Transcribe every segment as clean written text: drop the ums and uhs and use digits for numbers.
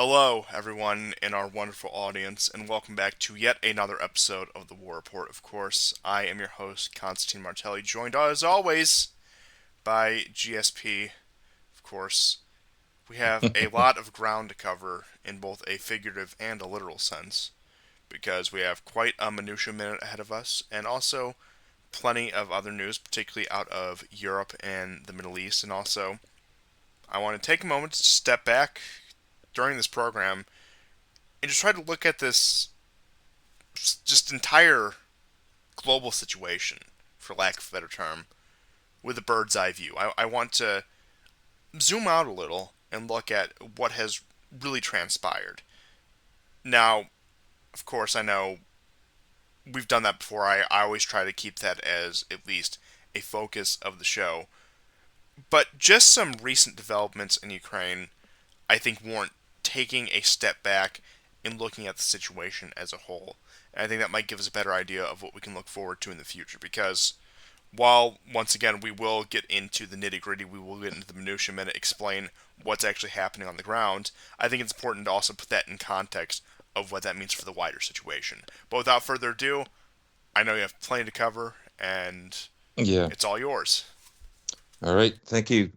Hello, everyone in our wonderful audience, and welcome back to yet another episode of the War Report. Of course, I am your host, Constantine Martelli, joined as always by GSP. Of course, we have a lot of ground to cover in both a figurative and a literal sense, because we have quite a minutia minute ahead of us, and also plenty of other news, particularly out of Europe and the Middle East. And also, I want to take a moment to step back during this program and just try to look at this just entire global situation, for lack of a better term, with a bird's eye view. I want to zoom out a little and look at what has really transpired. Now, of course, I know we've done that before. I always try to keep that as at least a focus of the show. But just some recent developments in Ukraine, I think, warrant taking a step back and looking at the situation as a whole. And I think that might give us a better idea of what we can look forward to in the future. Because while, once again, we will get into the nitty gritty, we will get into the minutiae minute, explain what's actually happening on the ground, I think it's important to also put that in context of what that means for the wider situation. But without further ado, I know you have plenty to cover, and Yeah. it's all yours. All right. Thank you.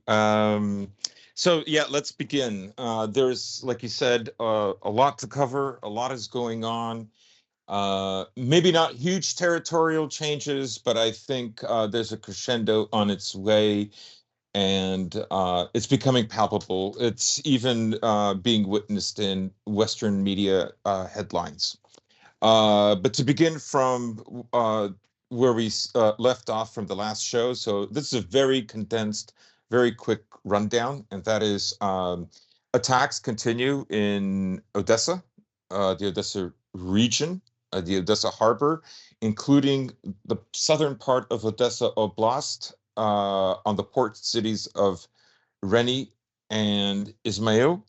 So yeah, let's begin. There's, like you said, a lot to cover. A lot is going on. Maybe not huge territorial changes, but I think there's a crescendo on its way, and it's becoming palpable. It's even being witnessed in Western media headlines. But to begin from where we left off from the last show, so this is a very condensed, very quick rundown, and that is attacks continue in Odessa, the Odessa region, the Odessa harbor, including the southern part of Odessa Oblast, on the port cities of Reni and Ismail.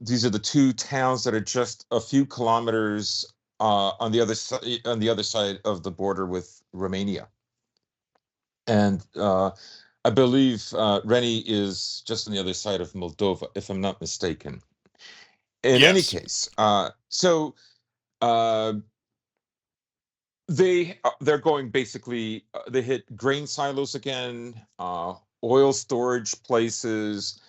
These are the two towns that are just a few kilometers on the other side of the border with Romania. And I believe Reni is just on the other side of Moldova, if I'm not mistaken. In any Yes. case, uh, they're going basically. They hit grain silos again, oil storage places.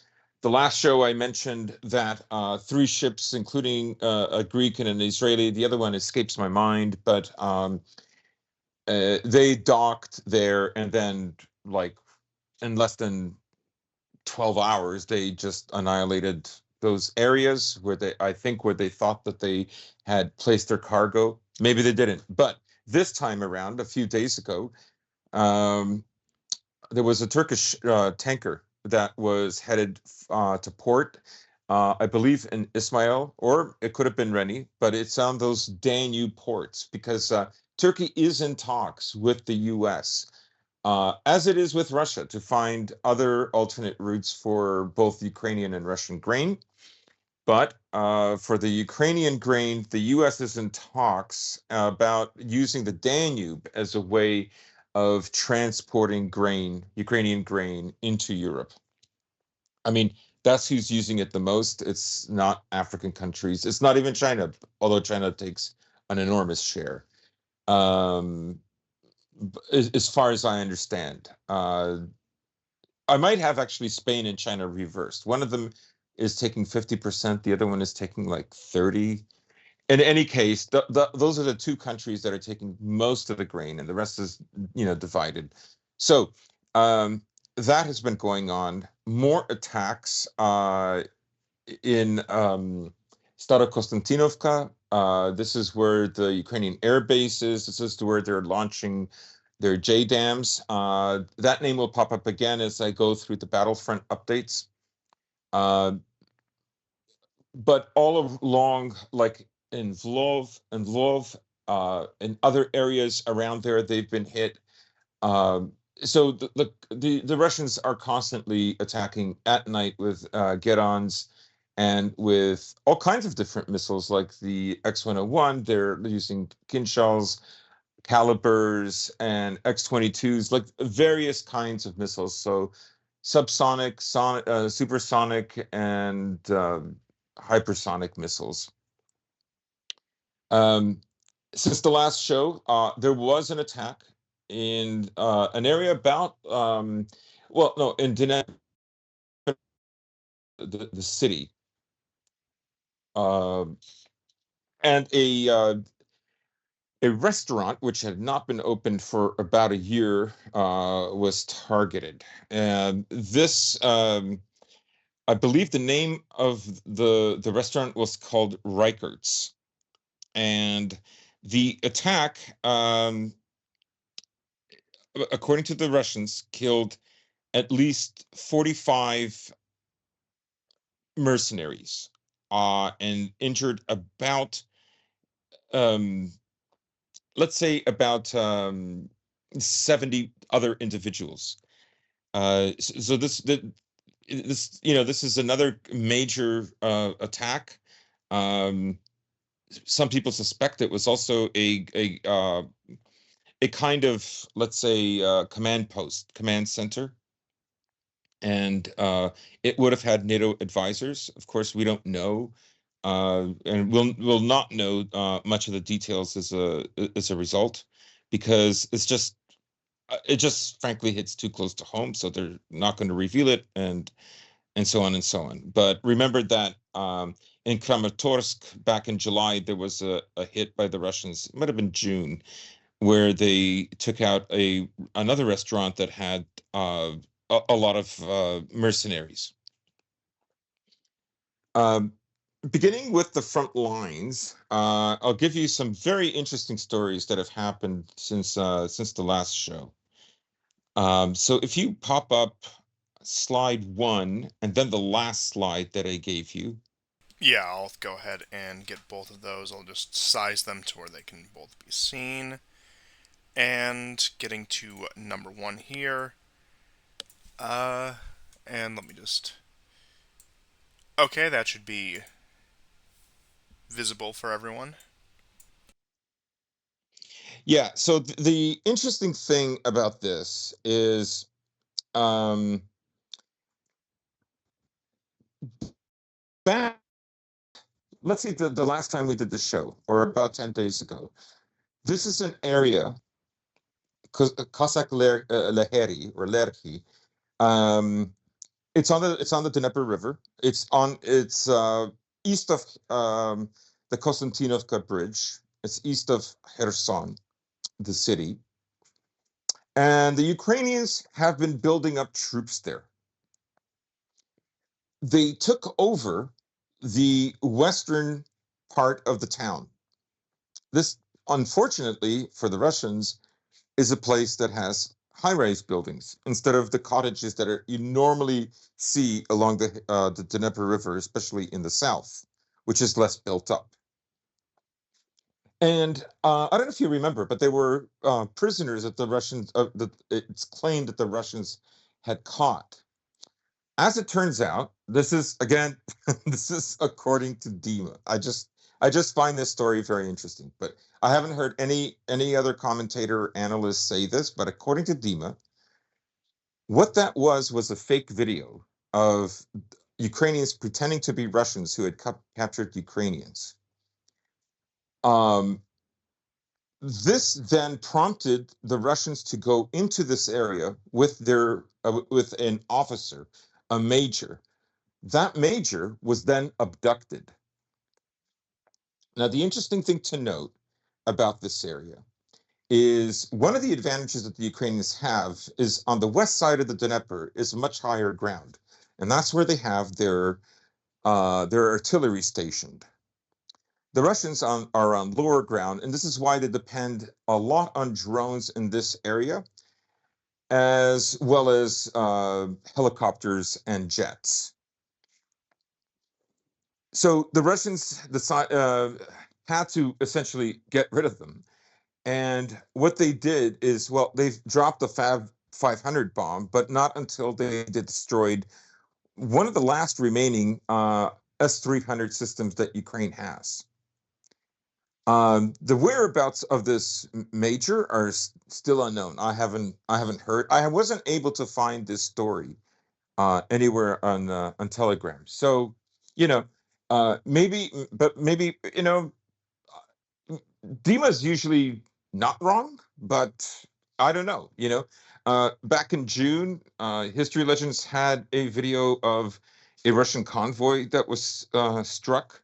The last show I mentioned that three ships, including a Greek and an Israeli, the other one escapes my mind, but they docked there, and then, like, in less than 12 hours, they just annihilated those areas where I think, where they thought that they had placed their cargo. Maybe they didn't, but this time around, a few days ago, um, there was a Turkish tanker that was headed to port, I believe in Ismail, or it could have been Reni, but it's on those Danube ports because Turkey is in talks with the US, as it is with Russia, to find other alternate routes for both Ukrainian and Russian grain. But for the Ukrainian grain, the U.S. is in talks about using the Danube as a way of transporting grain, Ukrainian grain, into Europe. I mean, that's who's using it the most. It's not African countries. It's not even China, although China takes an enormous share. Um, as far as I understand, I might have actually Spain and China reversed. One of them is taking 50%, the other one is taking like 30. In any case, those are the two countries that are taking most of the grain, and the rest is, divided. So that has been going on. More attacks in Starokonstantinovka. This is where the Ukrainian air base is. This is where they're launching their JDAMs. That name will pop up again as I go through the Battlefront updates. Uh, but all along, like in Lvov, and other areas around there, they've been hit. So the Russians are constantly attacking at night with get-ons and with all kinds of different missiles, like the X-101. They're using Kinzhals, Calibers, and X-22s, like various kinds of missiles. So subsonic, supersonic, and hypersonic missiles. Um, since the last show, there was an attack in an area about, well, no, in Dnepr, the city, uh, and a restaurant which had not been opened for about a year was targeted. And this, I believe, the name of the restaurant was called Reichert's, and the attack, according to the Russians, killed at least 45 mercenaries, and injured about, um, let's say, about 70 other individuals. So this is another major attack. Um, some people suspect it was also a kind of, let's say, command center, and it would have had NATO advisors. Of course, we don't know, and we'll not know much of the details as a result, because it just frankly hits too close to home, so they're not going to reveal it, and so on and so on. But remember that in Kramatorsk back in July, there was a hit by the Russians. It might have been June, where they took out another restaurant that had a lot of mercenaries. Um, Beginning with the front lines, I'll give you some very interesting stories that have happened since the last show. So if you pop up slide 1 and then the last slide that I gave you. Yeah, I'll go ahead and get both of those. I'll just size them to where they can both be seen. And getting to number 1 here. And let me just... Okay, that should be visible for everyone. Yeah, so the interesting thing about this is, um, back, let's see, the last time we did the show, or about 10 days ago, this is an area, Cossack Leheri, or Lerki. Um, it's on the Dnieper River. It's east of the Konstantinovka Bridge. It's east of Kherson, the city. And the Ukrainians have been building up troops there. They took over the western part of the town. This, unfortunately for the Russians, is a place that has high-rise buildings instead of the cottages that you normally see along the Dnieper River, especially in the south, which is less built up. And I don't know if you remember, but there were prisoners that the Russians, it's claimed that the Russians had caught. As it turns out, this is, again, this is according to Dima. I just find this story very interesting, but I haven't heard any other commentator or analyst say this, but according to Dima, what that was a fake video of Ukrainians pretending to be Russians who had captured Ukrainians. This then prompted the Russians to go into this area with with an officer, a major. That major was then abducted. Now, the interesting thing to note about this area is one of the advantages that the Ukrainians have is on the west side of the Dnieper is much higher ground, and that's where they have their artillery stationed. The Russians are on lower ground, and this is why they depend a lot on drones in this area, as well as helicopters and jets. So the Russians had to essentially get rid of them. And what they did is, well, they dropped the Fab 500 bomb, but not until they destroyed one of the last remaining S-300 systems that Ukraine has. The whereabouts of this major are still unknown. I haven't heard. I wasn't able to find this story anywhere on Telegram. So, you know, maybe, but maybe, Dima's usually not wrong, but I don't know. Back in June, History Legends had a video of a Russian convoy that was struck,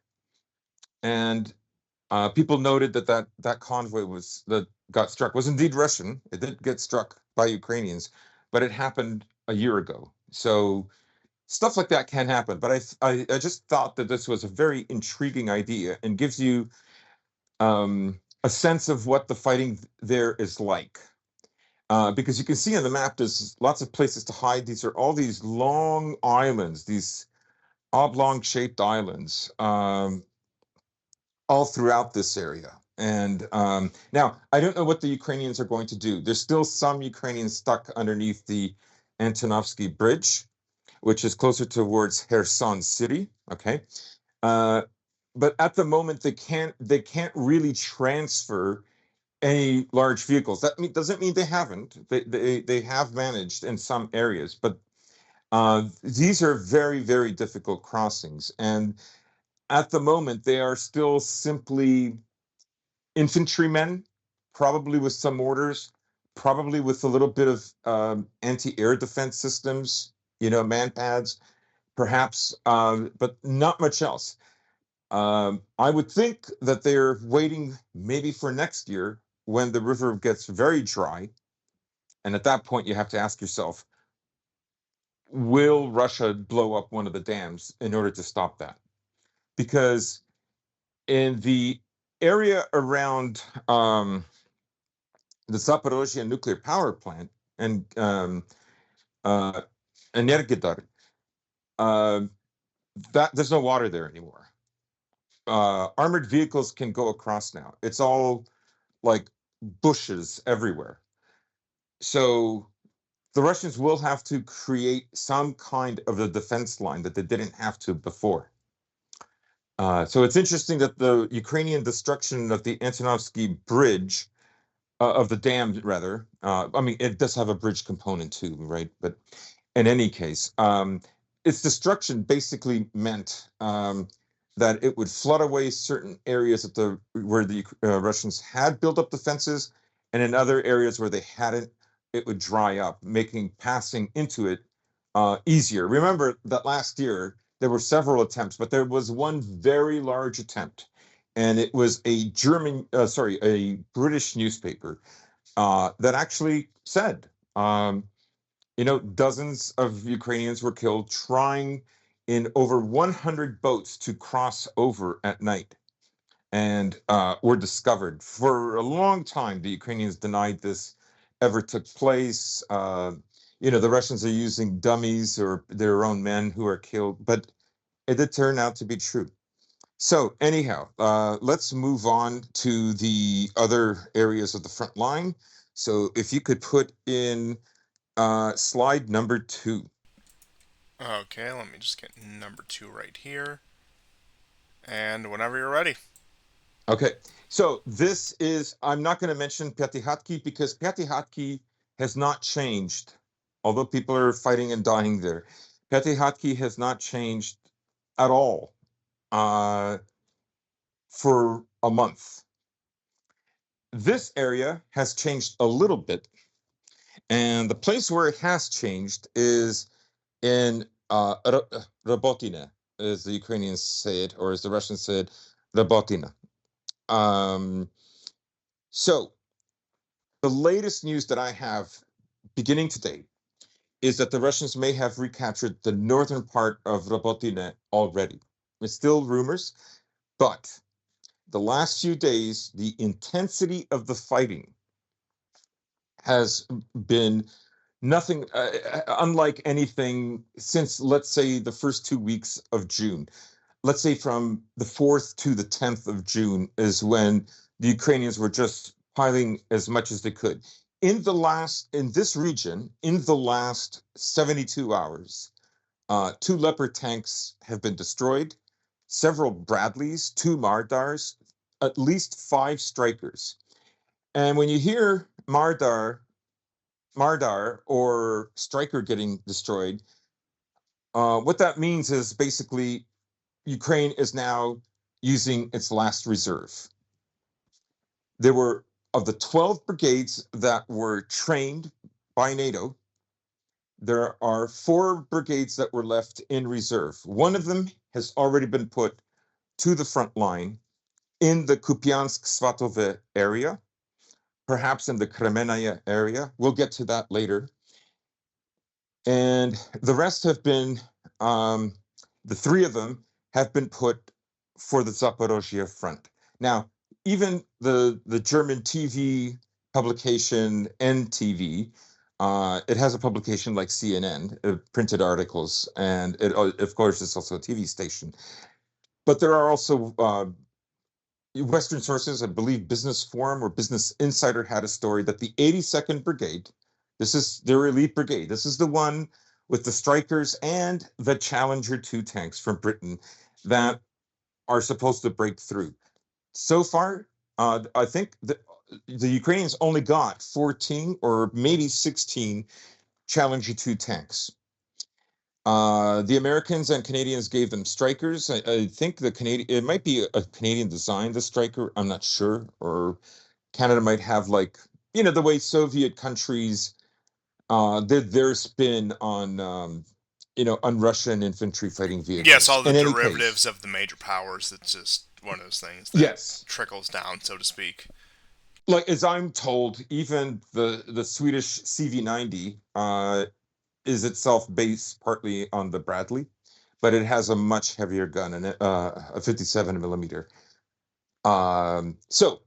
and people noted that convoy that got struck was indeed Russian. It did get struck by Ukrainians, but it happened a year ago. So stuff like that can happen. But I just thought that this was a very intriguing idea and gives you a sense of what the fighting there is like. Because you can see on the map, there's lots of places to hide. These are all these long islands, these oblong-shaped islands, all throughout this area. And now, I don't know what the Ukrainians are going to do. There's still some Ukrainians stuck underneath the Antonovsky Bridge, which is closer towards Kherson City. Okay, uh, but at the moment they can't really transfer any large vehicles. Doesn't mean they haven't. They have managed in some areas, but these are very, very difficult crossings. And at the moment, they are still simply infantrymen, probably with some mortars, probably with a little bit of anti-air defense systems, manpads, perhaps, but not much else. I would think that they're waiting maybe for next year when the river gets very dry. And at that point, you have to ask yourself, will Russia blow up one of the dams in order to stop that? Because in the area around the Zaporozhye nuclear power plant and uh, Energidar, that there's no water there anymore. Armored vehicles can go across now. It's all like bushes everywhere. So the Russians will have to create some kind of a defense line that they didn't have to before. So it's interesting that the Ukrainian destruction of the Antonovsky Bridge, of the dam, rather, I mean, it does have a bridge component too, right? But in any case, its destruction basically meant that it would flood away certain areas where the Russians had built up defenses, and in other areas where they hadn't, it would dry up, making passing into it easier. Remember that last year there were several attempts, but there was one very large attempt, and it was a British newspaper that actually said, dozens of Ukrainians were killed trying in over 100 boats to cross over at night, and were discovered. For a long time, the Ukrainians denied this ever took place. The Russians are using dummies or their own men who are killed, but it did turn out to be true. So anyhow, let's move on to the other areas of the front line. So if you could put in slide number 2. Okay, let me just get number 2 right here. And whenever you're ready. Okay, so I'm not going to mention Pyatyhatki because Pyatyhatki has not changed. Although people are fighting and dying there, Pyatyhatki has not changed at all for a month. This area has changed a little bit, and the place where it has changed is in Robotine, as the Ukrainians say it, or as the Russians say it, Robotine. Um, so the latest news that I have beginning today is that the Russians may have recaptured the northern part of Robotine already. It's still rumors, but the last few days, the intensity of the fighting has been nothing unlike anything since, let's say, the first 2 weeks of June. Let's say from the 4th to the 10th of June is when the Ukrainians were just piling as much as they could. In this region, in the last 72 hours, 2 Leopard tanks have been destroyed, several Bradleys, 2 Mardars, at least 5 Strikers. And when you hear Mardar or Striker getting destroyed, What that means is basically Ukraine is now using its last reserve. There were, of the 12 brigades that were trained by NATO, there are 4 brigades that were left in reserve. One of them has already been put to the front line in the Kupiansk Svatove area, perhaps in the Kremenaya area. We'll get to that later. And the rest have been, the 3 of them have been put for the Zaporozhye front. Now, even the German TV publication NTV, it has a publication like CNN, printed articles, and it, of course, it's also a TV station. But there are also Western sources, I believe Business Forum or Business Insider had a story that the 82nd Brigade, this is their elite brigade, this is the one with the Strikers and the Challenger 2 tanks from Britain that are supposed to break through. So far, I think the Ukrainians only got 14 or maybe 16 Challenger 2 tanks. The Americans and Canadians gave them Strikers. I think the Canadian, it might be a Canadian design, the Striker. I'm not sure. Or Canada might have, like, the way Soviet countries, their spin on Russian infantry fighting Yes, vehicles. all the In any case, derivatives of the major powers. It's just one of those things that yes. trickles down, so to speak. Like, as I'm told, even the Swedish CV90 is itself based partly on the Bradley, but it has a much heavier gun, and a 57 millimeter. So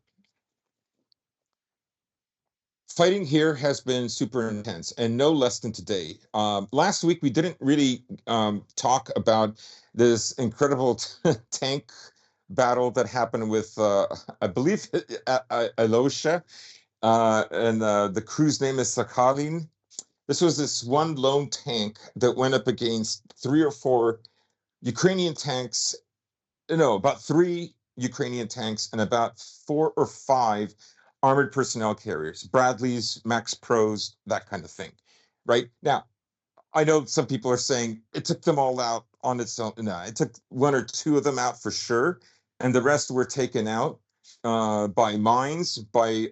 fighting here has been super intense, and no less than today. Last week we didn't really talk about this incredible tank battle that happened with, I believe, Ilosha, and the crew's name is Sakhalin. This was this one lone tank that went up against 3 or 4 Ukrainian tanks, no, about 3 Ukrainian tanks and about 4 or 5 armored personnel carriers, Bradleys, Max Pros, that kind of thing. Right now, I know some people are saying it took them all out on its own. No, it took 1 or 2 of them out for sure, and the rest were taken out by mines, by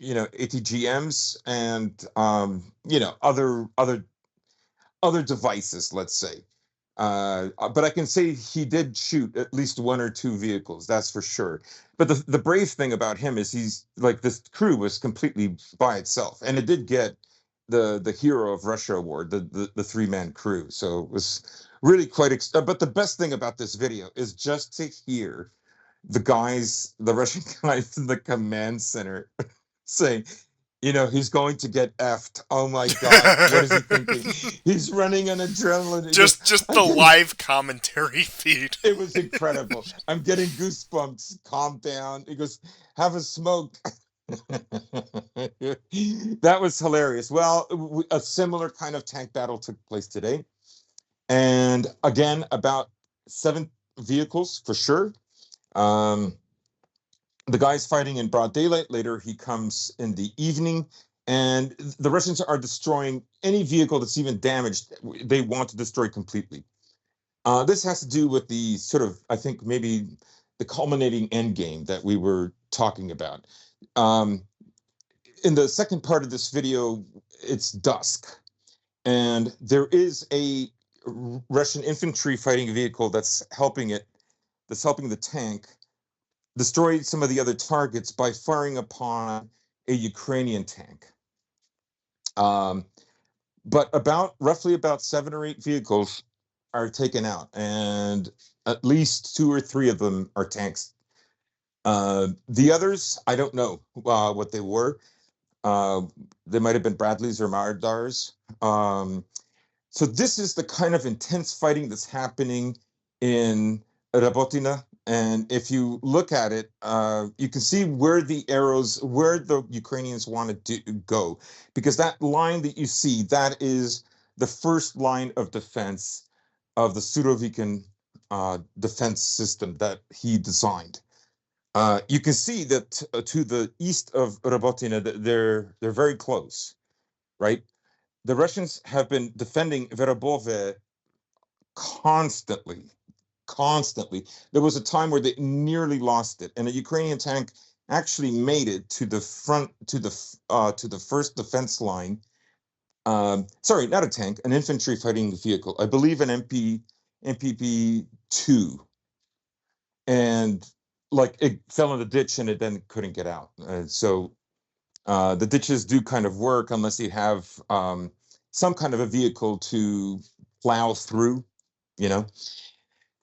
ATGMs, and other devices, let's say. But I can say he did shoot at least 1 or 2 vehicles, that's for sure. But the brave thing about him is he's like, this crew was completely by itself, and it did get the Hero of Russia award, the 3-man crew. So it was really quite. But the best thing about this video is just to hear the Russian guys in the command center saying, he's going to get effed. Oh my God, what is he thinking? He's running on adrenaline. He goes, just I'm the getting. live commentary feed. It was incredible. I'm getting goosebumps. Calm down. He goes, have a smoke. That was hilarious. Well, a similar kind of tank battle took place today. And again, about 7 vehicles for sure. The guy's fighting in broad daylight. Later, he comes in the evening, and the Russians are destroying any vehicle that's even damaged. They want to destroy completely. This has to do with the sort of, I think, maybe the culminating end game that we were talking about. In the second part of this video, it's dusk, and there is a Russian infantry fighting vehicle that's helping the tank destroy some of the other targets by firing upon a Ukrainian tank. But roughly about 7 or 8 vehicles are taken out, and at least 2 or 3 of them are tanks. The others, I don't know what they were. They might have been Bradleys or Mardars. So this is the kind of intense fighting that's happening in Robotine. And if you look at it, you can see where the Ukrainians want to go. Because that line that you see, that is the first line of defense of the Surovikin defense system that he designed. You can see that to the east of Robotine, they're very close, right? The Russians have been defending Verobove constantly, constantly. There was a time where they nearly lost it, and a Ukrainian tank actually made it to the front to the first defense line. Sorry, not a tank, an infantry fighting vehicle. I believe an MPP 2, and like it fell in the ditch and it then couldn't get out. So the ditches do kind of work unless you have some kind of a vehicle to plow through, you know.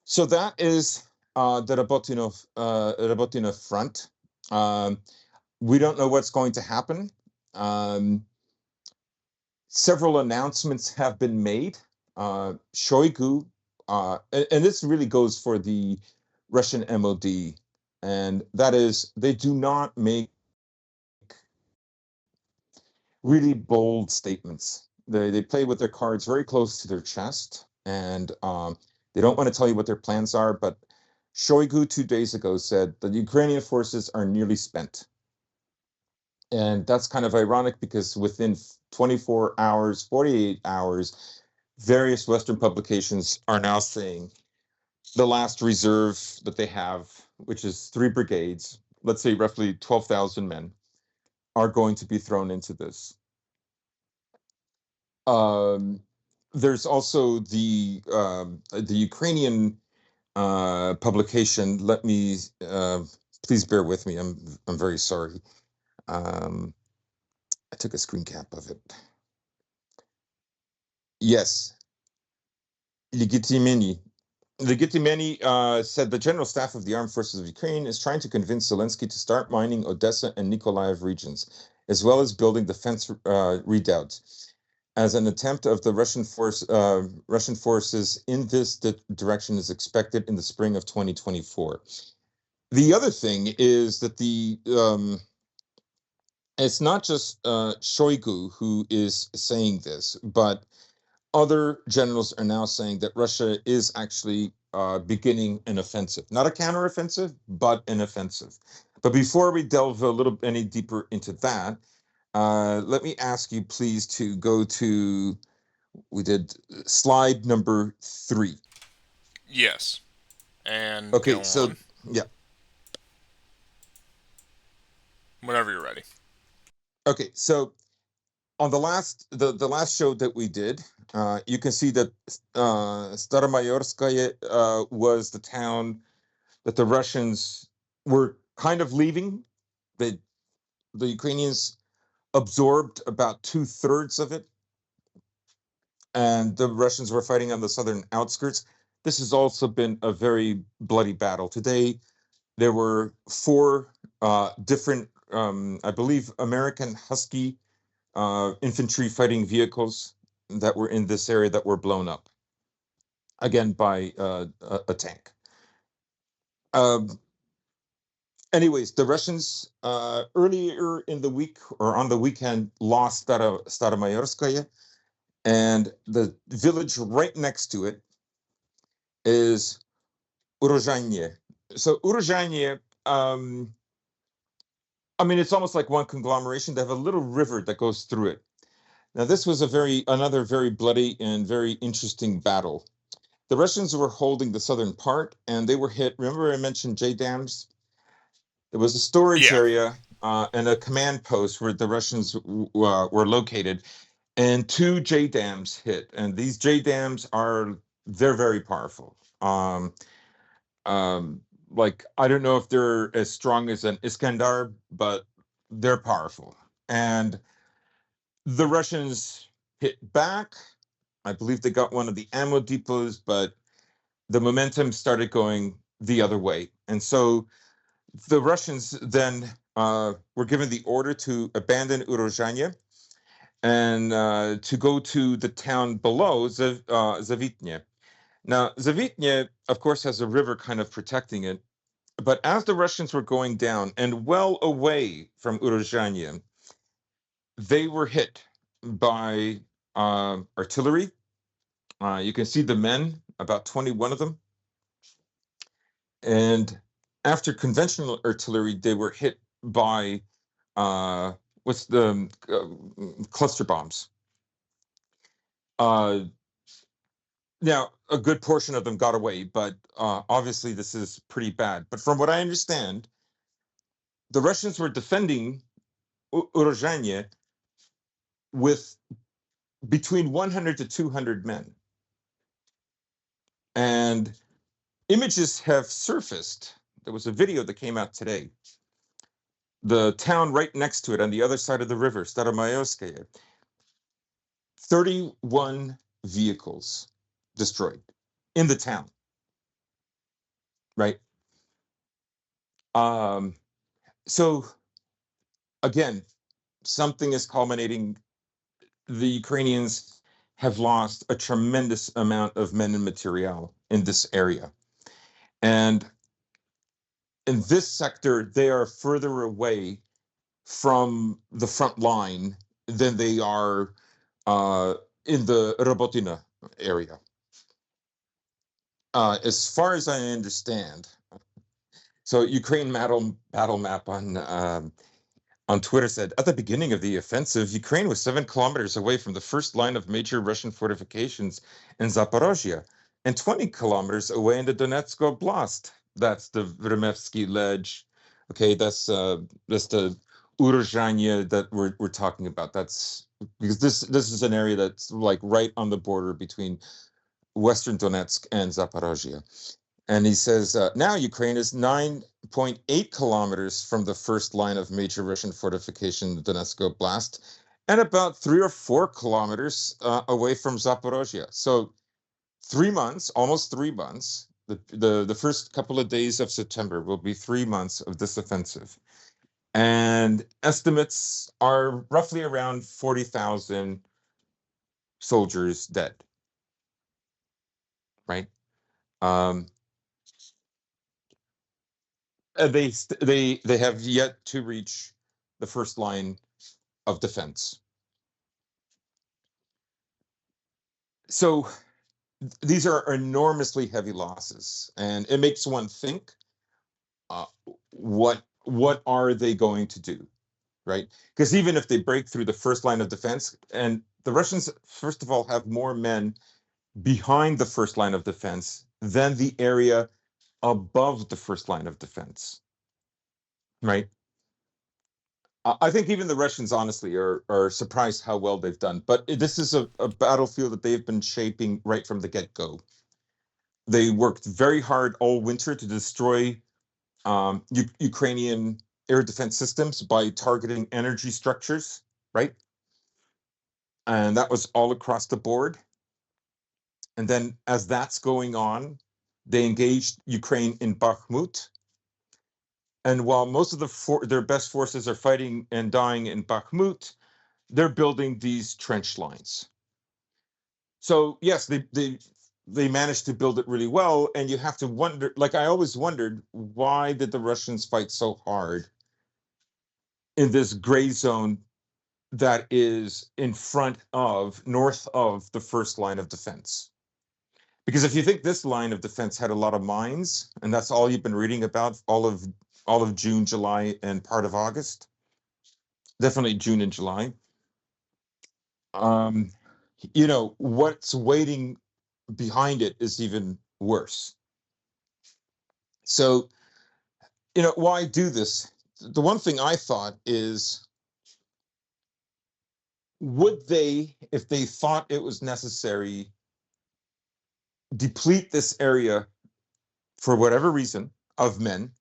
So that is the Robotine front. Um, we don't know what's going to happen. Um, Several announcements have been made. Shoigu, and this really goes for the Russian MOD, and that is they do not make really bold statements. They play with their cards very close to their chest, and they don't want to tell you what their plans are. But Shoigu 2 days ago said the Ukrainian forces are nearly spent. And that's kind of ironic because within 24 hours, 48 hours, various Western publications are now saying the last reserve that they have, which is 3 brigades, let's say roughly 12,000 men, are going to be thrown into this. There's also the Ukrainian publication. Let me please bear with me. I'm very sorry. I took a screen cap of it. Yes, Legitimeni. Legitimeni said the General Staff of the Armed Forces of Ukraine is trying to convince Zelensky to start mining Odessa and Nikolaev regions, as well as building defense redoubts, as an attempt of the Russian forces in this direction is expected in the spring of 2024. The other thing is that it's not just Shoigu who is saying this, but other generals are now saying that Russia is actually beginning an offensive, not a counteroffensive, but an offensive. But before we delve a little any deeper into that, let me ask you please to go to, we did slide number 3. Yes. And Okay, go so on. yeah. Whenever you're ready. Okay, so on the last show that we did, you can see that Staromayorskaya was the town that the Russians were kind of leaving. They, the Ukrainians absorbed about 2/3 of it, and the Russians were fighting on the southern outskirts. This has also been a very bloody battle. Today, there were 4 different, I believe, American Husky infantry fighting vehicles that were in this area that were blown up, again by a tank. Anyways, the Russians earlier in the week or on the weekend lost Staromayorskaya, and the village right next to it is Urozhanye. So Urozhanye, I mean, it's almost like one conglomeration. They have a little river that goes through it. Now, this was another very bloody and very interesting battle. The Russians were holding the southern part, and they were hit. Remember, I mentioned J dams. There was a storage Yeah. area and a command post where the Russians were located, and 2 J dams hit. And these J dams they're very powerful. Um, like I don't know if they're as strong as an Iskandar, but they're powerful. And the Russians hit back. I believe they got one of the ammo depots, but the momentum started going the other way. And so the Russians then were given the order to abandon Urozhanye and to go to the town below, Zavitne. Now, Zavitne, of course, has a river kind of protecting it. But as the Russians were going down and well away from Urozhanye, they were hit by artillery. You can see the men, about 21 of them. And after conventional artillery, they were hit by what's the cluster bombs. Now, a good portion of them got away, but obviously this is pretty bad. But from what I understand, the Russians were defending Urozhanye with between 100 to 200 men. And images have surfaced. There was a video that came out today. The town right next to it on the other side of the river, Staromayorskaya, 31 vehicles destroyed in the town, right? So again, something is culminating. The Ukrainians have lost a tremendous amount of men and material in this area. And in this sector, they are further away from the front line than they are in the Robotine area. As far as I understand, so Ukraine battle map on Twitter said, at the beginning of the offensive, Ukraine was 7 kilometers away from the first line of major Russian fortifications in Zaporozhye and 20 kilometers away in the Donetsk Oblast. That's the Vremevsky Ledge. Okay, that's the Urozhanye that we're talking about. That's because this is an area that's like right on the border between Western Donetsk and Zaporozhye. And he says, now Ukraine is 9.8 kilometers from the first line of major Russian fortification, the Donetsk Oblast, and about 3 or 4 kilometers away from Zaporozhye. So 3 months, almost 3 months, the first couple of days of September will be 3 months of this offensive. And estimates are roughly around 40,000 soldiers dead, right? They have yet to reach the first line of defense. So these are enormously heavy losses, and it makes one think, what are they going to do, right? Because even if they break through the first line of defense, and the Russians, first of all, have more men behind the first line of defense than the area above the first line of defense, right? I think even the Russians, honestly, are surprised how well they've done. But this is a battlefield that they've been shaping right from the get-go. They worked very hard all winter to destroy Ukrainian air defense systems by targeting energy structures, right? And that was all across the board. And then as that's going on, they engaged Ukraine in Bakhmut. And while most of their best forces are fighting and dying in Bakhmut, they're building these trench lines. So yes, they managed to build it really well, and you have to wonder, like I always wondered, why did the Russians fight so hard in this gray zone that is in front of, north of the first line of defense? Because if you think this line of defense had a lot of mines, and that's all you've been reading about all of June, July, and part of August, definitely June and July. What's waiting behind it is even worse. So, why do this? The one thing I thought is, would they, if they thought it was necessary, deplete this area for whatever reason of men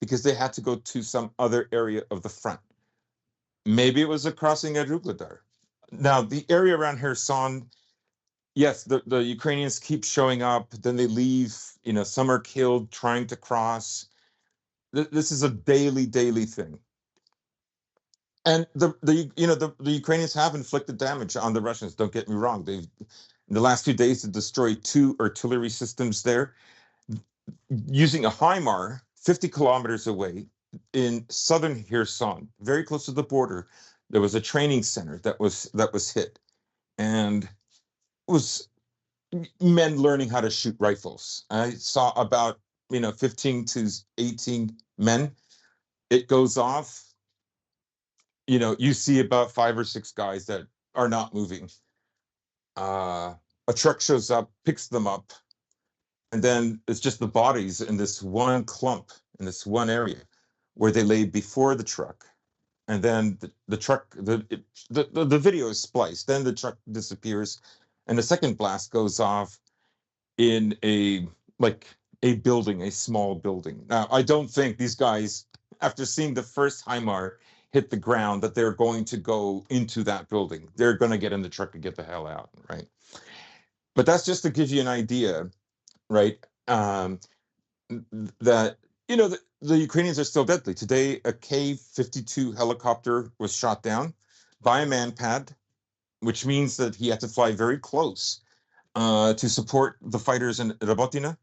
because they had to go to some other area of the front? Maybe it was a crossing at Rugledar. Now, the area around Kherson, yes, the Ukrainians keep showing up, then they leave, some are killed trying to cross. This is a daily thing. And the Ukrainians have inflicted damage on the Russians. Don't get me wrong. They've in the last 2 days to destroy 2 artillery systems there, using a HIMAR 50 kilometers away in southern Kherson, very close to the border. There was a training center that was hit, and it was men learning how to shoot rifles. I saw about 15 to 18 men. It goes off. You see about 5 or 6 guys that are not moving. A truck shows up, picks them up, and then it's just the bodies in this one clump in this one area where they lay before the truck, and then the truck the video is spliced. Then the truck disappears, and the second blast goes off in a like a building, a small building. Now, I don't think these guys, after seeing the first HIMAR hit the ground, that they're going to go into that building. They're going to get in the truck and get the hell out, right? But that's just to give you an idea, right? That the Ukrainians are still deadly. Today, a K-52 helicopter was shot down by a manpad, which means that he had to fly very close to support the fighters in Robotine.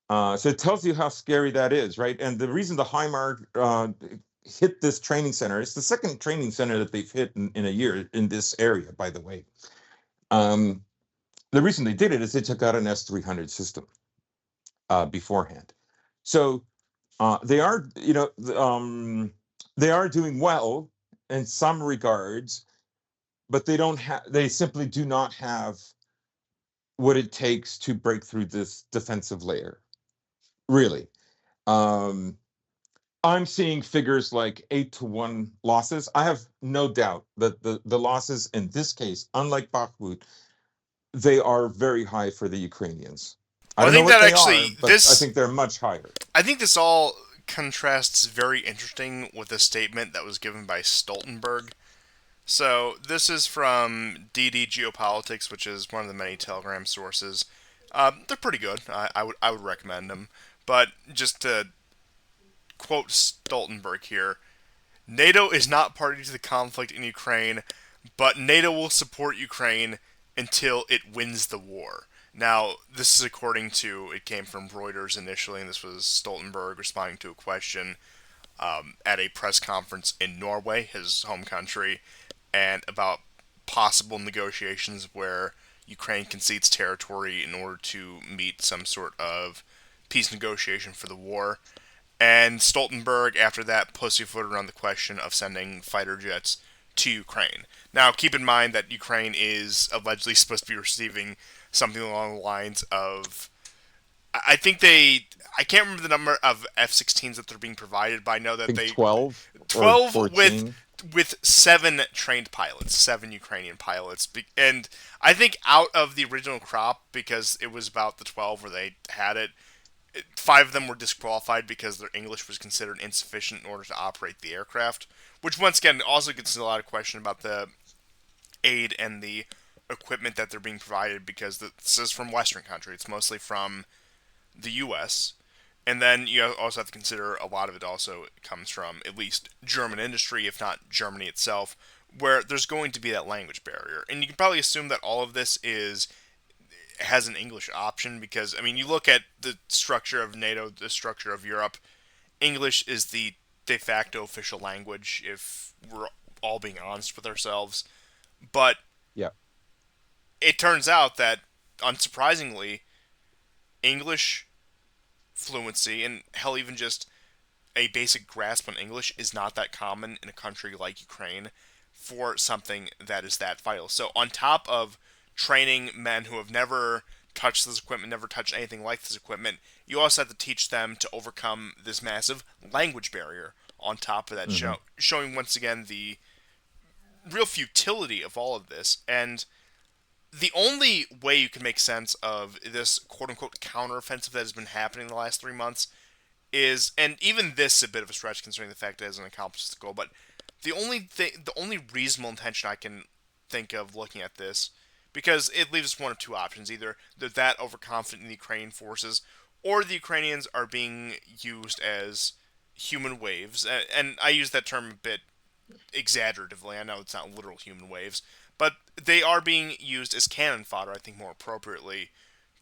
So it tells you how scary that is, right? And the reason the HIMAR hit this training center, it's the second training center that they've hit in a year in this area, by the way. The reason they did it is they took out an S-300 system beforehand. So they are, they are doing well in some regards, but they simply do not have what it takes to break through this defensive layer. Really. I'm seeing figures like 8-1 losses. I have no doubt that the losses in this case, unlike Bakhmut, they are very high for the Ukrainians. I Well, I don't know think what that they are, actually but I think they're much higher. I think this all contrasts very interesting with a statement that was given by Stoltenberg. So this is from DD Geopolitics, which is one of the many Telegram sources. They're pretty good. I would recommend them. But just to quote Stoltenberg here, NATO is not party to the conflict in Ukraine, but NATO will support Ukraine until it wins the war. Now, this is according to, it came from Reuters initially, and this was Stoltenberg responding to a question at a press conference in Norway, his home country, and about possible negotiations where Ukraine concedes territory in order to meet some sort of peace negotiation for the war. And Stoltenberg, after that, pussyfooted around the question of sending fighter jets to Ukraine. Now, keep in mind that Ukraine is allegedly supposed to be receiving something along the lines of, I think I can't remember the number of F-16s that they're being provided, but I know I that think they 12 or 12 14. with 7 trained pilots, 7 Ukrainian pilots, and I think out of the original crop, because it was about the 12 where they had it, 5 of them were disqualified because their English was considered insufficient in order to operate the aircraft, which once again also gets into a lot of question about the aid and the equipment that they're being provided, because this is from Western country. It's mostly from the U.S. And then you also have to consider a lot of it also comes from at least German industry, if not Germany itself, where there's going to be that language barrier. And you can probably assume that all of this has an English option, because I mean, you look at the structure of NATO, the structure of Europe. English is the de facto official language, if we're all being honest with ourselves. But Yeah. it turns out that, unsurprisingly, English fluency, and hell, even just a basic grasp on English, is not that common in a country like Ukraine for something that is that vital. So, on top of training men who have never touched this equipment, never touched anything like this equipment, you also have to teach them to overcome this massive language barrier on top of that, Mm-hmm. showing once again the real futility of all of this. And the only way you can make sense of this quote unquote counteroffensive that has been happening in the last 3 months is, and even this is a bit of a stretch considering the fact that it hasn't accomplished the goal, but the only reasonable intention I can think of looking at this, because it leaves us one of two options: either they're that overconfident in the Ukrainian forces, or the Ukrainians are being used as human waves, and I use that term a bit exaggeratively. I know it's not literal human waves, but they are being used as cannon fodder, I think more appropriately,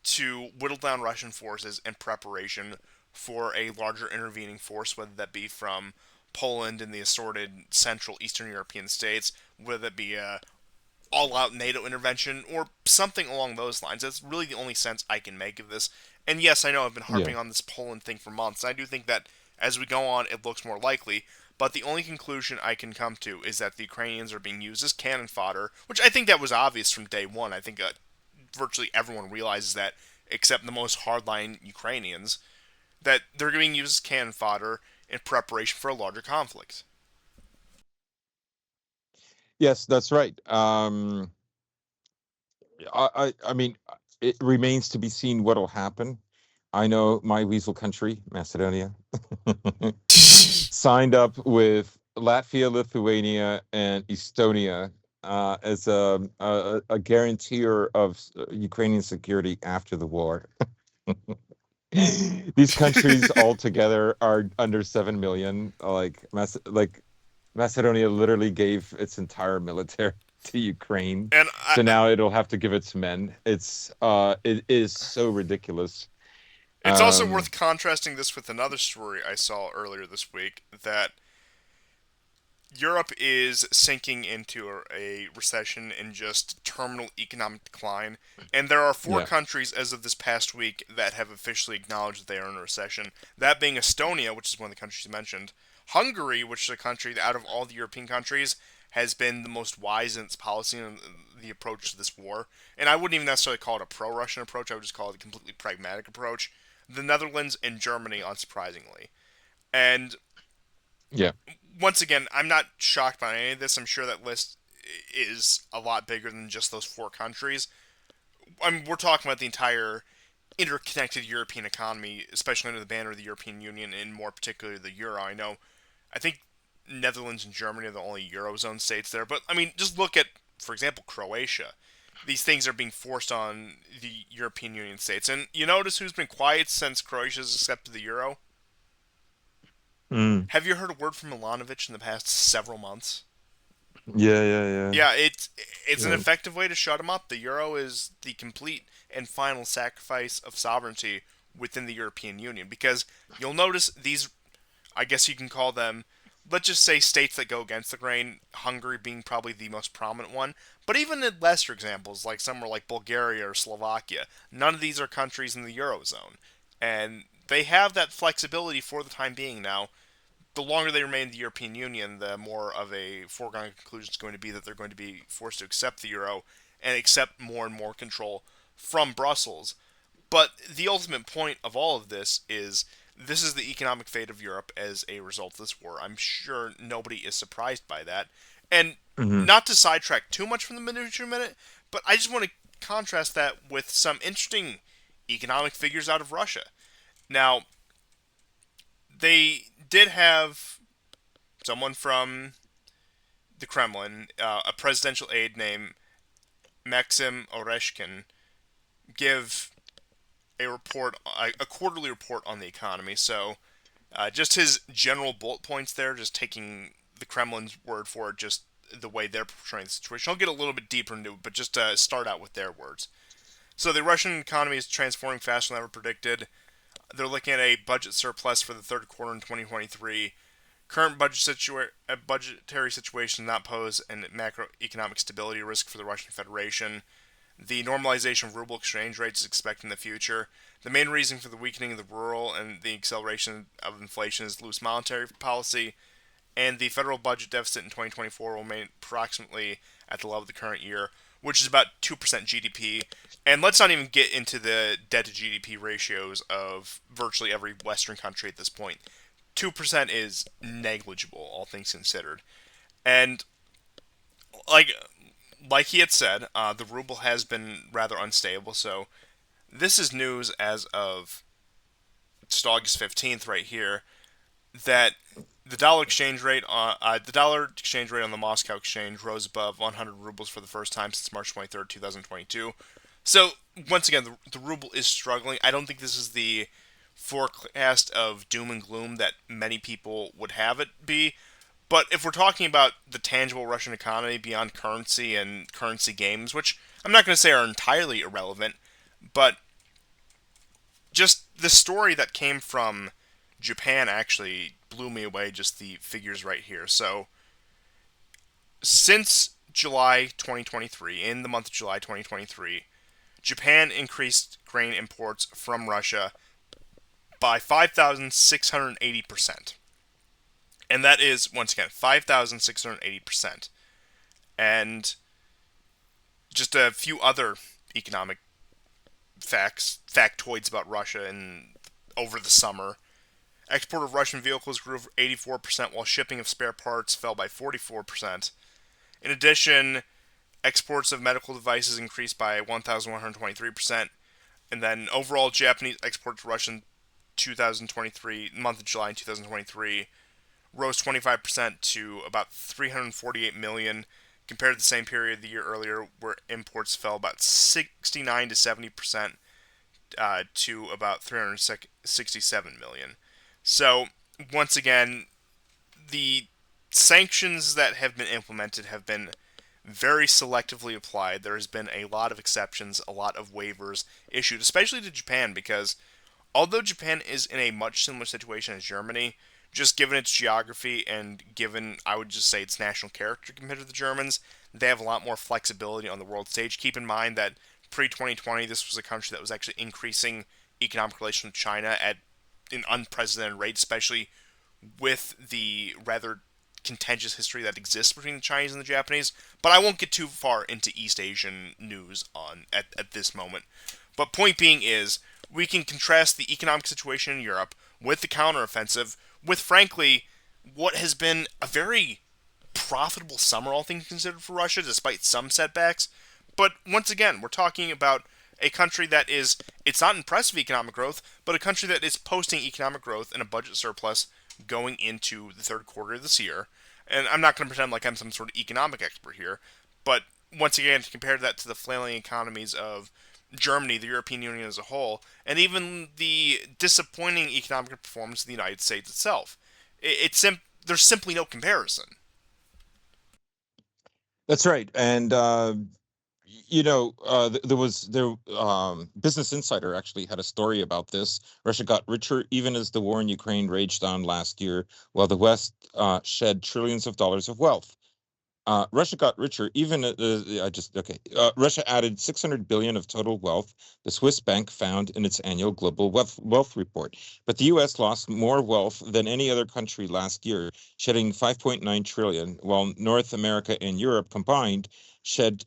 to whittle down Russian forces in preparation for a larger intervening force, whether that be from Poland and the assorted Central Eastern European states, whether that be a all-out NATO intervention, or something along those lines. That's really the only sense I can make of this. And yes, I know I've been Yeah. harping on this Poland thing for months. I do think that as we go on, it looks more likely. But the only conclusion I can come to is that the Ukrainians are being used as cannon fodder, which I think that was obvious from day one. I think virtually everyone realizes that except the most hardline Ukrainians, that they're being used as cannon fodder in preparation for a larger conflict. Yes, that's right. I mean, it remains to be seen what'll happen. I know my weasel country, Macedonia, signed up with Latvia, Lithuania, and Estonia as a guarantor of Ukrainian security after the war. These countries altogether are under 7 million. Like Macedonia literally gave its entire military to Ukraine, And so now it'll have to give its men. It is so ridiculous. it's also Um, worth contrasting this with another story I saw earlier this week that Europe is sinking into a recession and just terminal economic decline. And there are four yeah. countries as of this past week that have officially acknowledged that they are in a recession. That being Estonia, which is one of the countries you mentioned, Hungary, which is a country that out of all the European countries has been the most wise in its policy and the approach to this war. And I wouldn't even necessarily call it a pro-Russian approach. I would just call it a completely pragmatic approach. The Netherlands and Germany, unsurprisingly. And Yeah. once again, I'm not shocked by any of this. I'm sure that list is a lot bigger than just those four countries. I mean, we're talking about the entire interconnected European economy, especially under the banner of the European Union, and more particularly the euro. I think Netherlands and Germany are the only eurozone states there. But I mean, just look at, for example, Croatia. These things are being forced on the European Union states, and you notice who's been quiet since Croatia's accepted the euro? Mm. Have you heard a word from Milanovic in the past several months? Yeah, yeah, yeah. Yeah, it's an Yeah. effective way to shut them up. The euro is the complete and final sacrifice of sovereignty within the European Union because you'll notice these, I guess you can call them, let's just say states that go against the grain, Hungary being probably the most prominent one, but even in lesser examples like somewhere like Bulgaria or Slovakia, none of these are countries in the eurozone. And they have that flexibility for the time being now. The longer they remain in the European Union, the more of a foregone conclusion is going to be that they're going to be forced to accept the euro and accept more and more control from Brussels. But the ultimate point of all of this is the economic fate of Europe as a result of this war. I'm sure nobody is surprised by that. And Hmm. not to sidetrack too much from the minutia minute, but I just want to contrast that with some interesting economic figures out of Russia. Now, they did have someone from the Kremlin, a presidential aide named Maxim Oreshkin, give a quarterly report on the economy. So, just his general bullet points there, just taking the Kremlin's word for it, just the way they're portraying the situation. I'll get a little bit deeper into it, but just to start out with their words. So, the Russian economy is transforming faster than ever predicted. They're looking at a budget surplus for the third quarter in 2023. Current budgetary situation does not pose a macroeconomic stability risk for the Russian Federation. The normalization of ruble exchange rates is expected in the future. The main reason for the weakening of the ruble and the acceleration of inflation is loose monetary policy, and the federal budget deficit in 2024 will remain approximately at the level of the current year, which is about 2% GDP. And let's not even get into the debt to GDP ratios of virtually every Western country at this point. 2% is negligible, all things considered. And like like he had said, the ruble has been rather unstable. So this is news as of just August 15th, right here, that the dollar exchange rate on the Moscow exchange rose above 100 rubles for the first time since March 23rd, 2022. So once again, the ruble is struggling. I don't think this is the forecast of doom and gloom that many people would have it be. But if we're talking about the tangible Russian economy beyond currency and currency games, which I'm not going to say are entirely irrelevant, but just the story that came from Japan actually blew me away, just the figures right here. So, since July 2023, in the month of July 2023, Japan increased grain imports from Russia by 5,680%. And that is, once again, 5,680%. And just a few other economic factoids about Russia in over the summer. Export of Russian vehicles grew 84%, while shipping of spare parts fell by 44%. In addition, exports of medical devices increased by 1,123%, and then overall Japanese exports to Russia in 2023, month of July in 2023, rose 25% to about 348 million compared to the same period the year earlier, where imports fell about 69 to 70% to about 367 million. So, once again, the sanctions that have been implemented have been very selectively applied. There has been a lot of exceptions, a lot of waivers issued, especially to Japan, because although Japan is in a much similar situation as Germany, just given its geography and given, I would just say, its national character compared to the Germans, they have a lot more flexibility on the world stage. Keep in mind that pre 2020, this was a country that was actually increasing economic relations with China at an unprecedented rate, especially with the rather contentious history that exists between the Chinese and the Japanese. But I won't get too far into East Asian news at this moment. But point being is, we can contrast the economic situation in Europe with the counteroffensive with, frankly, what has been a very profitable summer, all things considered, for Russia, despite some setbacks. But once again, we're talking about a country that is, it's not impressive economic growth, but a country that is posting economic growth and a budget surplus going into the third quarter of this year. And I'm not going to pretend like I'm some sort of economic expert here, but once again, to compare that to the flailing economies of Germany, the European Union as a whole, and even the disappointing economic performance of the United States itself, there's simply no comparison. That's right. And Business Insider actually had a story about this. Russia got richer even as the war in Ukraine raged on last year, while the West shed trillions of dollars of wealth. Russia got richer even I just okay. Russia added 600 billion of total wealth, the Swiss bank found in its annual global wealth report. But the US lost more wealth than any other country last year, shedding 5.9 trillion, while North America and Europe combined shed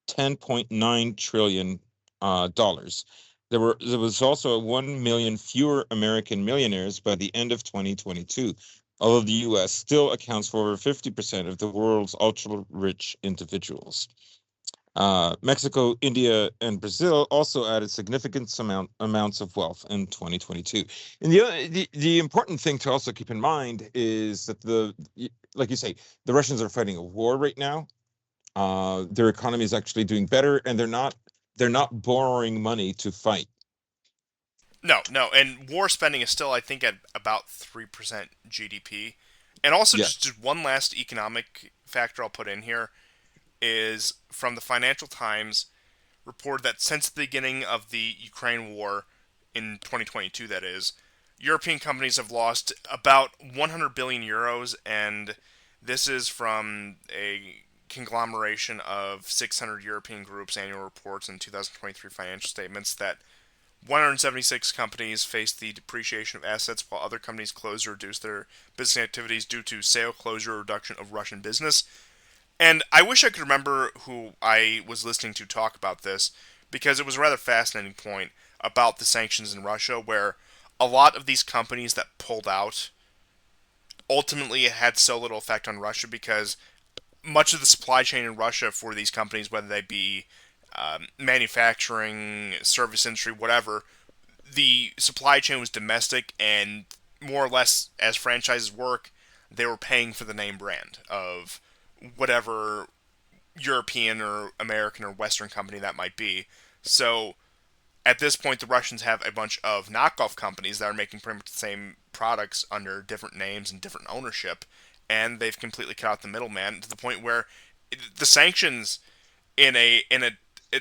10.9 trillion dollars. There was also 1 million fewer American millionaires by the end of 2022, although the US still accounts for over 50% of the world's ultra rich individuals. Mexico, India, and Brazil also added significant amounts of wealth in 2022. And the important thing to also keep in mind is that like you say, the Russians are fighting a war right now. Their economy is actually doing better, and they're not borrowing money to fight. No, no, and war spending is still, I think, at about 3% GDP. And also, Yeah. just one last economic factor I'll put in here is from the Financial Times reported that since the beginning of the Ukraine war in 2022, that is, European companies have lost about 100 billion euros, and this is from a conglomeration of 600 European groups' annual reports and 2023 financial statements that 176 companies faced the depreciation of assets, while other companies closed or reduced their business activities due to sale, closure, or reduction of Russian business. And I wish I could remember who I was listening to talk about this, because it was a rather fascinating point about the sanctions in Russia, where a lot of these companies that pulled out ultimately it had so little effect on Russia because much of the supply chain in Russia for these companies, whether they be manufacturing, service industry, whatever, the supply chain was domestic, and more or less, as franchises work, they were paying for the name brand of whatever European or American or Western company that might be. So at this point, the Russians have a bunch of knockoff companies that are making pretty much the same products under different names and different ownership, and they've completely cut out the middleman to the point where the sanctions, in a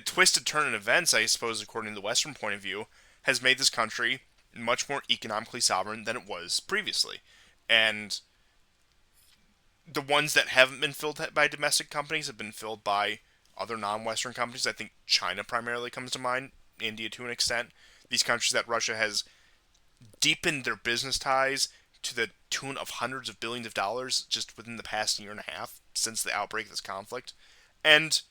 twisted turn in events, I suppose, according to the Western point of view, has made this country much more economically sovereign than it was previously. And the ones that haven't been filled by domestic companies have been filled by other non-Western companies. I think China primarily comes to mind, India to an extent. These countries that Russia has deepened their business ties to the tune of hundreds of billions of dollars just within the past year and a half since the outbreak of this conflict. And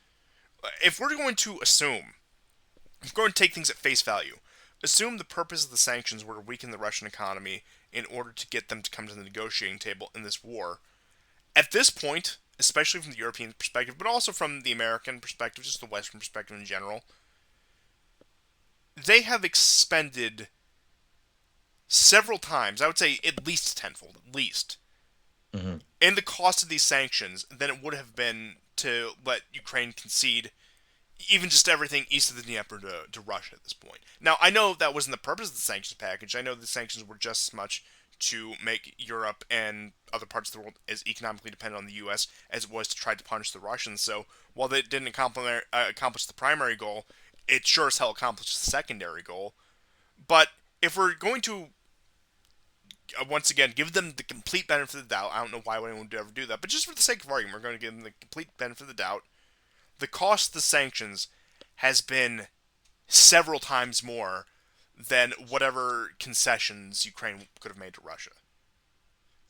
if we're going to assume I'm going to take things at face value. Assume the purpose of the sanctions were to weaken the Russian economy in order to get them to come to the negotiating table in this war. At this point, especially from the European perspective, but also from the American perspective, just the Western perspective in general, they have expended several times, I would say at least tenfold, at least, Mhm. in the cost of these sanctions than it would have been to let Ukraine concede even just everything east of the Dnieper to Russia at this point. Now, I know that wasn't the purpose of the sanctions package. I know the sanctions were just as much to make Europe and other parts of the world as economically dependent on the U.S. as it was to try to punish the Russians. So while they didn't accomplish the primary goal, it sure as hell accomplished the secondary goal. But if we're going to once again give them the complete benefit of the doubt, I don't know why anyone would ever do that, but just for the sake of argument, we're going to give them the complete benefit of the doubt. The cost of the sanctions has been several times more than whatever concessions Ukraine could have made to Russia.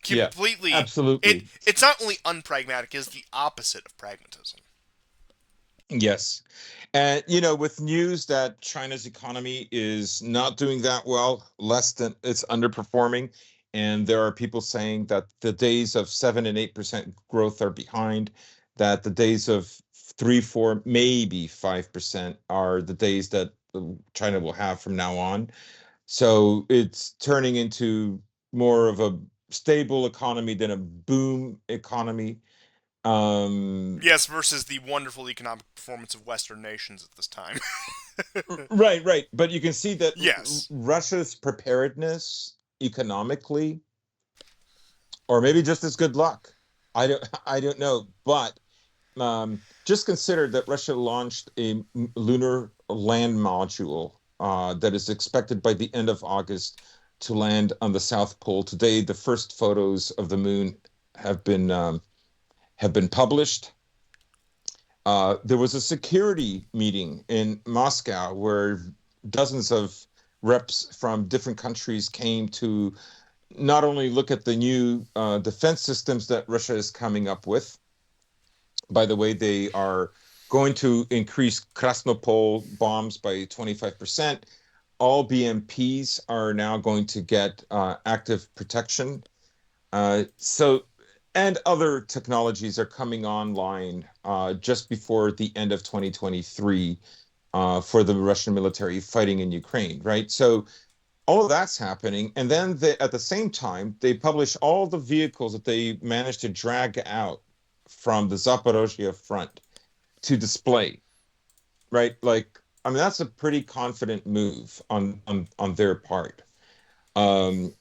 Yeah, Completely, absolutely. it's not only unpragmatic; it's the opposite of pragmatism. Yes. And, with news that China's economy is not doing that well, less than it's underperforming, and there are people saying that the days of 7 and 8% growth are behind, that the days of 3, 4, maybe 5% are the days that China will have from now on. So it's turning into more of a stable economy than a boom economy. Um, Yes, versus the wonderful economic performance of Western nations at this time. Right, right. But you can see that Yes. Russia's preparedness economically, or maybe just as good luck. I don't know. But just consider that Russia launched a lunar land module that is expected by the end of August to land on the South Pole. Today, the first photos of the moon have been um, have been published. There was a security meeting in Moscow where dozens of reps from different countries came to not only look at the new defense systems that Russia is coming up with. By the way, they are going to increase Krasnopol bombs by 25%. All BMPs are now going to get active protection. So, and other technologies are coming online just before the end of 2023 for the Russian military fighting in Ukraine, right? So all of that's happening, and then at the same time they publish all the vehicles that they managed to drag out from the Zaporozhye front to display, right? Like, I mean, that's a pretty confident move on their part. Um,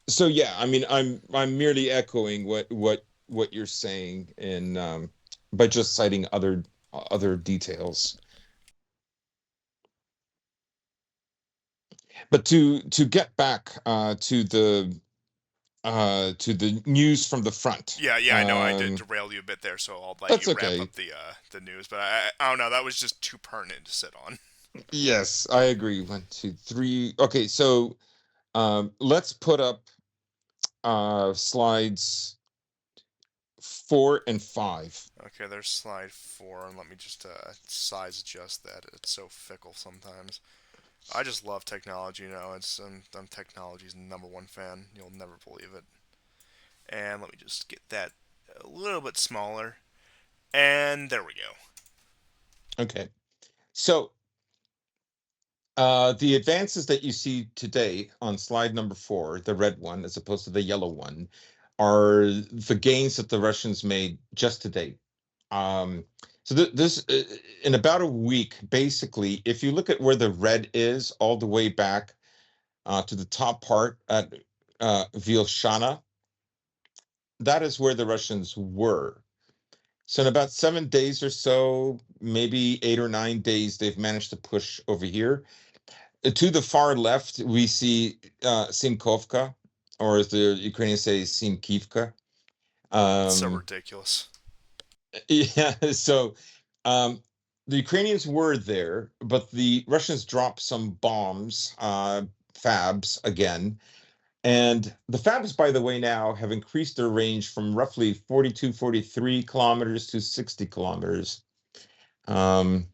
so yeah, I mean, I'm merely echoing what you're saying in by just citing other details. But to get back to the news from the front. Yeah, I know I did derail you a bit there, so I'll let That's you wrap okay. up the news. But I don't know, that was just too pertinent to sit on. Yes, I agree. 1, 2, 3. Okay, so let's put up slides 4 and 5. Okay, there's slide 4, and let me just size adjust that. It's so fickle sometimes. I just love technology, I'm technology's number one fan. You'll never believe it. And let me just get that a little bit smaller. And there we go. Okay, so the advances that you see today on slide number 4, the red one as opposed to the yellow one, are the gains that the Russians made just today. Um, so this in about a week, basically, if you look at where the red is, all the way back to the top part at Vilshana, that is where the Russians were. So in about 7 days or so, maybe 8 or 9 days, they've managed to push over here. To the far left, we see Simkovka, or as the Ukrainians say, Simkivka. It's so Um, ridiculous. yeah, so um, the Ukrainians were there, but the Russians dropped some bombs, fabs again. And the fabs, by the way, now have increased their range from roughly 42, 43 kilometers to 60 kilometers, um,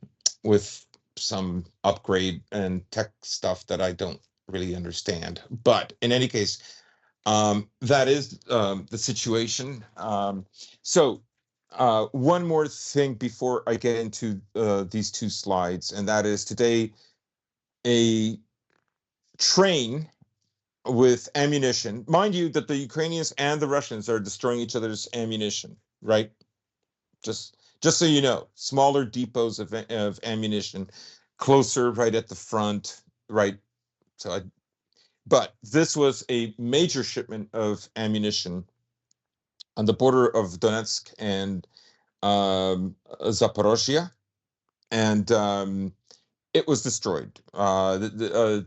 with some upgrade and tech stuff that I don't really understand. But in any case, that is the situation. One more thing before I get into these two slides, and that is today a train with ammunition. Mind you, that the Ukrainians and the Russians are destroying each other's ammunition, right? Just so you know, smaller depots of ammunition, closer, right at the front, right? So, but this was a major shipment of ammunition on the border of Donetsk and Zaporozhye, and it was destroyed.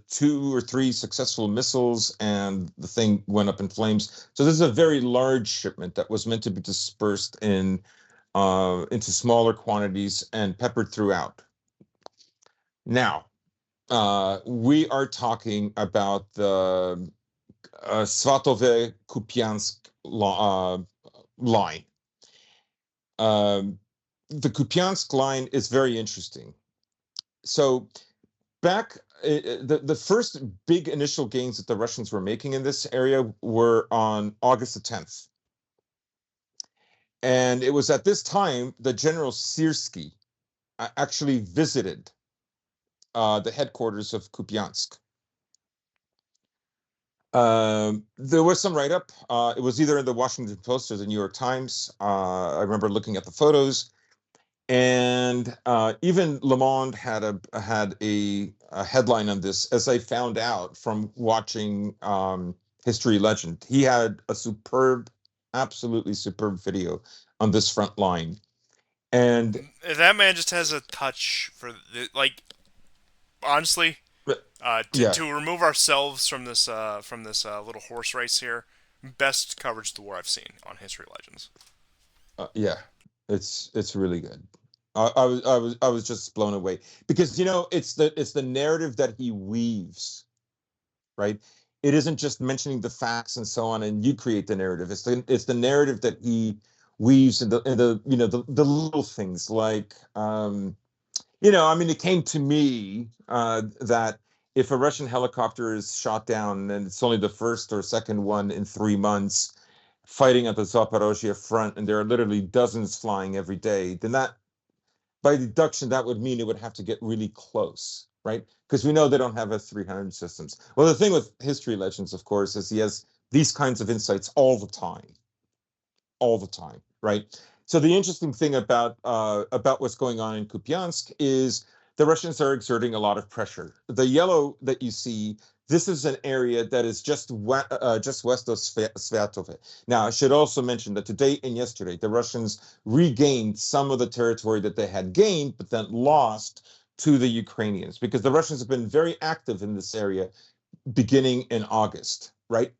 Two or three successful missiles, and the thing went up in flames. So this is a very large shipment that was meant to be dispersed into smaller quantities and peppered throughout. Now, we are talking about the Svatove Kupiansk line. The Kupiansk line is very interesting. So back the first big initial gains that the Russians were making in this area were on August the 10th. And it was at this time that General Syrski actually visited the headquarters of Kupiansk. There was some write-up. It was either in the Washington Post or the New York Times. I remember looking at the photos, and even Le Monde had a headline on this, as I found out from watching History Legend. He had a absolutely superb video on this front line, and That man just has a touch for like honestly. To, yeah, to remove ourselves from this little horse race here, best coverage of the war I've seen on History Legends. yeah, it's really good. I was just blown away because it's the narrative that he weaves, right? It isn't just mentioning the facts and so on, and you create the narrative. It's the narrative that he weaves in the little things like I mean, it came to me that if a Russian helicopter is shot down and it's only the first or second one in 3 months fighting at the Zaporozhye front, and there are literally dozens flying every day, then that, by deduction, that would mean it would have to get really close, right? Because we know they don't have S-300 systems. Well, the thing with History Legends, of course, is he has these kinds of insights all the time, right? So the interesting thing about what's going on in Kupiansk is the Russians are exerting a lot of pressure. The yellow that you see, this is an area that is just west of Svatove. Now, I should also mention that today and yesterday, the Russians regained some of the territory that they had gained, but then lost to the Ukrainians, because the Russians have been very active in this area beginning in August, right?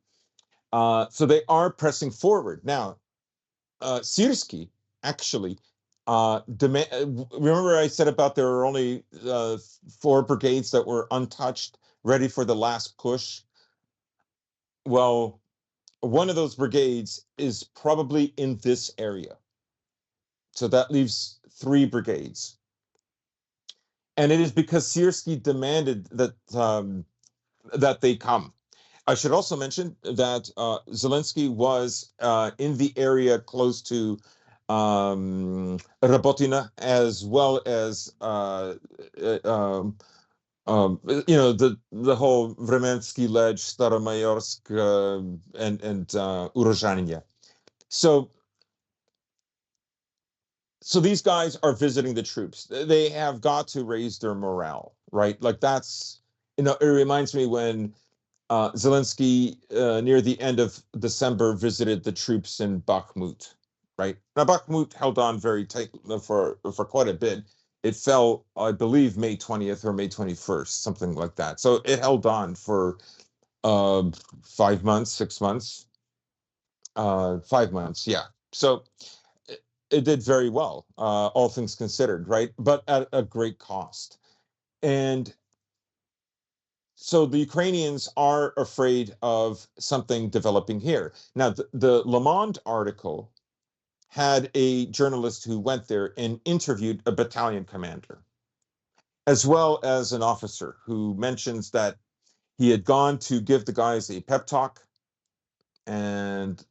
So they are pressing forward. Now, Syrski actually remember I said about there were only 4 brigades that were untouched, ready for the last push. Well, one of those brigades is probably in this area, so that leaves 3 brigades, and it is because Syrski demanded that they come. I should also mention that Zelensky was in the area close to Robotine, as well as uh, um, the whole Vremensky Ledge, Staromayorsk, and Urozhanye. So so these guys are visiting the troops. They have got to raise their morale, right? Like that's it reminds me when Zelensky, near the end of December, visited the troops in Bakhmut. Right now, Bakhmut held on very tight for quite a bit. It fell, I believe, May 20th or May 21st, something like that. So it held on for uh, 5 months, 6 months, 5 months, yeah. So it did very well, all things considered, right? But at a great cost. And so the Ukrainians are afraid of something developing here. Now, the Le Monde article had a journalist who went there and interviewed a battalion commander. as well as an officer who mentions that he had gone to give the guys a pep talk, and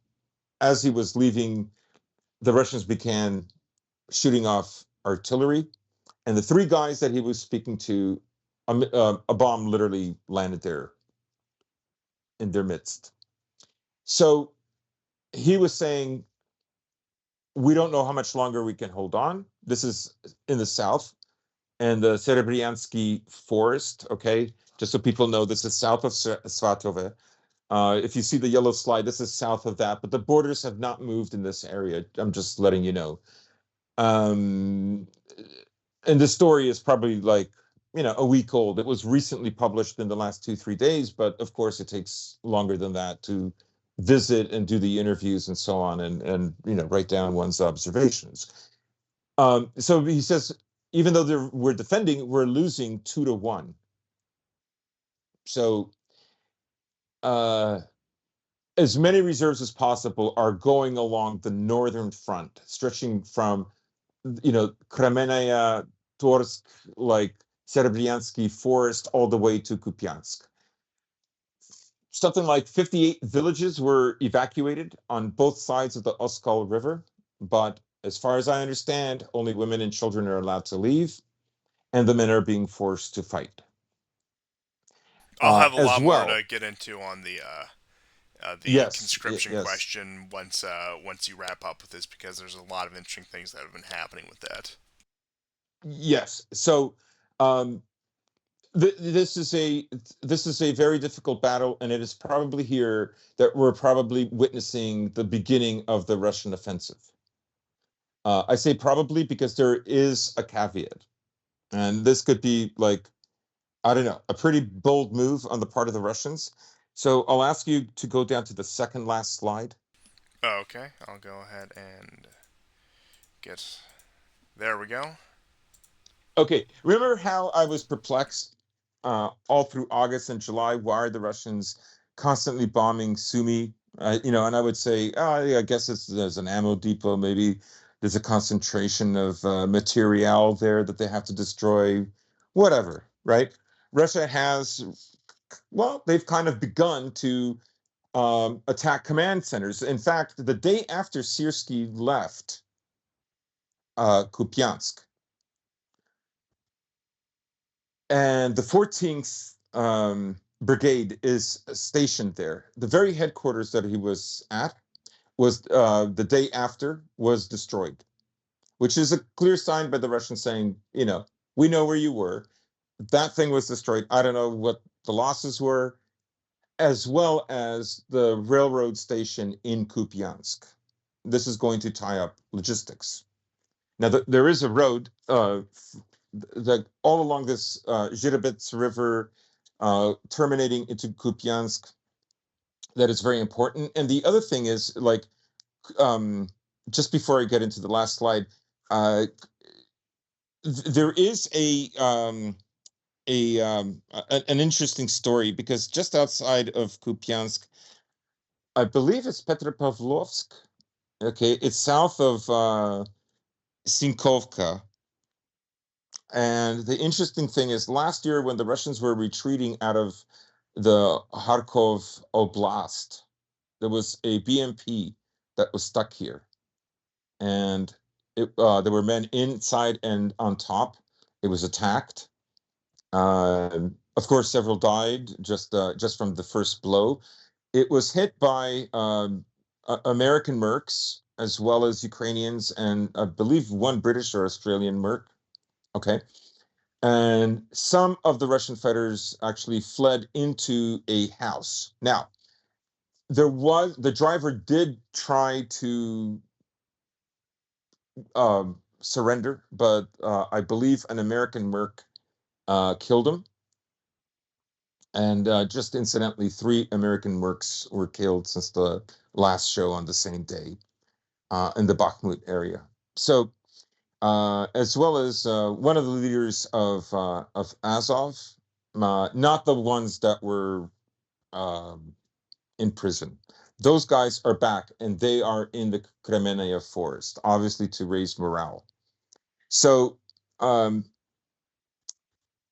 as he was leaving, the Russians began shooting off artillery, and the three guys that he was speaking to, a bomb literally landed there in their midst. So he was saying, we don't know how much longer we can hold on. This is in the south and the Serebryansky forest. Okay, just so people know, this is south of Svatove. If you see the yellow slide, this is south of that, but the borders have not moved in this area. I'm just letting you know. Um, and the story is probably like, a week old. It was recently published in the last 2, 3 days, but of course it takes longer than that to visit and do the interviews and so on, and write down one's observations. So he says, even though we're defending, we're losing 2-1. So uh, as many reserves as possible are going along the northern front, stretching from Kremenaya, Torsk, like Serebryansky Forest, all the way to Kupiansk. Something like 58 villages were evacuated on both sides of the Oskol River, but as far as I understand, only women and children are allowed to leave, and the men are being forced to fight. I'll have a As lot more well, to get into on the yes, conscription yes, question once you wrap up with this, because there's a lot of interesting things that have been happening with that. yes. So um, this is a very difficult battle, and it is probably here that we're probably witnessing the beginning of the Russian offensive. I say probably because there is a caveat, and this could be like, I don't know, a pretty bold move on the part of the Russians. So I'll ask you to go down to the second last slide. Oh, okay, I'll go ahead and get. There we go. Okay, remember how I was perplexed all through August and July? Why are the Russians constantly bombing Sumy? And I would say, oh, yeah, I guess there's an ammo depot. Maybe there's a concentration of material there that they have to destroy. Whatever, right? Russia has, well, they've kind of begun to attack command centers. In fact, the day after Syrskyi left Kupiansk, and the 14th Brigade is stationed there. The very headquarters that he was at was the day after was destroyed, which is a clear sign by the Russians saying, we know where you were. That thing was destroyed. I don't know what the losses were, as well as the railroad station in Kupiansk. This is going to tie up logistics. Now, there is a road that all along this Zhirobets River, terminating into Kupiansk, that is very important. And the other thing is, like, um, just before I get into the last slide, uh, there is an interesting story, because just outside of Kupiansk, I believe it's Petropavlovsk. Okay, it's south of Sinkovka. And the interesting thing is, last year when the Russians were retreating out of the Kharkov Oblast, there was a BMP that was stuck here, and there were men inside and on top. It was attacked. Of course, several died just from the first blow. It was hit by American mercs as well as Ukrainians, and I believe one British or Australian merc. Okay. And some of the Russian fighters actually fled into a house. Now, the driver did try to surrender, but I believe an American merc killed him. And just incidentally, 3 American mercs were killed since the last show on the same day in the Bakhmut area. So, as well as one of the leaders of Azov, not the ones that were um, in prison. Those guys are back, and they are in the Kremenaya forest, obviously to raise morale. So, um,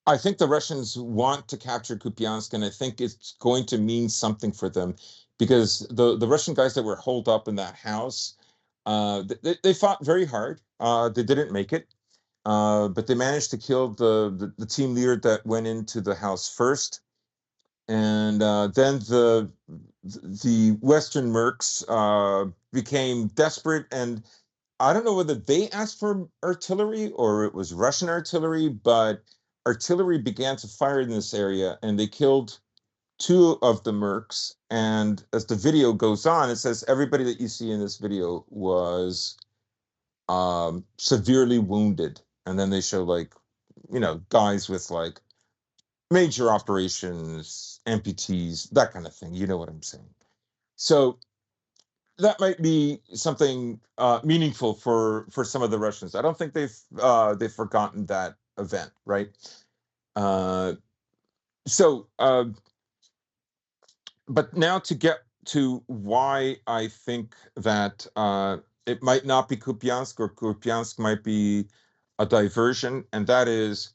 I think the Russians want to capture Kupiansk, and I think it's going to mean something for them because the Russian guys that were holed up in that house, they fought very hard. They didn't make it, but they managed to kill the team leader that went into the house first, and then the Western Mercs became desperate, and I don't know whether they asked for artillery or it was Russian artillery, but artillery began to fire in this area, and they killed two of the mercs. And as the video goes on, it says everybody that you see in this video was severely wounded, and then they show like guys with like major operations, amputees, that kind of thing. You know what I'm saying? So that might be something meaningful for some of the Russians. I don't think they've forgotten that event, right? Uh, so, but now to get to why I think that it might not be Kupiansk, or Kupiansk might be a diversion, and that is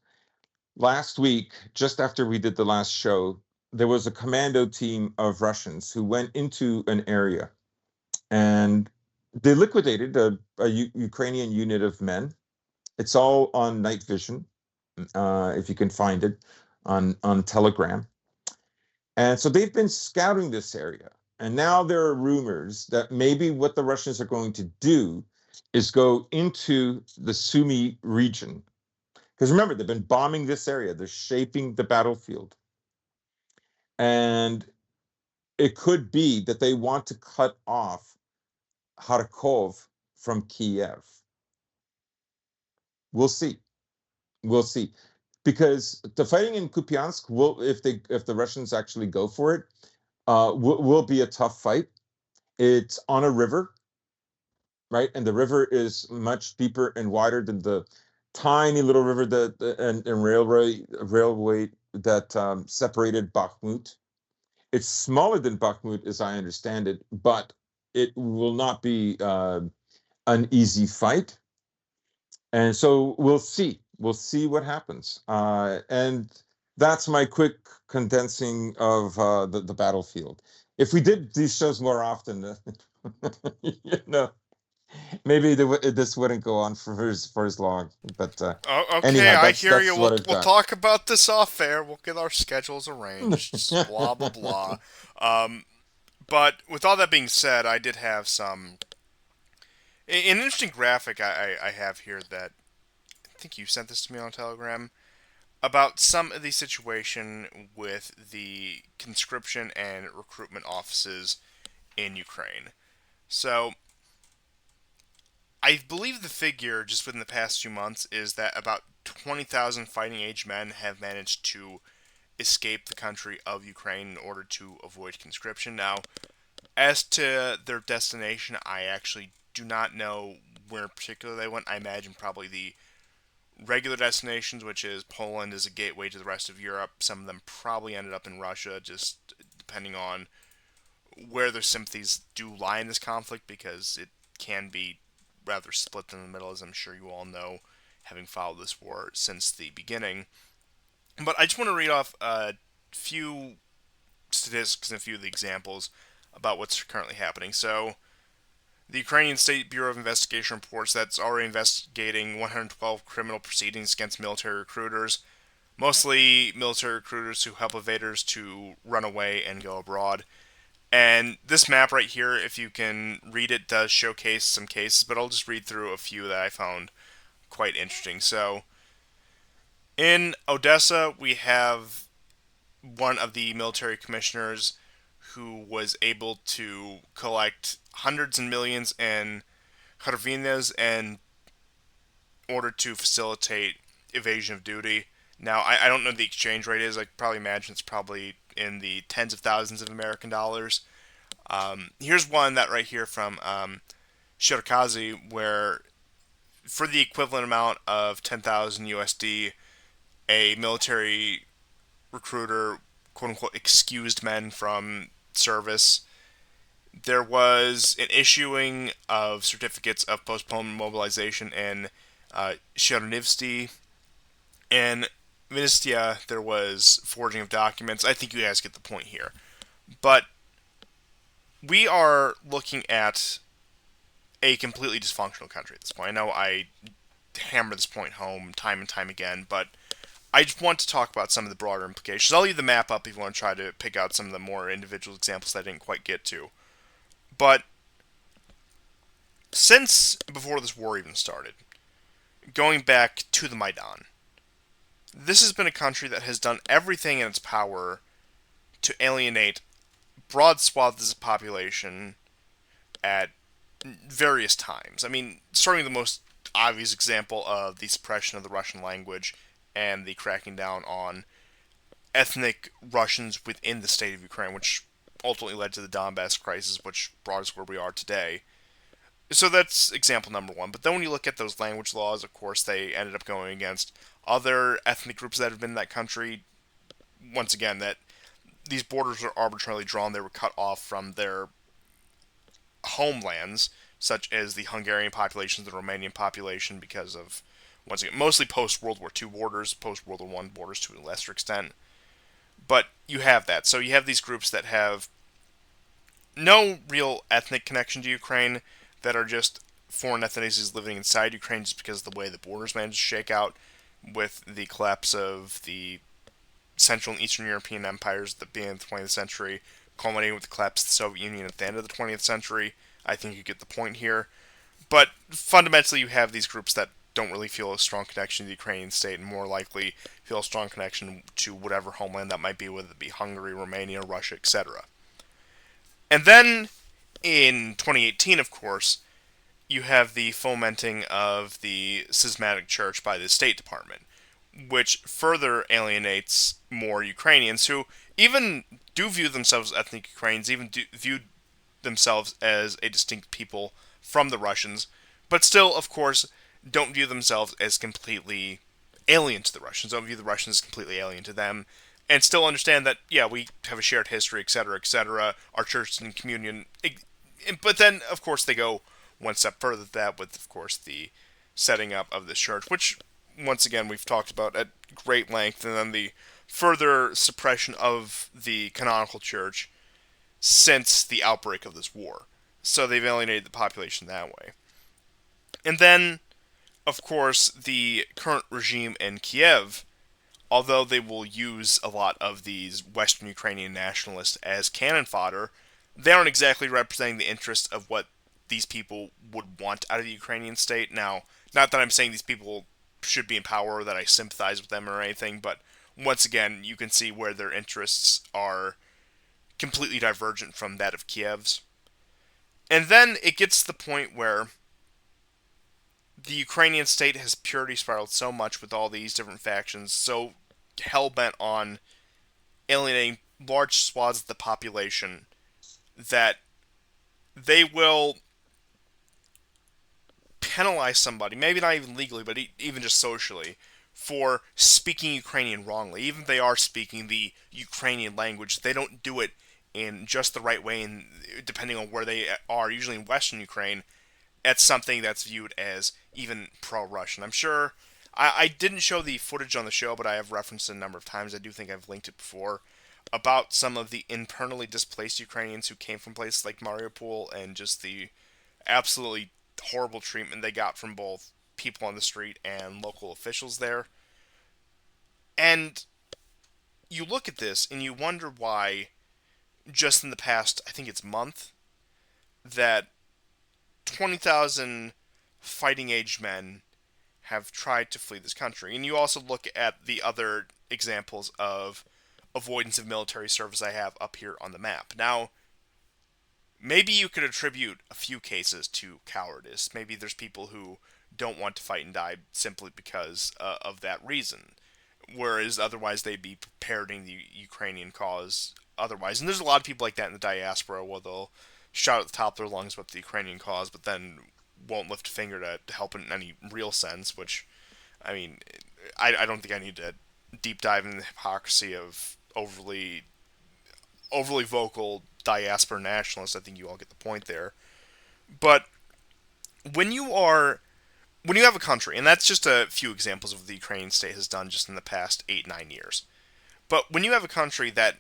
last week, just after we did the last show, there was a commando team of Russians who went into an area and they liquidated a Ukrainian unit of men. It's all on night vision, if you can find it on Telegram. And so they've been scouting this area. And now there are rumors that maybe what the Russians are going to do is go into the Sumy region. Because remember, they've been bombing this area, they're shaping the battlefield. And it could be that they want to cut off Kharkov from Kiev. We'll see. We'll see. Because the fighting in Kupiansk will, if the Russians actually go for it, will be a tough fight. It's on a river, right? And the river is much deeper and wider than the tiny little river and railway that separated Bakhmut. It's smaller than Bakhmut, as I understand it, but it will not be an easy fight. And so we'll see. We'll see what happens. And that's my quick condensing of the battlefield. If we did these shows more often, you know, maybe this wouldn't go on for as long. But Oh, okay, anyhow, I that's hear you. that's what We'll I've we'll got. talk about this off air. We'll get our schedules arranged. Just blah blah blah. Um, but with all that being said, I did have an interesting graphic I have here that I think you sent this to me on Telegram about some of the situation with the conscription and recruitment offices in Ukraine. So I believe the figure just within the past few months is that about 20,000 fighting age men have managed to escape the country of Ukraine in order to avoid conscription. Now, as to their destination, I actually do not know where in particular they went. I imagine probably the regular destinations, which is Poland is a gateway to the rest of Europe. Some of them probably ended up in Russia, just depending on where their sympathies do lie in this conflict, because it can be rather split in the middle, as I'm sure you all know, having followed this war since the beginning. But I just want to read off a few statistics and a few of the examples about what's currently happening. So, the Ukrainian State Bureau of Investigation reports that it's already investigating 112 criminal proceedings against military recruiters, mostly military recruiters who help invaders to run away and go abroad. And this map right here, if you can read it, does showcase some cases, but I'll just read through a few that I found quite interesting. So, in Odessa, we have one of the military commissioners who was able to collect hundreds and millions in hryvnias in order to facilitate evasion of duty. Now, I don't know what the exchange rate is. I probably imagine it's probably in the tens of thousands of American dollars. Here's one that right here from Shirkazi, where for the equivalent amount of 10,000 USD, a military recruiter, quote unquote, excused men from service. There was an issuing of certificates of postponed mobilization in Chernivtsi, and Ministia, there was forging of documents. I think you guys get the point here. But we are looking at a completely dysfunctional country at this point. I know I hammer this point home time and time again, but I just want to talk about some of the broader implications. I'll leave the map up if you want to try to pick out some of the more individual examples that I didn't quite get to. But since before this war even started, going back to the Maidan, this has been a country that has done everything in its power to alienate broad swaths of the population at various times. I mean, starting with the most obvious example of the suppression of the Russian language and the cracking down on ethnic Russians within the state of Ukraine, which ultimately led to the Donbass crisis, which brought us where we are today. So that's example number one. But then when you look at those language laws, of course, they ended up going against other ethnic groups that have been in that country. Once again, that these borders are arbitrarily drawn. They were cut off from their homelands, such as the Hungarian population, the Romanian population, because of, once again, mostly post World War II borders, post World War One borders to a lesser extent. But you have that. So you have these groups that have no real ethnic connection to Ukraine, that are just foreign ethnicities living inside Ukraine just because of the way the borders managed to shake out with the collapse of the Central and Eastern European empires at the beginning of the 20th century, culminating with the collapse of the Soviet Union at the end of the 20th century. I think you get the point here. But fundamentally, you have these groups that don't really feel a strong connection to the Ukrainian state and more likely feel a strong connection to whatever homeland that might be, whether it be Hungary, Romania, Russia, etc. And then in 2018, of course, you have the fomenting of the schismatic church by the State Department, which further alienates more Ukrainians who even do view themselves as ethnic Ukrainians, even do view themselves as a distinct people from the Russians, but still, of course, don't view themselves as completely alien to the Russians, don't view the Russians as completely alien to them, and still understand that, yeah, we have a shared history, etc., etc., our church and communion. But then, of course, they go one step further than that with, of course, the setting up of this church, which, once again, we've talked about at great length, and then the further suppression of the canonical church since the outbreak of this war. So they've alienated the population that way. And then, of course, the current regime in Kiev, although they will use a lot of these Western Ukrainian nationalists as cannon fodder, they aren't exactly representing the interests of what these people would want out of the Ukrainian state. Now, not that I'm saying these people should be in power or that I sympathize with them or anything, but once again, you can see where their interests are completely divergent from that of Kiev's. And then it gets to the point where the Ukrainian state has purity spiraled so much with all these different factions, so hell bent on alienating large swaths of the population, that they will penalize somebody, maybe not even legally, but even just socially, for speaking Ukrainian wrongly. Even if they are speaking the Ukrainian language, they don't do it in just the right way, and depending on where they are, usually in Western Ukraine, it's something that's viewed as even pro-Russian. I'm sure I didn't show the footage on the show, but I have referenced it a number of times. I do think I've linked it before about some of the internally displaced Ukrainians who came from places like Mariupol and just the absolutely horrible treatment they got from both people on the street and local officials there. And you look at this and you wonder why, just in the past, I think it's month, that 20,000 fighting age men have tried to flee this country. And you also look at the other examples of avoidance of military service I have up here on the map. Now, maybe you could attribute a few cases to cowardice. Maybe there's people who don't want to fight and die simply because of that reason, whereas otherwise they'd be preparing the Ukrainian cause otherwise. And there's a lot of people like that in the diaspora where they'll shout at the top of their lungs about the Ukrainian cause, but then won't lift a finger to help in any real sense, which, I mean, I don't think I need to deep dive into the hypocrisy of overly vocal diaspora nationalists. I think you all get the point there. But when you are when you have a country, and that's just a few examples of what the Ukrainian state has done just in the past 8, 9 years. But when you have a country that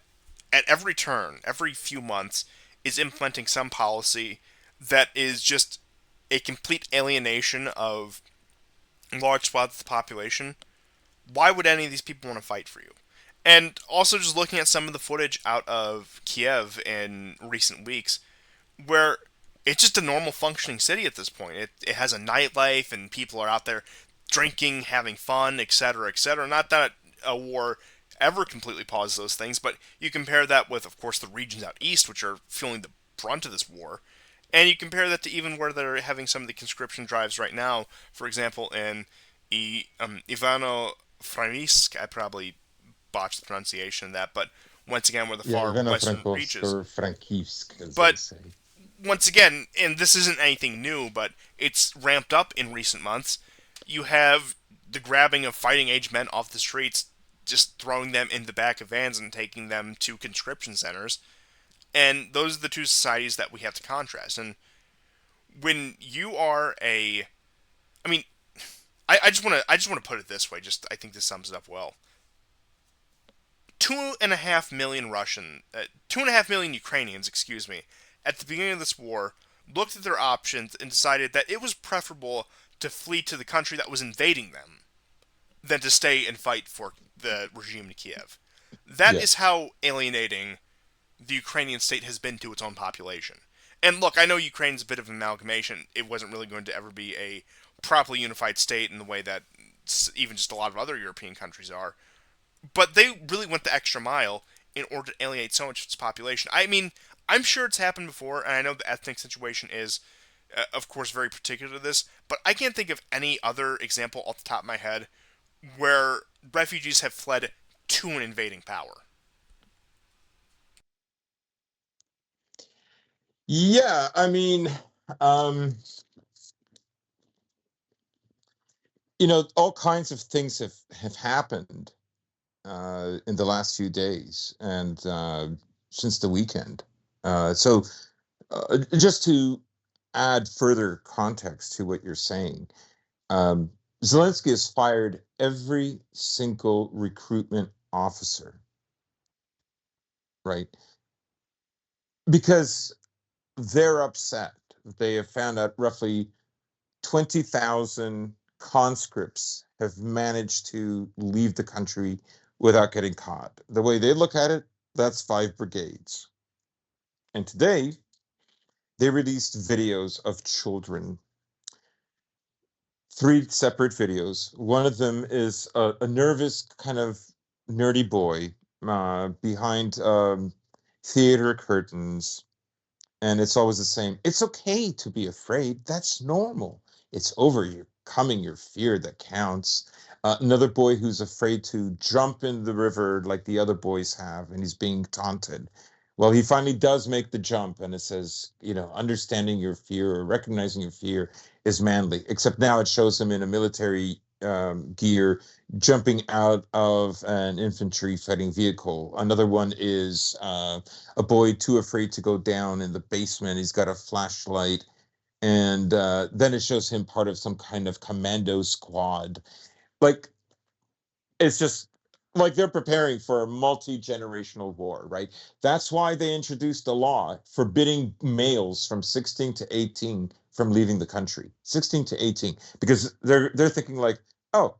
at every turn, every few months, is implementing some policy that is just a complete alienation of large swaths of the population, why would any of these people want to fight for you? And also, just looking at some of the footage out of Kiev in recent weeks, where it's just a normal functioning city at this point. It has a nightlife and people are out there drinking, having fun, etc., etc. Not that a war ever completely pauses those things, but you compare that with, of course, the regions out east, which are feeling the brunt of this war, and you compare that to even where they're having some of the conscription drives right now. For example, in Ivano Frankivsk, I probably botched the pronunciation of that, but once again, where the Yeah, far western Ivano-Frankovsk reaches. or Frankivsk, as they But say. once again, and this isn't anything new, but it's ramped up in recent months. You have the grabbing of fighting age men off the streets, just throwing them in the back of vans and taking them to conscription centers. And those are the two societies that we have to contrast. And when you are I mean, I just want to put it this way. Just I think this sums it up well. 2.5 million 2.5 million Ukrainians, excuse me, at the beginning of this war, looked at their options and decided that it was preferable to flee to the country that was invading them than to stay and fight for the regime in Kiev. That is Yes. how alienating the Ukrainian state has been to its own population. And look, I know Ukraine's a bit of an amalgamation. It wasn't really going to ever be a properly unified state in the way that even just a lot of other European countries are. But they really went the extra mile in order to alienate so much of its population. I mean, I'm sure it's happened before, and I know the ethnic situation is, of course, very particular to this, but I can't think of any other example off the top of my head where refugees have fled to an invading power. Yeah, I mean, um, all kinds of things have happened in the last few days and since the weekend. So just to add further context to what you're saying, um, Zelensky has fired every single recruitment officer, right? Because they're upset. They have found out roughly 20,000 conscripts have managed to leave the country without getting caught. The way they look at it, that's 5 brigades. And today, they released videos of children, 3 separate videos. One of them is a nervous, kind of nerdy boy behind theater curtains, and it's always the same. It's okay to be afraid. That's normal. It's overcoming your fear that counts. Another boy who's afraid to jump in the river like the other boys have, and he's being taunted. Well, he finally does make the jump, and it says, understanding your fear or recognizing your fear is manly. Except now it shows him in a military gear jumping out of an infantry fighting vehicle. Another one is a boy too afraid to go down in the basement. He's got a flashlight, and then it shows him part of some kind of commando squad. Like, it's just like they're preparing for a multi-generational war, right? That's why they introduced a law forbidding males from 16 to 18 from leaving the country. 16 to 18, because they're thinking like, oh,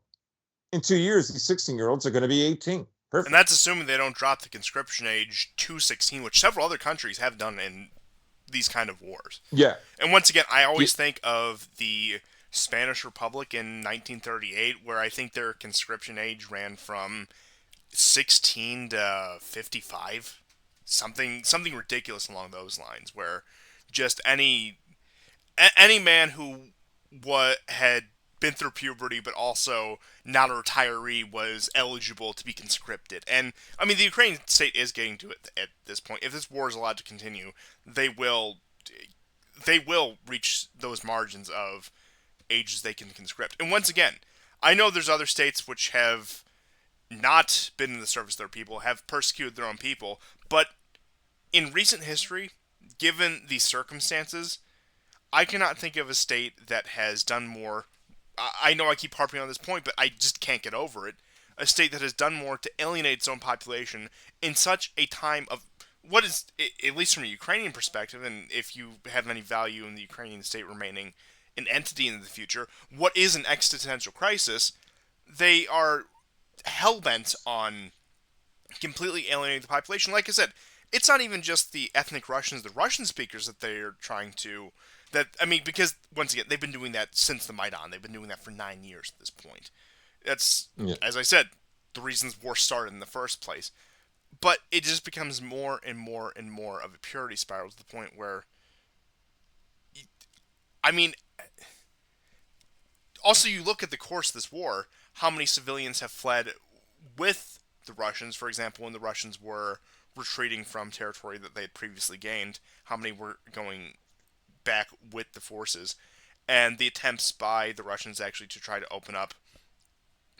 in 2 years these 16-year-olds are going to be 18. And that's Perfect. assuming they don't drop the conscription age to 16, which several other countries have done in these kind of wars. Yeah. And once again, I Yeah. always think of the Spanish Republic in 1938, where I think their conscription age ran from 16 to 55, something ridiculous along those lines, where just any man who had been through puberty but also not a retiree was eligible to be conscripted. And I mean, the Ukrainian state is getting to it at this point. If this war is allowed to continue, they will they will reach those margins of ages they can conscript. And once again, I know there's other states which have not been in the service of their people, have persecuted their own people, but in recent history, given these circumstances, I cannot think of a state that has done more. I know I keep harping on this point, but I just can't get over it. A state that has done more to alienate its own population in such a time of what is, at least from a Ukrainian perspective, and if you have any value in the Ukrainian state remaining an entity in the future, what is an existential crisis, they are hell bent on completely alienating the population. Like I said, it's not even just the ethnic Russians, the Russian speakers that they are trying to. That I mean, because once again, they've been doing that since the Maidan. They've been doing that for 9 years at this point. That's, Yeah. as I said, the reasons war started in the first place. But it just becomes more and more and more of a purity spiral to the point where, I mean, also you look at the course of this war, how many civilians have fled with the Russians. For example, when the Russians were retreating from territory that they had previously gained, how many were going back with the forces, and the attempts by the Russians actually to try to open up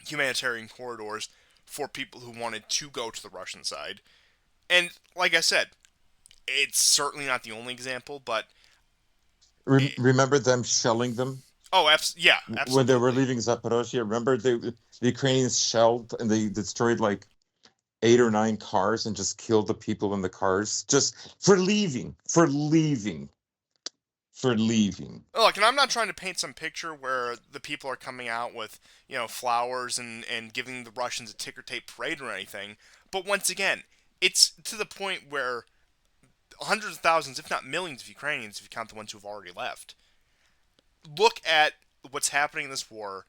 humanitarian corridors for people who wanted to go to the Russian side. And like I said, it's certainly not the only example, but it, Remember them shelling them oh, yeah, when they were absolutely. leaving Zaporozhye? Remember the Ukrainians shelled and they destroyed like 8 or 9 cars and just killed the people in the cars just for leaving. Look, and I'm not trying to paint some picture where the people are coming out with, flowers and giving the Russians a ticker tape parade or anything. But once again, it's to the point where hundreds of thousands, if not millions, of Ukrainians, if you count the ones who have already left, look at what's happening in this war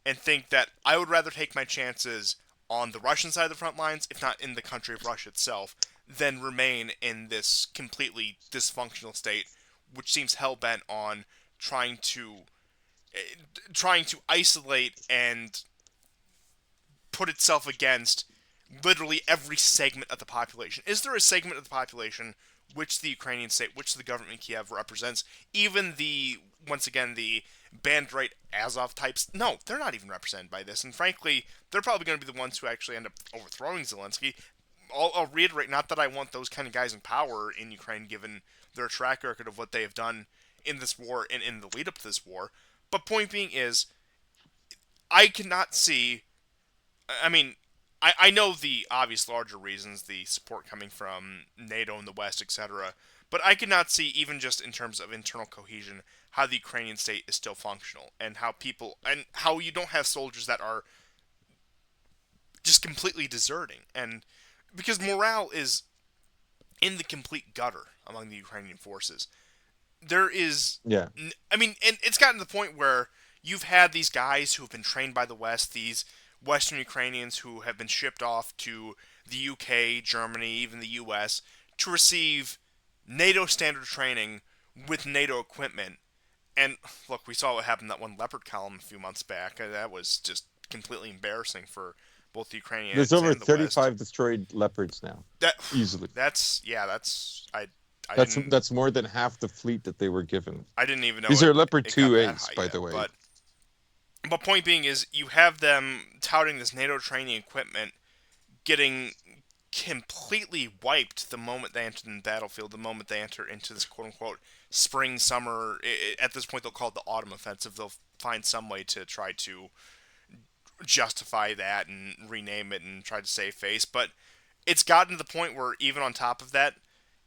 and think that I would rather take my chances on the Russian side of the front lines, if not in the country of Russia itself, than remain in this completely dysfunctional state, which seems hell bent on trying to trying to isolate and put itself against literally every segment of the population. Is there a segment of the population which the Ukrainian state, which the government in Kiev represents, even the, once again, the Bandit Azov types? No, they're not even represented by this. And frankly, they're probably going to be the ones who actually end up overthrowing Zelensky. I'll reiterate, not that I want those kind of guys in power in Ukraine, given their track record of what they have done in this war and in the lead up to this war. But point being is, I cannot see. I mean, I know the obvious larger reasons, the support coming from NATO and the West, etc. But I cannot see, even just in terms of internal cohesion, how the Ukrainian state is still functional, and how people, and how you don't have soldiers that are just completely deserting, and because morale is in the complete gutter among the Ukrainian forces. There is, Yeah. I mean, and it's gotten to the point where you've had these guys who have been trained by the West, these Western Ukrainians who have been shipped off to the UK, Germany, even the US to receive NATO standard training with NATO equipment. And look, we saw what happened that one Leopard column a few months back. That was just completely embarrassing for both the There's Ukrainians over and the West. 35 destroyed Leopards now, That easily. that's yeah, that's I That's didn't that's more than half the fleet that they were given. I didn't even know These it are Leopard it got that 2As, high by yet. the way. But point being is you have them touting this NATO training equipment getting completely wiped the moment they enter the battlefield, the moment they enter into this quote unquote spring, summer. At this point, they'll call it the autumn offensive. They'll find some way to try to justify that and rename it and try to save face. But it's gotten to the point where, even on top of that,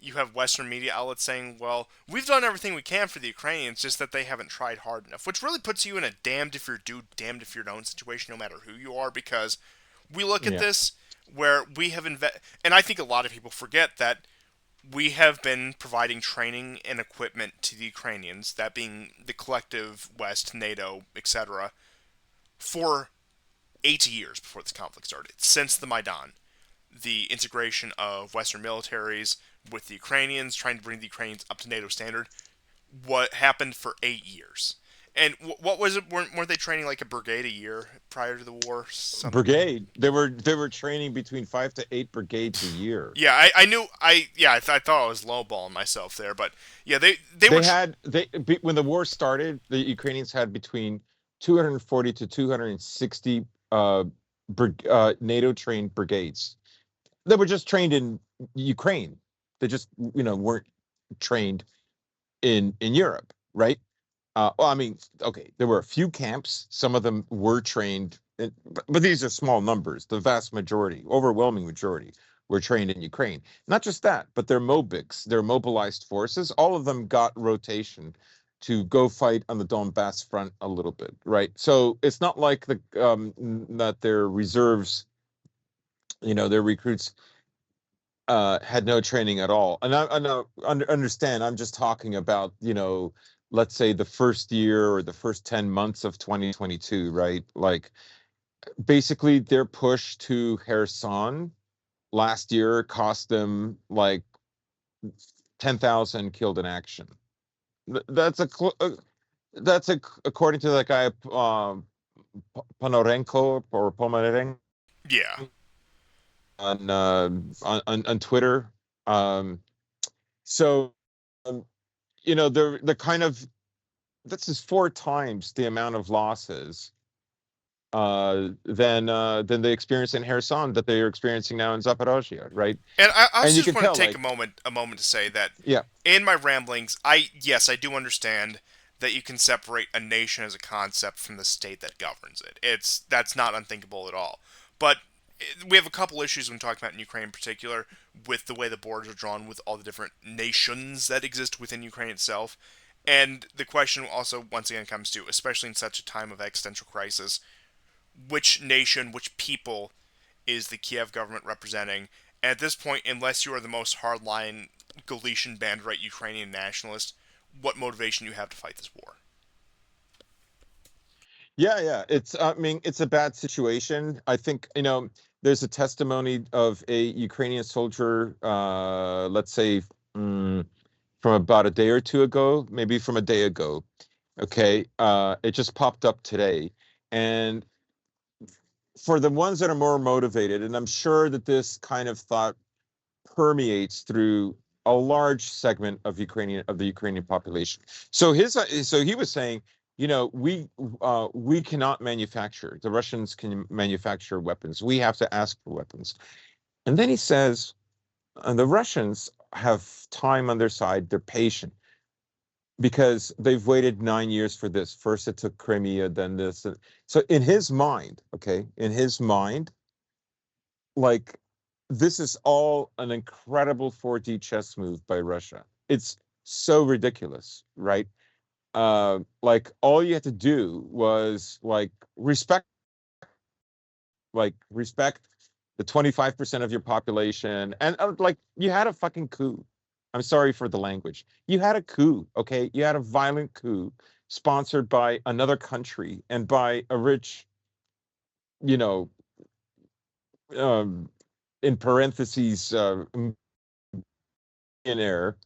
you have Western media outlets saying, well, we've done everything we can for the Ukrainians, just that they haven't tried hard enough, which really puts you in a damned if you're do, damned if you don't situation, no matter who you are, because we look at Yeah. this where we have and I think a lot of people forget that we have been providing training and equipment to the Ukrainians, that being the collective West, NATO, etc., for 80 years before this conflict started, since the Maidan. The integration of Western militaries with the Ukrainians, trying to bring the Ukrainians up to NATO standard, what happened for 8 years. And what was it? Weren't they training like a brigade a year prior to the war? Brigade. They were training between 5 to 8 brigades a year. Yeah, I knew I thought I was lowballing myself there, but yeah, they were. When the war started, the Ukrainians had between 240 to 260 NATO trained brigades. They were just trained in Ukraine. They just weren't trained in Europe, right? Well, I mean, okay, there were a few camps. Some of them were trained, but these are small numbers. The vast majority, overwhelming majority, were trained in Ukraine. Not just that, but their Mobics, their mobilized forces, all of them got rotation to go fight on the Donbass front a little bit, right? So it's not like that their reserves, their recruits had no training at all. And understand, I'm just talking about, let's say the first year or the first 10 months of 2022, right? Like basically their push to Kherson last year cost them like 10,000 killed in action. That's according to that guy Ponorenko or Pomerenko Yeah. on Twitter. Um, so um, they're kind of this is four times the amount of losses than they experience in Kherson that they are experiencing now in Zaporozhye, right? And I And also you just can want tell, to take like, a moment to say that yeah, in my ramblings, I do understand that you can separate a nation as a concept from the state that governs it. That's not unthinkable at all. But we have a couple issues when talking about in Ukraine in particular with the way the borders are drawn with all the different nations that exist within Ukraine itself. And the question also once again comes to, especially in such a time of existential crisis, which nation, which people is the Kiev government representing? And at this point, unless you are the most hardline Galician bandit Ukrainian nationalist, what motivation you have to fight this war? yeah. I mean, it's a bad situation. I think, there's a testimony of a Ukrainian soldier, let's say, mm, from about a day or two ago, maybe from a day ago. Okay. It just popped up today. And for the ones that are more motivated, and I'm sure that this kind of thought permeates through a large segment of the Ukrainian population. So he was saying, we cannot manufacture. The Russians can manufacture weapons. We have to ask for weapons. And then he says, the Russians have time on their side. They're patient because they've waited 9 years for this. First, it took Crimea, then this. So in his mind, okay, in his mind, like this is all an incredible 4D chess move by Russia. It's so ridiculous, right? Like all you had to do was respect the 25% of your population, and like you had a fucking coup. I'm sorry for the language. You had a coup, okay? You had a violent coup sponsored by another country and by a rich, you know, um, in parentheses, millionaire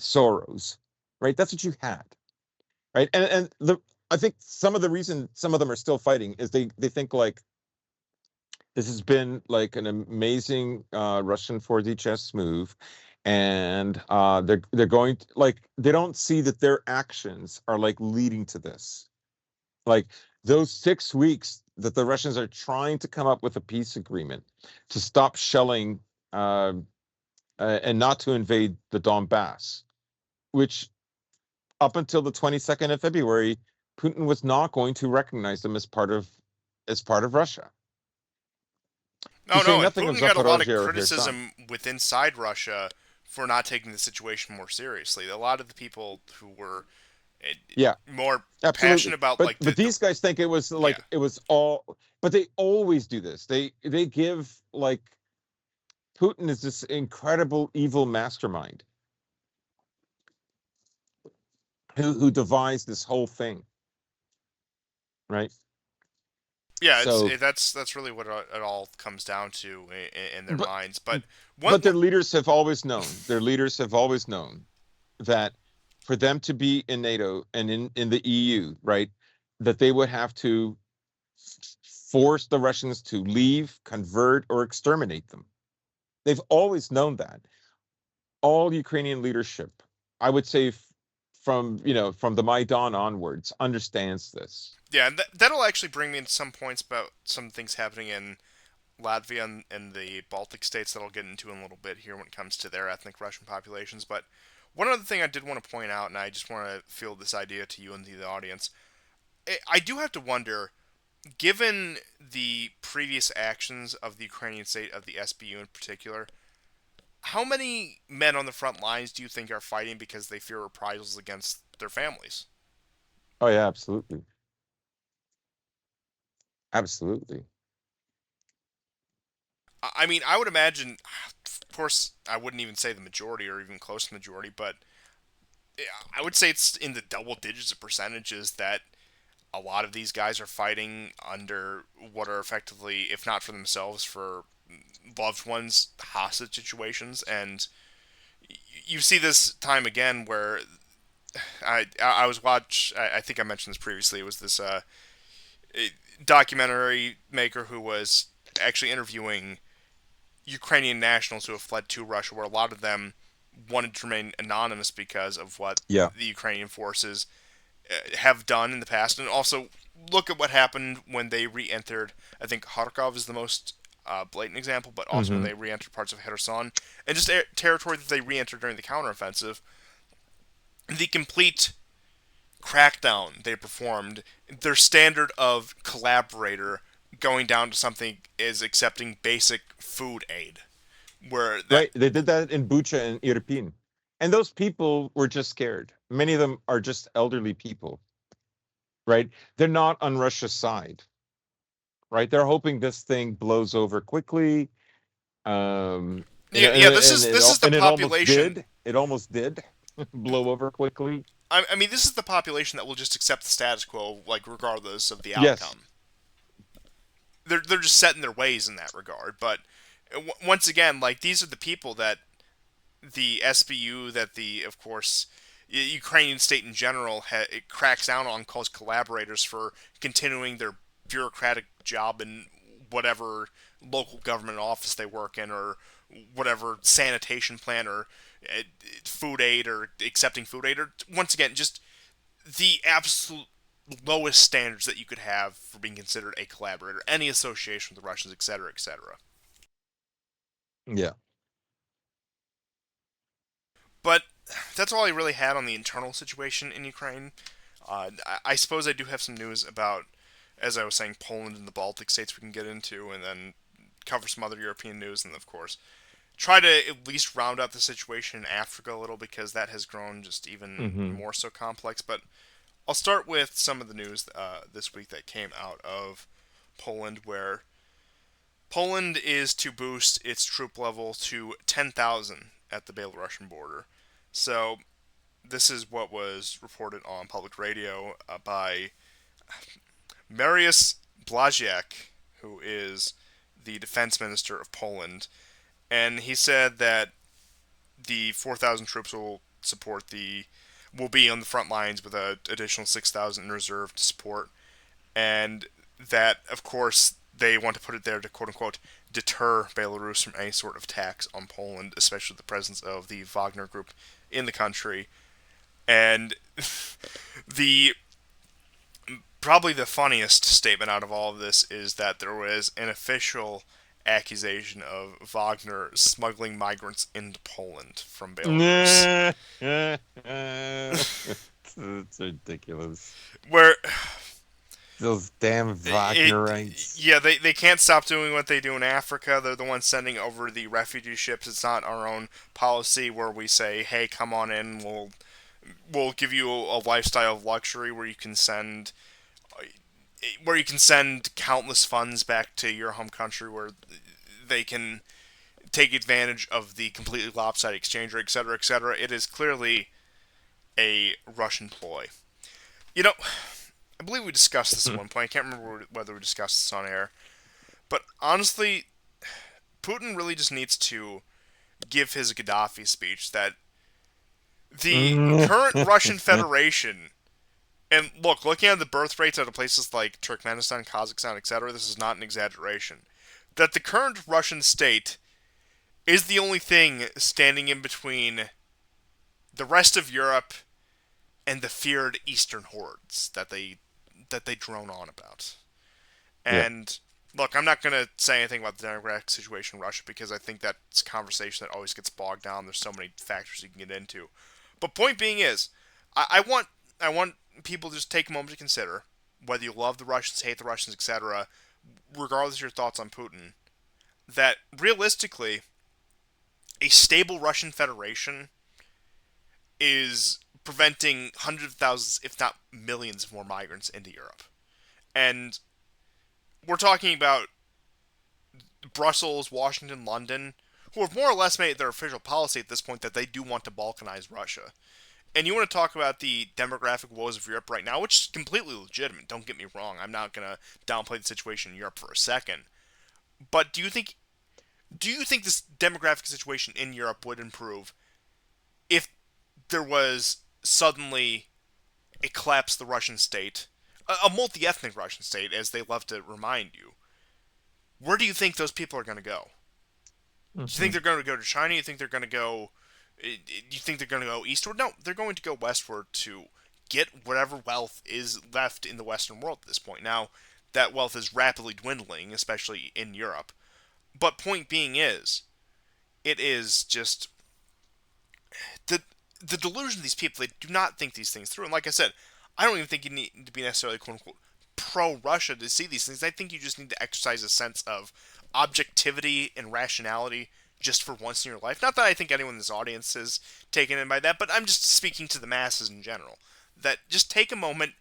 Soros, right? That's what you had, right? And the I think some of the reason some of them are still fighting is they think like this has been like an amazing Russian 4D chess move, and they're going to, like they don't see that their actions are like leading to this. Like those 6 weeks that the Russians are trying to come up with a peace agreement to stop shelling uh, and not to invade the Donbass, which up until the 22nd of February, Putin was not going to recognize them as part of Russia. To Oh say no, and nothing of Putin got a lot of Zaporozhye or Kherson. criticism with inside Russia for not taking the situation more seriously. A lot of the people who were eh, Yeah, more passionate absolutely. about But like but the these guys think yeah. it was all. But they always do this. They give like Putin is this incredible evil mastermind who devised this whole thing, right? Yeah, So, that's really what it all comes down to in their but minds. But but one their leaders have always known. Their leaders have always known that for them to be in NATO and in the EU, right, that they would have to force the Russians to leave, convert, or exterminate them. They've always known that. All Ukrainian leadership, I would say, from the Maidan onwards, understands this. yeah, and that'll actually bring me into some points about some things happening in Latvia and the Baltic states that I'll get into in a little bit here when it comes to their ethnic Russian populations. But One other thing I did want to point out, and I just want to field this idea to you and to the audience. I do have to wonder, given the previous actions of the Ukrainian state, of the SBU in particular, how many men on the front lines do you think are fighting because they fear reprisals against their families? Oh yeah, absolutely. Absolutely. I mean, I would imagine, of course, I wouldn't even say the majority or even close to the majority, but I would say it's in the double digits of percentages that a lot of these guys are fighting under what are effectively, if not for themselves, for loved ones, hostage situations. And you see this time again where I was I think I mentioned this previously. It was this documentary maker who was actually interviewing Ukrainian nationals who have fled to Russia, where a lot of them wanted to remain anonymous because of what Yeah. the Ukrainian forces have done in the past, and also look at what happened when they re-entered. I think Kharkov is the most blatant example, but also when Hmm. they re-entered parts of Kherson and just territory that they re-entered during the counteroffensive. The complete crackdown they performed, their standard of collaborator going down to something is accepting basic food aid, where that Right. They did that in Bucha and Irpin. And those people were just scared. Many of them are just elderly people, right? They're not on Russia's side, right? They're hoping this thing blows over quickly. And, yeah, and, yeah, and, it, this is the and it almost population. did. It almost did blow over quickly. I mean, this is the population that will just accept the status quo, like regardless of the Yes. outcome. They're just set in their ways in that regard. But once again, like these are the people that the SBU, that the of course Ukrainian state in general, it cracks down on, calls collaborators for continuing their bureaucratic job in whatever local government office they work in, or whatever sanitation plan, or food aid, or accepting food aid, or once again just the absolute lowest standards that you could have for being considered a collaborator, any association with the Russians, etc., etc. Yeah. But that's all I really had on the internal situation in Ukraine. I suppose I do have some news about, as I was saying, Poland and the Baltic states we can get into, and then cover some other European news, and of course try to at least round out the situation in Africa a little, because that has grown just even Hmm. more so complex. But I'll start with some of the news this week that came out of Poland, where Poland is to boost its troop level to 10,000 at the Belarusian border. So this is what was reported on public radio by Mariusz Błaziak, who is the defense minister of Poland, and he said that the 4,000 troops will be on the front lines with an additional 6,000 in reserve to support, and that of course they want to put it there to quote unquote deter Belarus from any sort of attacks on Poland, especially the presence of the Wagner group in the country. And the probably the funniest statement out of all of this is that there was an official accusation of Wagner smuggling migrants into Poland from Belarus. It's ridiculous. Where Those damn it, Wagnerites. yeah, they can't stop doing what they do in Africa. They're the ones sending over the refugee ships. It's not our own policy where we say, "Hey, come on in. We'll give you a lifestyle of luxury where you can send countless funds back to your home country where they can take advantage of the completely lopsided exchange rate, etc., etc." It is clearly a Russian ploy. You know, I believe we discussed this at one point. I can't remember whether we discussed this on air, but honestly, Putin really just needs to give his Gaddafi speech that the current Russian Federation, and look, looking at the birth rates out of places like Turkmenistan, Kazakhstan, etc., this is not an exaggeration, that the current Russian state is the only thing standing in between the rest of Europe and the feared Eastern hordes that they drone on about. Yeah. And look, I'm not going to say anything about the demographic situation in Russia, because I think that's a conversation that always gets bogged down. There's so many factors you can get into. But point being is, I want people to just take a moment to consider whether you love the Russians, hate the Russians, etc. Regardless of your thoughts on Putin, that realistically, a stable Russian Federation is preventing hundreds of thousands, if not millions, of more migrants into Europe. And we're talking about Brussels, Washington, London, who have more or less made their official policy at this point that they do want to Balkanize Russia. And you want to talk about the demographic woes of Europe right now, which is completely legitimate. Don't get me wrong. I'm not going to downplay the situation in Europe for a second. But do you think this demographic situation in Europe would improve if there was suddenly a collapse of the Russian state, a multi-ethnic Russian state, as they love to remind you? Where do you think those people are going to go? Do you think Mhm. they're going to go to China? You think they're going to go? Do you think they're going to go eastward? No, they're going to go westward to get whatever wealth is left in the Western world at this point. Now, that wealth is rapidly dwindling, especially in Europe. But point being is, it is just the the delusion of these people. They do not think these things through. And like I said, I don't even think you need to be necessarily quote unquote pro Russia to see these things. I think you just need to exercise a sense of objectivity and rationality just for once in your life. Not that I think anyone in this audience is taken in by that, but I'm just speaking to the masses in general. That just take a moment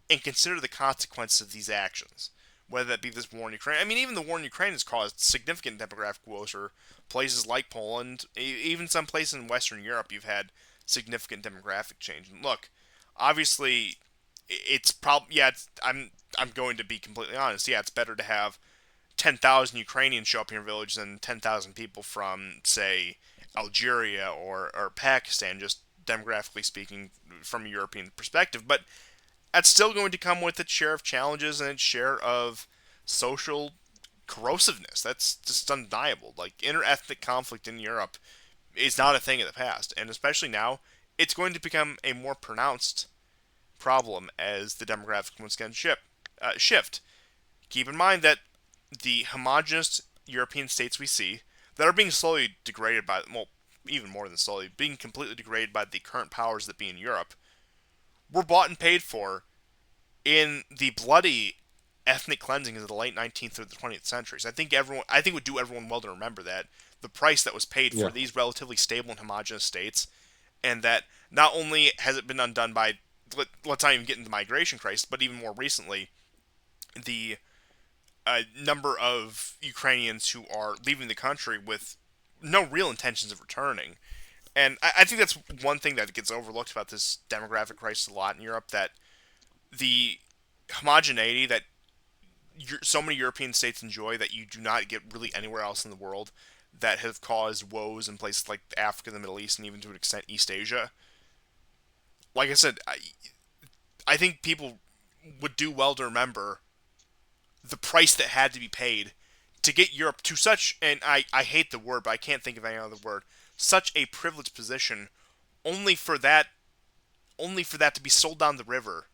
and consider the consequences of these actions. Whether that be this war in Ukraine. I mean, even the war in Ukraine has caused significant demographic woes for places like Poland. Even some places in Western Europe, you've had significant demographic change. And look, obviously, it's probably yeah. I'm going to be completely honest. Yeah, it's better to have 10,000 Ukrainians show up in your village than 10,000 people from, say, Algeria or Pakistan, just demographically speaking, from a European perspective. But that's still going to come with its share of challenges and its share of social corrosiveness. That's just undeniable. Like, interethnic conflict in Europe is not a thing of the past. And especially now, it's going to become a more pronounced problem as the demographics once again shift. Keep in mind that the homogenous European states we see that are being slowly degraded by, well, even more than slowly, being completely degraded by the current powers that be in Europe, were bought and paid for in the bloody ethnic cleansing of the late 19th or the 20th centuries. I think it would do everyone well to remember that the price that was paid for Yeah. these relatively stable and homogenous states, and that not only has it been undone by let's not even get into the migration crisis, but even more recently, the number of Ukrainians who are leaving the country with no real intentions of returning. And I think that's one thing that gets overlooked about this demographic crisis a lot in Europe, that the homogeneity that so many European states enjoy that you do not get really anywhere else in the world, that have caused woes in places like Africa, the Middle East, and even to an extent East Asia. Like I said, I think people would do well to remember the price that had to be paid to get Europe to such, and I hate the word, but I can't think of any other word, such a privileged position, only for that to be sold down the river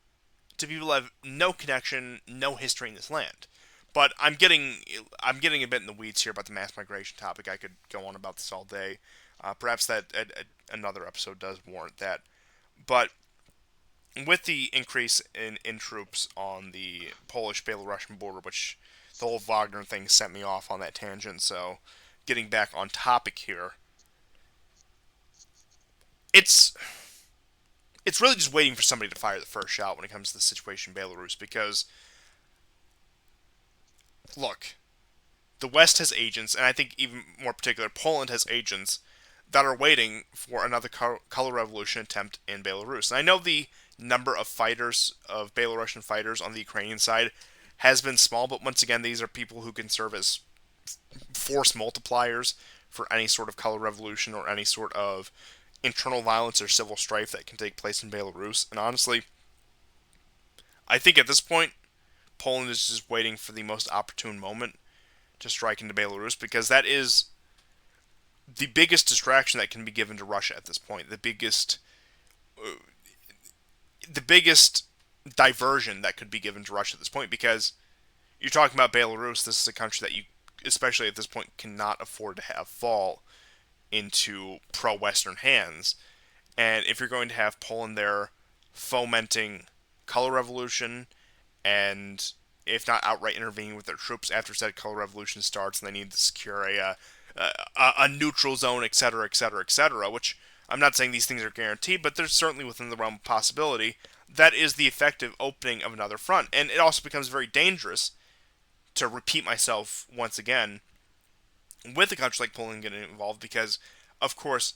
to people who have no connection, no history in this land. But I'm getting a bit in the weeds here about the mass migration topic. I could go on about this all day. Perhaps that another episode does warrant that. But with the increase in troops on the Polish-Belarusian border, which the whole Wagner thing sent me off on that tangent. So, getting back on topic here, it's it's really just waiting for somebody to fire the first shot when it comes to the situation in Belarus. Because look, the West has agents, and I think even more particular, Poland has agents that are waiting for another color revolution attempt in Belarus. And I know the number of fighters, of Belarusian fighters on the Ukrainian side, has been small, but once again, these are people who can serve as force multipliers for any sort of color revolution or any sort of internal violence or civil strife that can take place in Belarus. And honestly, I think at this point, Poland is just waiting for the most opportune moment to strike into Belarus, because that is the biggest distraction that can be given to Russia at this point. The biggest diversion that could be given to Russia at this point, because you're talking about Belarus. This is a country that you, especially at this point, cannot afford to have fall into pro-Western hands. And if you're going to have Poland there fomenting color revolution and if not outright intervening with their troops after said color revolution starts and they need to secure a neutral zone, etc., etc., etc., which I'm not saying these things are guaranteed, but they're certainly within the realm of possibility. That is the effective opening of another front. And it also becomes very dangerous, to repeat myself once again, with a country like Poland getting involved because, of course,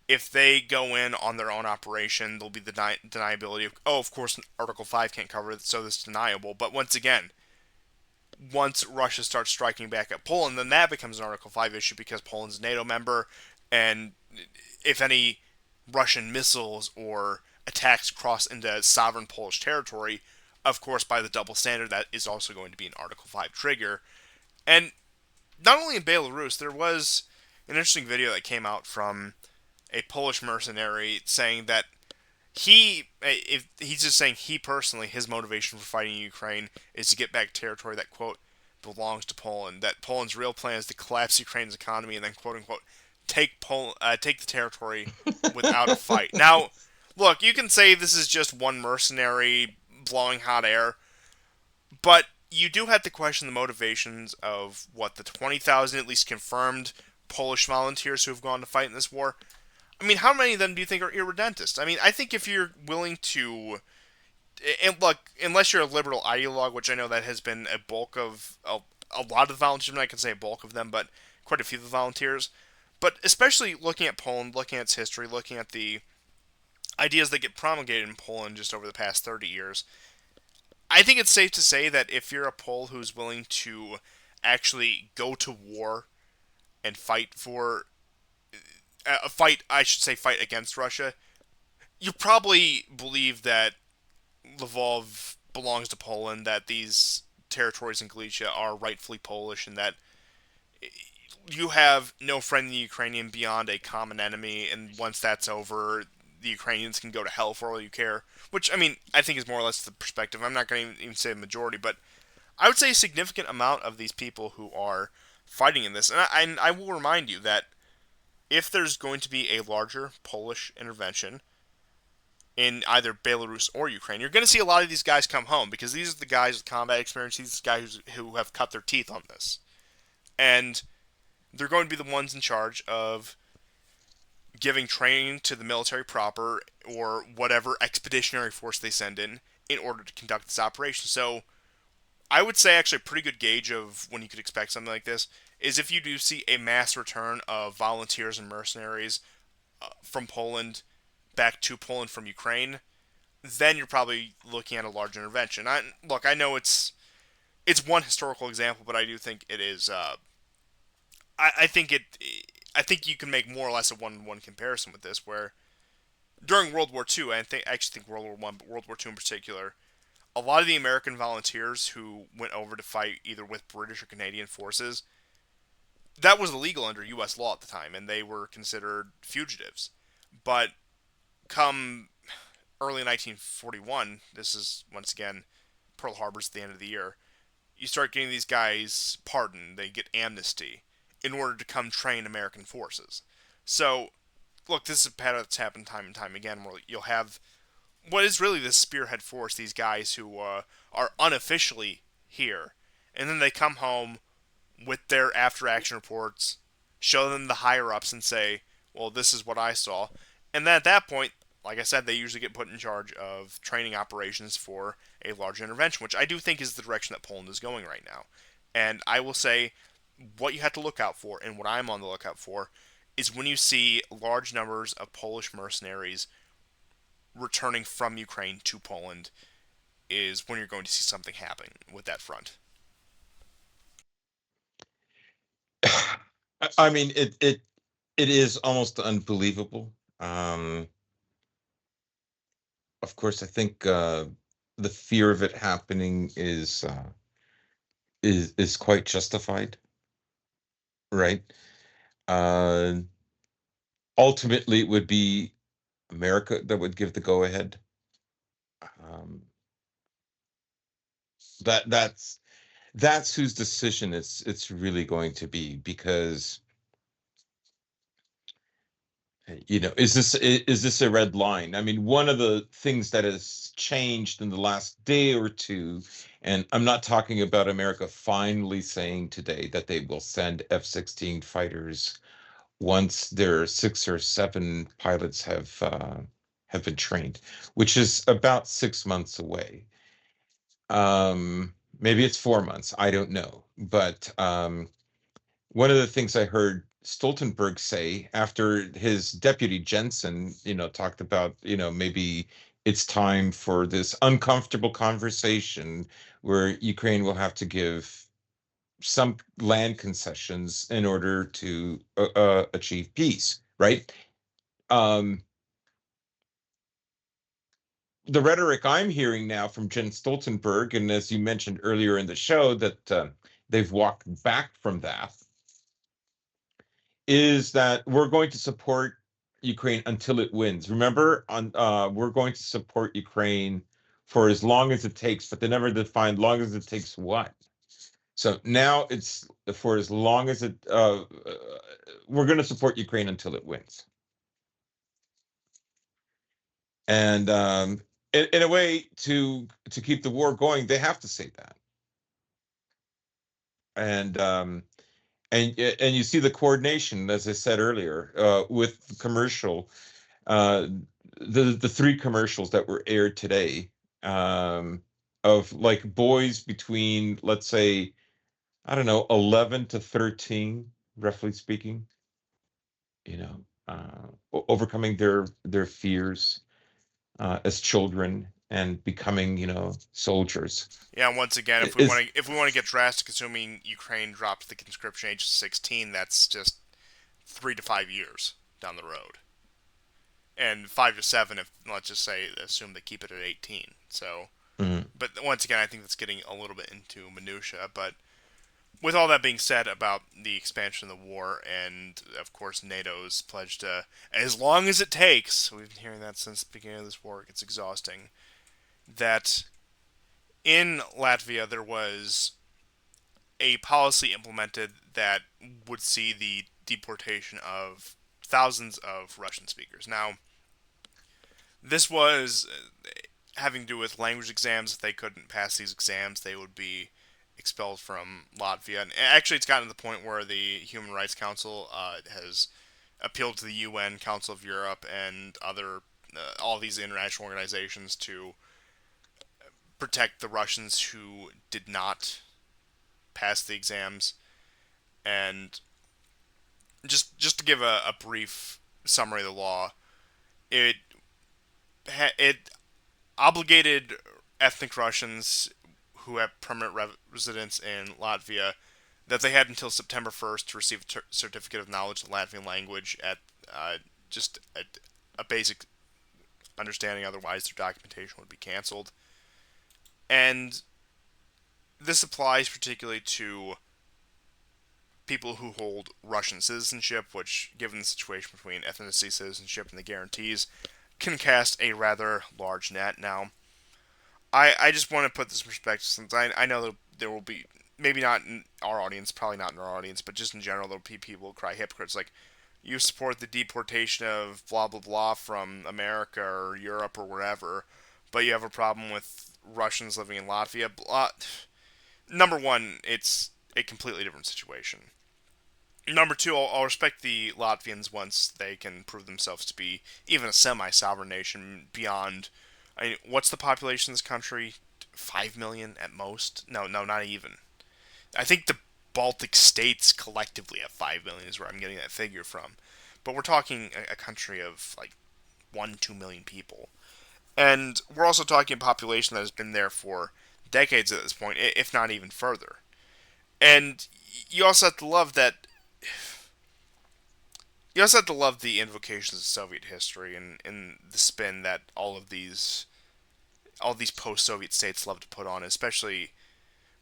if they go in on their own operation, there'll be the deniability of, oh, of course, Article 5 can't cover it, so this is deniable. But once again, once Russia starts striking back at Poland, then that becomes an Article 5 issue because Poland's a NATO member, and if any Russian missiles or attacks cross into sovereign Polish territory, of course, by the double standard, that is also going to be an Article 5 trigger. And not only in Belarus, there was an interesting video that came out from a Polish mercenary saying that if he's just saying he personally, his motivation for fighting Ukraine is to get back territory that quote belongs to Poland. That Poland's real plan is to collapse Ukraine's economy and then quote unquote take the territory without a fight. Now, look, you can say this is just one mercenary blowing hot air, but you do have to question the motivations of what the 20,000 at least confirmed Polish volunteers who have gone to fight in this war. I mean, how many of them do you think are irredentists? I mean, I think if you're willing to, and look, unless you're a liberal ideologue, which I know that has been a bulk of a lot of the volunteers, I can say a bulk of them, but quite a few of the volunteers. But especially looking at Poland, looking at its history, looking at the ideas that get promulgated in Poland just over the past 30 years, I think it's safe to say that if you're a Pole who's willing to actually go to war and fight for I should say, fight against Russia, you probably believe that Lvov belongs to Poland, that these territories in Galicia are rightfully Polish, and that you have no friend in the Ukrainian beyond a common enemy, and once that's over, the Ukrainians can go to hell for all you care. Which, I mean, I think is more or less the perspective. I'm not going to even say a majority, but I would say a significant amount of these people who are fighting in this, and I will remind you that if there's going to be a larger Polish intervention in either Belarus or Ukraine, you're going to see a lot of these guys come home because these are the guys with combat experience, these guys who have cut their teeth on this. And they're going to be the ones in charge of giving training to the military proper or whatever expeditionary force they send in order to conduct this operation. So I would say actually a pretty good gauge of when you could expect something like this is if you do see a mass return of volunteers and mercenaries from Poland back to Poland from Ukraine, then you're probably looking at a large intervention. I know it's one historical example, but I do think it is. I think it. I think you can make more or less a one-to-one comparison with this, where during World War II, I actually think World War One, but World War II in particular, a lot of the American volunteers who went over to fight either with British or Canadian forces, that was illegal under U.S. law at the time, and they were considered fugitives. But come early 1941, this is once again Pearl Harbor's at the end of the year, you start getting these guys pardoned, they get amnesty in order to come train American forces. So, look, this is a pattern that's happened time and time again where you'll have what is really the spearhead force, these guys who are unofficially here, and then they come home with their after action reports, show them the higher ups, and say, well, this is what I saw. And then at that point, like I said, they usually get put in charge of training operations for a large intervention, which I do think is the direction that Poland is going right now. And I will say, what you have to look out for, and what I'm on the lookout for, is when you see large numbers of Polish mercenaries returning from Ukraine to Poland, is when you're going to see something happen with that front. I mean, it is almost unbelievable. Of course, I think the fear of it happening is quite justified, right? Uh, Ultimately, it would be America that would give the go ahead. Um, that's whose decision it's really going to be because is this a red line? I mean, one of the things that has changed in the last day or two, and I'm not talking about America finally saying today that they will send F-16 fighters once their 6 or 7 pilots have been trained, which is about 6 months away. Maybe it's 4 months, I don't know. But one of the things I heard Stoltenberg say after his deputy Jensen, talked about, maybe it's time for this uncomfortable conversation where Ukraine will have to give some land concessions in order to achieve peace, right? Um, the rhetoric I'm hearing now from Jens Stoltenberg, and as you mentioned earlier in the show, that they've walked back from that, is that we're going to support Ukraine until it wins. Remember, we're going to support Ukraine for as long as it takes, but they never defined long as it takes what. So now it's for as long as we're going to support Ukraine until it wins. And in a way, to keep the war going, they have to say that. And and you see the coordination, as I said earlier, with commercial, uh, the 3 commercials that were aired today, of like boys between, let's say, I don't know, 11 to 13, roughly speaking, overcoming their fears as children and becoming, soldiers. Yeah, once again, Is if we want to get drastic, assuming Ukraine drops the conscription age to 16, that's just 3 to 5 years down the road, and 5 to 7 if, let's just say, assume they keep it at 18. So, mm, but once again, I think that's getting a little bit into minutia. But with all that being said about the expansion of the war, and of course NATO's pledge to, as long as it takes, we've been hearing that since the beginning of this war, it's exhausting, that in Latvia there was a policy implemented that would see the deportation of thousands of Russian speakers. Now, this was having to do with language exams. If they couldn't pass these exams, they would be expelled from Latvia. And actually, it's gotten to the point where the Human Rights Council has appealed to the UN, Council of Europe, and other all these international organizations to protect the Russians who did not pass the exams. And just to give a brief summary of the law, it it obligated ethnic Russians who have permanent residence in Latvia that they had until September 1st to receive a certificate of knowledge of the Latvian language at just a basic understanding. Otherwise, their documentation would be canceled. And this applies particularly to people who hold Russian citizenship, which, given the situation between ethnicity, citizenship, and the guarantees, can cast a rather large net. Now, I just want to put this in perspective, since I know that there will be, maybe not in our audience, probably not in our audience, but just in general, there'll be people who cry hypocrites like, you support the deportation of blah blah blah from America or Europe or wherever, but you have a problem with Russians living in Latvia. Blah. Number one, it's a completely different situation. Number two, I'll respect the Latvians once they can prove themselves to be even a semi-sovereign nation beyond. I mean, what's the population of this country? 5 million at most? No, no, not even. I think the Baltic states collectively have 5 million is where I'm getting that figure from. But we're talking a country of like 1, 2 million people, and we're also talking a population that has been there for decades at this point, if not even further. And you also have to love that you also have to love the invocations of Soviet history and the spin that all these post-Soviet states love to put on, especially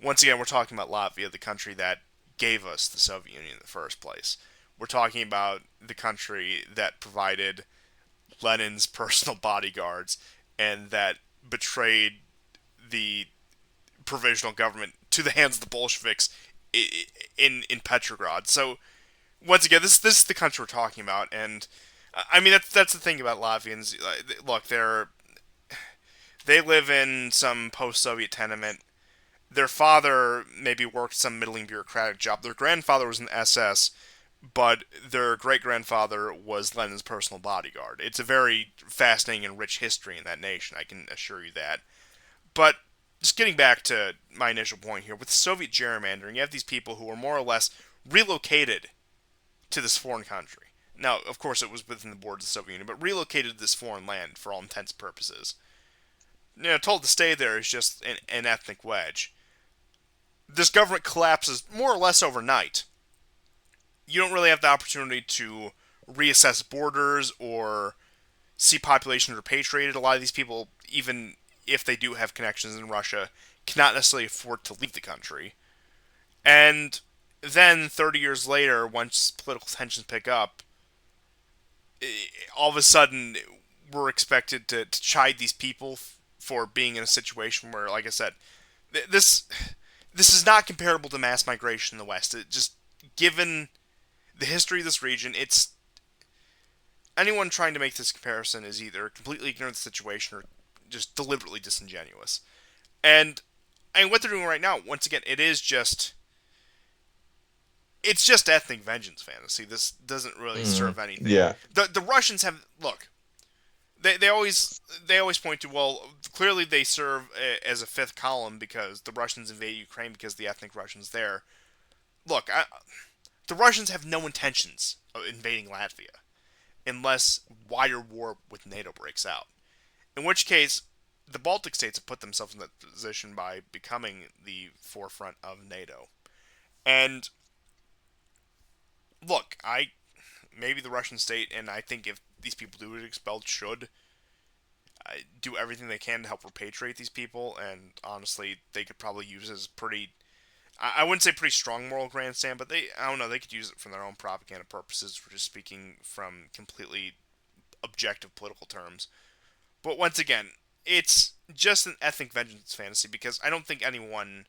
once again we're talking about Latvia, the country that gave us the Soviet Union in the first place. We're talking about the country that provided Lenin's personal bodyguards and that betrayed the provisional government to the hands of the Bolsheviks in Petrograd. So once again, this is the country we're talking about, and I mean, that's the thing about Latvians. Look, they live in some post-Soviet tenement. Their father maybe worked some middling bureaucratic job. Their grandfather was in the SS, but their great grandfather was Lenin's personal bodyguard. It's a very fascinating and rich history in that nation, I can assure you that. But just getting back to my initial point here, with Soviet gerrymandering, you have these people who are more or less relocated to this foreign country. Now, of course, it was within the borders of the Soviet Union, but relocated to this foreign land for all intents and purposes. Told to stay there is just an ethnic wedge. This government collapses more or less overnight. You don't really have the opportunity to reassess borders or see population repatriated. A lot of these people, even if they do have connections in Russia, cannot necessarily afford to leave the country. And then 30 years later, once political tensions pick up, all of a sudden we're expected to chide these people for being in a situation where, like I said, this this is not comparable to mass migration in the West. It just given the history of this region, it's anyone trying to make this comparison is either completely ignorant of the situation or just deliberately disingenuous. And I mean, what they're doing right now, once again, it's just ethnic vengeance fantasy. This doesn't really serve anything. Yeah. The Russians have look. They always point to, well, clearly they serve as a fifth column because the Russians invade Ukraine because the ethnic Russians there. Look, the Russians have no intentions of invading Latvia unless wider war with NATO breaks out. In which case, the Baltic states have put themselves in that position by becoming the forefront of NATO. And look, I maybe the Russian state, and I think if these people do get expelled, should do everything they can to help repatriate these people. And honestly, they could probably use it as pretty. I wouldn't say pretty strong moral grandstand, but I don't know, they could use it for their own propaganda purposes, for just speaking from completely objective political terms. But once again, it's just an ethnic vengeance fantasy because I don't think anyone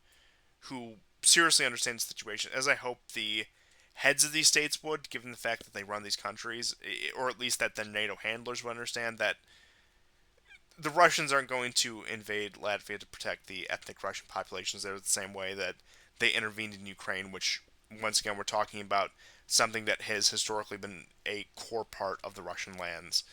who seriously understands the situation, as I hope the heads of these states would, given the fact that they run these countries, or at least that the NATO handlers would understand that the Russians aren't going to invade Latvia to protect the ethnic Russian populations there the same way that they intervened in Ukraine, which, once again, we're talking about something that has historically been a core part of the Russian lands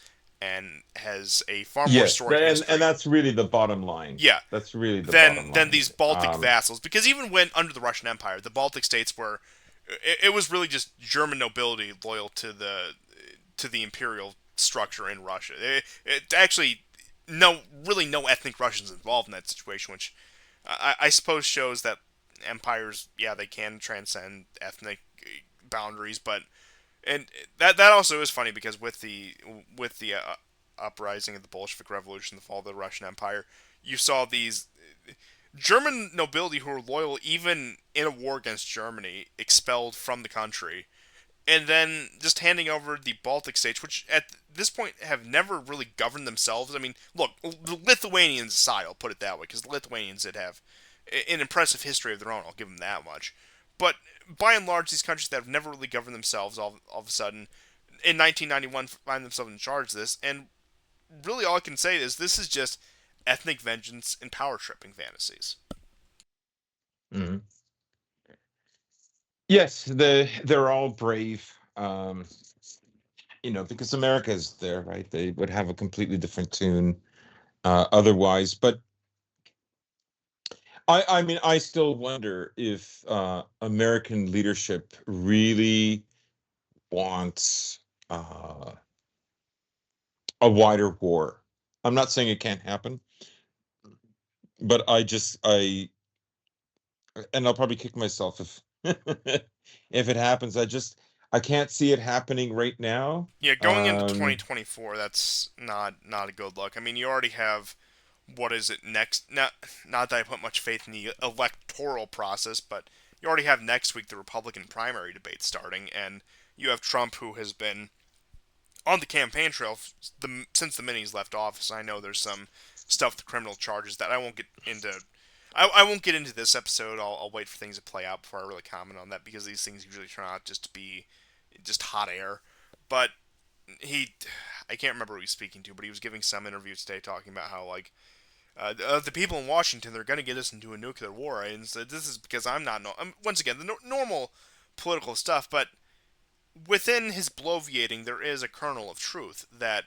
and has a far more Yes, storied and history. that's really the bottom line. Yeah, That's really the than bottom than line. these Baltic vassals. Because even when under the Russian Empire, the Baltic states were it was really just German nobility loyal to the imperial structure in Russia. It actually no ethnic Russians involved in that situation, which I suppose shows that empires, yeah, they can transcend ethnic boundaries, but and that also is funny because with the uprising of the Bolshevik Revolution, the fall of the Russian Empire, you saw these German nobility who were loyal even in a war against Germany expelled from the country, and then just handing over the Baltic states, which at this point have never really governed themselves. I mean, look, the Lithuanians aside, I'll put it that way, because the Lithuanians did have an impressive history of their own. I'll give them that much. But by and large, these countries that have never really governed themselves, all of a sudden, in 1991, find themselves in charge of this. And really, all I can say is this is just ethnic vengeance and power tripping fantasies. Mhm. Yes, they're all brave. Because America is there, right? They would have a completely different tune otherwise. But I mean, I still wonder if American leadership really wants a wider war. I'm not saying it can't happen, but and I'll probably kick myself if if it happens. I can't see it happening right now. Yeah, going into 2024, that's not a good look. I mean, you already have what is it next? Not that I put much faith in the electoral process, but you already have next week the Republican primary debate starting, and you have Trump who has been on the campaign trail since the minis left office. I know there's some stuff, the criminal charges that I won't get into. I won't get into this episode. I'll wait for things to play out before I really comment on that because these things usually turn out just to be just hot air. But he, I can't remember who he's speaking to, but he was giving some interview today talking about how like the people in Washington, they're going to get us into a nuclear war, and so this is because I'm not once again the normal political stuff, but within his bloviating there is a kernel of truth that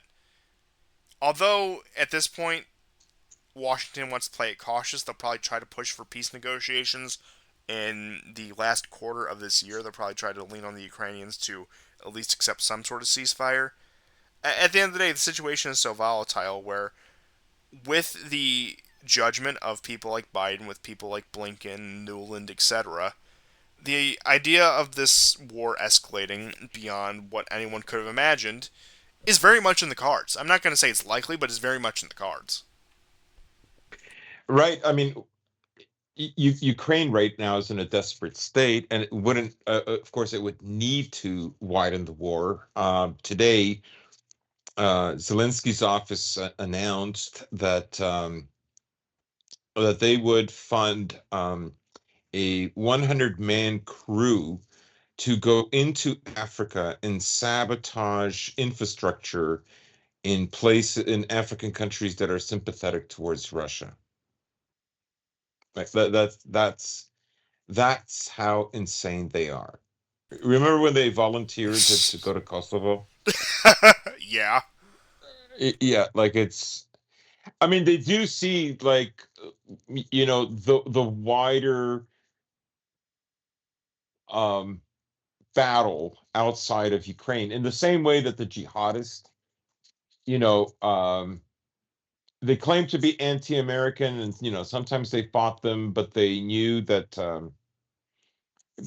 although at this point Washington wants to play it cautious, they'll probably try to push for peace negotiations in the last quarter of this year. They'll probably try to lean on the Ukrainians to at least accept some sort of ceasefire. At the end of the day, the situation is so volatile where, with the judgment of people like Biden, with people like Blinken, Newland, etc., the idea of this war escalating beyond what anyone could have imagined is very much in the cards. I'm not going to say it's likely, but it's very much in the cards. Right. I mean, Ukraine right now is in a desperate state, and it wouldn't. Of course, it would need to widen the war. Today, Zelensky's office announced that they would fund a 100-man crew to go into Africa and sabotage infrastructure in African countries that are sympathetic towards Russia. Like that's how insane they are. Remember when they volunteered to go to Kosovo? Yeah. Yeah, like it's. I mean, they do see like the wider um battle outside of Ukraine in the same way that the jihadists, you know, they claim to be anti-American, and sometimes they fought them, but they knew that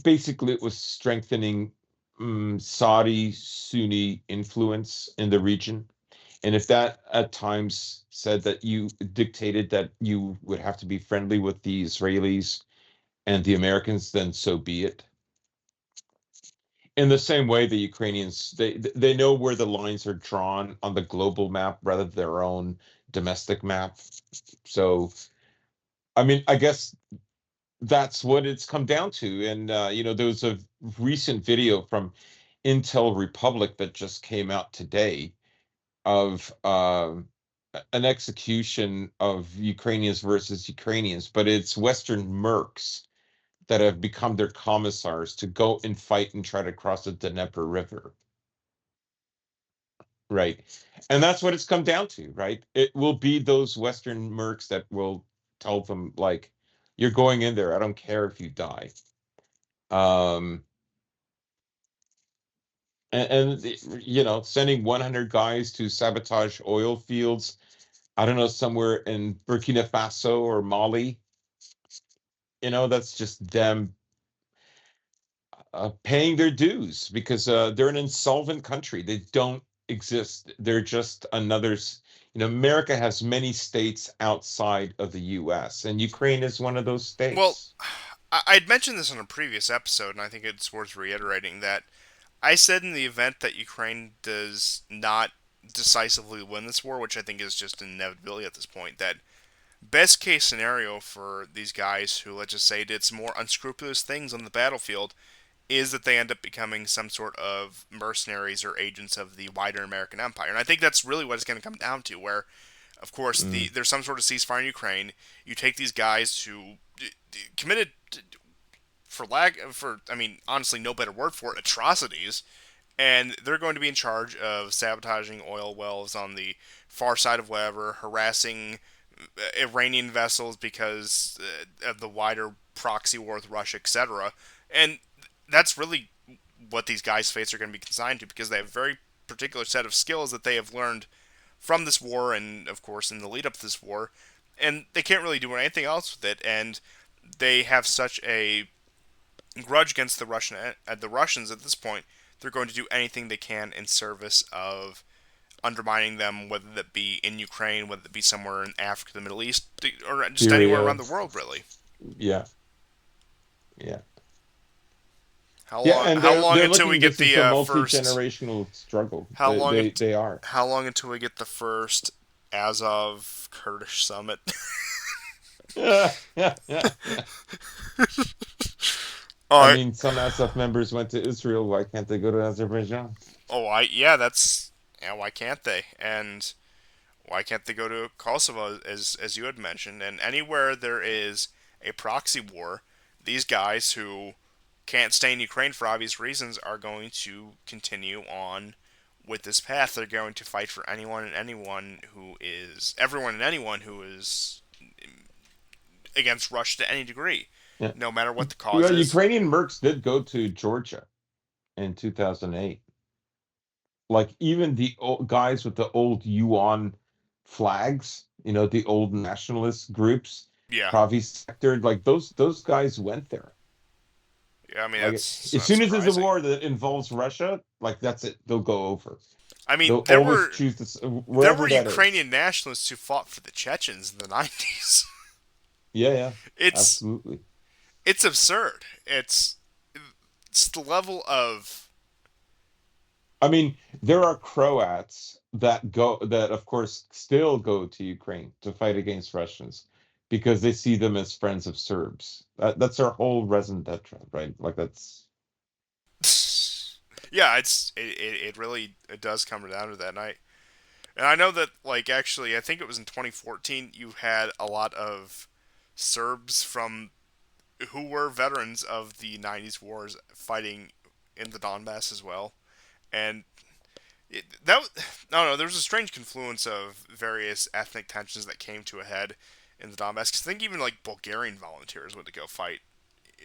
basically it was strengthening Saudi Sunni influence in the region. And if that at times said that you dictated that you would have to be friendly with the Israelis and the Americans, then so be it. In the same way, the Ukrainians they know where the lines are drawn on the global map rather than their own domestic map. So, I mean, I guess that's what it's come down to. And there was a recent video from Intel Republic that just came out today of an execution of Ukrainians versus Ukrainians, but it's Western mercs that have become their commissars to go and fight and try to cross the Dnieper River. Right. And that's what it's come down to, right? It will be those Western mercs that will tell them, like, you're going in there. I don't care if you die. Um, and sending 100 guys to sabotage oil fields, I don't know, somewhere in Burkina Faso or Mali, that's just them paying their dues because they're an insolvent country. They don't exist. They're just America has many states outside of the US, and Ukraine is one of those Well, states. I'd mentioned this in a previous episode, and I think it's worth reiterating that I said in the event that Ukraine does not decisively win this war, which I think is just an inevitability at this point, that best case scenario for these guys who, let's just say, did some more unscrupulous things on the battlefield is that they end up becoming some sort of mercenaries or agents of the wider American empire. And I think that's really what it's going to come down to, where, of course, Mm. there's some sort of ceasefire in Ukraine. You take these guys who committed, I mean, honestly, no better word for it, atrocities, and they're going to be in charge of sabotaging oil wells on the far side of whatever, harassing Iranian vessels because of the wider proxy war with Russia, etc. And that's really what these guys' fates are going to be consigned to because they have a very particular set of skills that they have learned from this war and, of course, in the lead up to this war. And they can't really do anything else with it. And they have such a grudge against the Russians at this point. They're going to do anything they can in service of undermining them, whether that be in Ukraine, whether it be somewhere in Africa, the Middle East, or just anywhere Syria. around the world, really. Yeah. Yeah. How Yeah, long? and How long they're until we looking. get This is the a first? multi-generational struggle. How long? They are. How long until we get the first Azov Kurdish summit? I Oh, mean, some SF members went to Israel. Why can't they go to Azerbaijan? yeah, that's. yeah, why can't they? And why can't they go to Kosovo, as you had mentioned? And anywhere there is a proxy war, these guys who can't stay in Ukraine for obvious reasons are going to continue on with this path. They're going to fight for everyone and anyone who is against Russia to any degree, Yeah. no matter what the cause Well, is. Ukrainian mercs did go to Georgia in 2008. Like even the old guys with the old UN flags, the old nationalist groups, Yeah, Pravi sector, like those guys went there. yeah. I mean Like that's as not soon as there's a surprising. war that involves Russia, like that's it, they'll go over. I mean, They'll always choose this there wherever were that is. Ukrainian nationalists who fought for the Chechens in the 90s. Yeah, yeah, it's absolutely. it's absurd. It's the level of I mean, there are Croats that of course still go to Ukraine to fight against Russians because they see them as friends of Serbs. That's our whole raison d'etre, right? Like that's yeah, it really it does come down to that night. And I know that like actually I think it was in 2014 you had a lot of Serbs from who were veterans of the 90s wars fighting in the Donbass as well. And no, no, there was a strange confluence of various ethnic tensions that came to a head in the Donbass. 'Cause I think even like Bulgarian volunteers went to go fight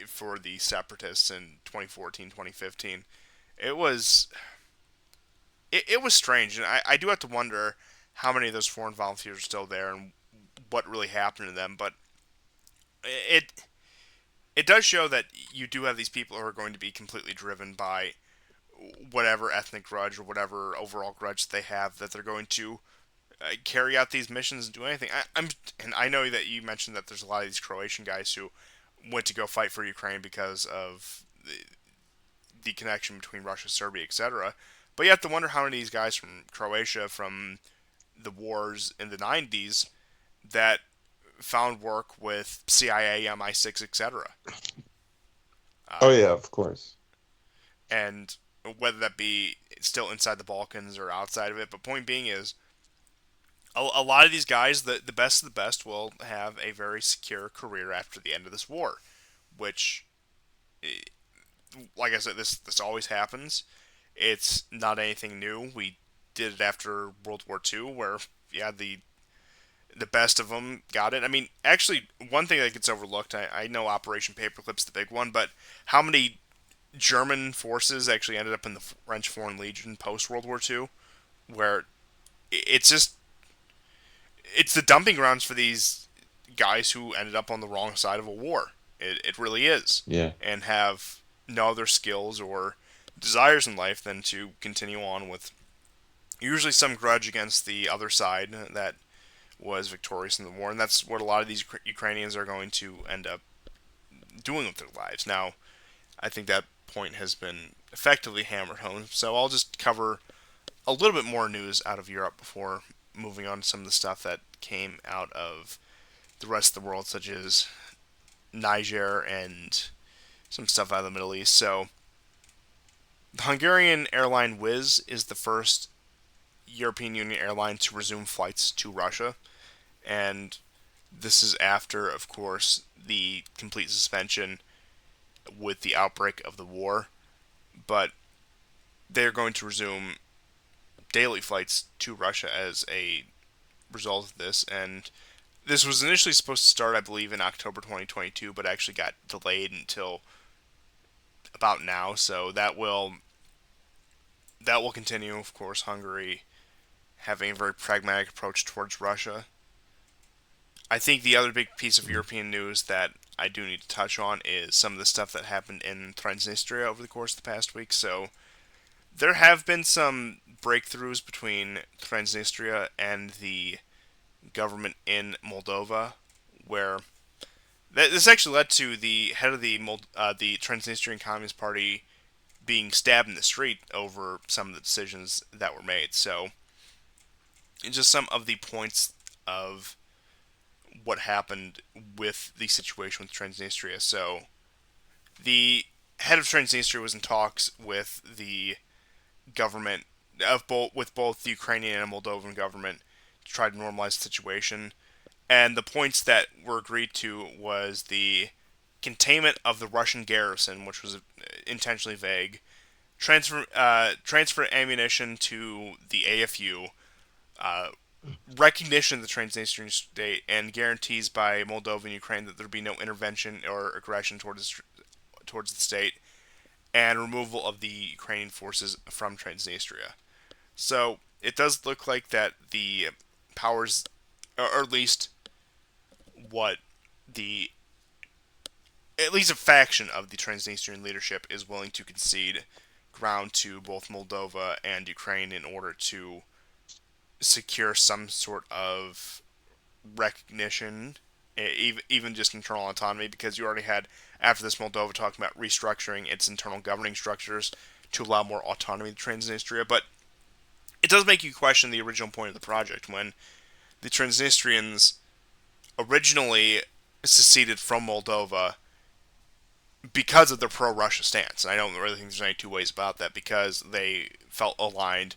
for the separatists in 2014, 2015. It was it was strange, and I do have to wonder how many of those foreign volunteers are still there and what really happened to them. But it it does show that you do have these people who are going to be completely driven by whatever ethnic grudge or whatever overall grudge they have, that they're going to carry out these missions and do anything. And I know that you mentioned that there's a lot of these Croatian guys who went to go fight for Ukraine because of the connection between Russia, Serbia, etc. But you have to wonder how many of these guys from Croatia, from the wars in the 90s, that found work with CIA, MI6, etc. oh Uh, yeah, of course. and whether that be still inside the Balkans or outside of it. But point being is, a lot of these guys, the best of the best, will have a very secure career after the end of this war, which, like I said, this always happens. It's not anything new. We did it after World War II, where yeah, the best of them got it. I mean, actually, one thing that gets overlooked, I know Operation Paperclip's the big one, but how many German forces actually ended up in the French Foreign Legion post World War II, where it's just it's the dumping grounds for these guys who ended up on the wrong side of a war. It really is, Yeah. and have no other skills or desires in life than to continue on with usually some grudge against the other side that was victorious in the war, and that's what a lot of these Ukrainians are going to end up doing with their lives. Now, I think that point has been effectively hammered home, so I'll just cover a little bit more news out of Europe before moving on to some of the stuff that came out of the rest of the world, such as Niger and some stuff out of the Middle East. So, the Hungarian airline Wizz is the first European Union airline to resume flights to Russia, and this is after, of course, the complete suspension with the outbreak of the war. But they're going to resume daily flights to Russia as a result of this, and this was initially supposed to start, I believe, in October 2022, but actually got delayed until about now. So that will continue. Of course, Hungary having a very pragmatic approach towards Russia. I think the other big piece of European news that I do need to touch on is some of the stuff that happened in Transnistria over the course of the past week. So there have been some breakthroughs between Transnistria and the government in Moldova, where this actually led to the head of the Transnistrian Communist Party being stabbed in the street over some of the decisions that were made. So, just some of the points of what happened with the situation with Transnistria. So, the head of Transnistria was in talks with the government with both the Ukrainian and Moldovan government to try to normalize the situation. And the points that were agreed to was the containment of the Russian garrison, which was intentionally vague, transfer ammunition to the AFU, uh, recognition of the Transnistrian state, and guarantees by Moldova and Ukraine that there be no intervention or aggression towards the state, and removal of the Ukrainian forces from Transnistria. So it does look like that the powers, or at least what the at least a faction of the Transnistrian leadership is willing to concede ground to both Moldova and Ukraine in order to secure some sort of recognition, even just internal autonomy, because you already had, after this, Moldova talking about restructuring its internal governing structures to allow more autonomy to Transnistria. But it does make you question the original point of the project when the Transnistrians originally seceded from Moldova because of their pro-Russia stance. And I don't really think there's any two ways about that, because they felt aligned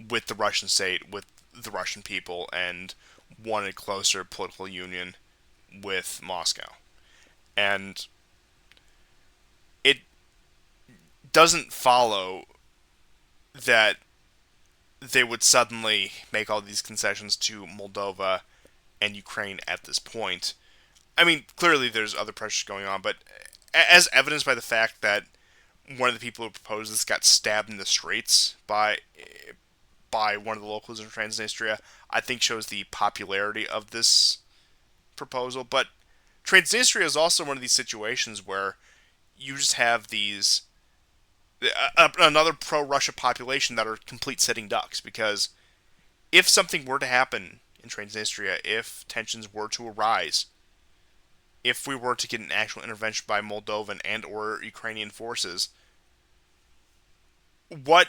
with the Russian state, with the Russian people, and wanted closer political union with Moscow. And it doesn't follow that they would suddenly make all these concessions to Moldova and Ukraine at this point. I mean, clearly there's other pressures going on, but as evidenced by the fact that one of the people who proposed this got stabbed in the streets by one of the locals in Transnistria, I think shows the popularity of this proposal. But Transnistria is also one of these situations where you just have these another pro-Russia population that are complete sitting ducks, because if something were to happen in Transnistria, if tensions were to arise, if we were to get an actual intervention by Moldovan and or Ukrainian forces, what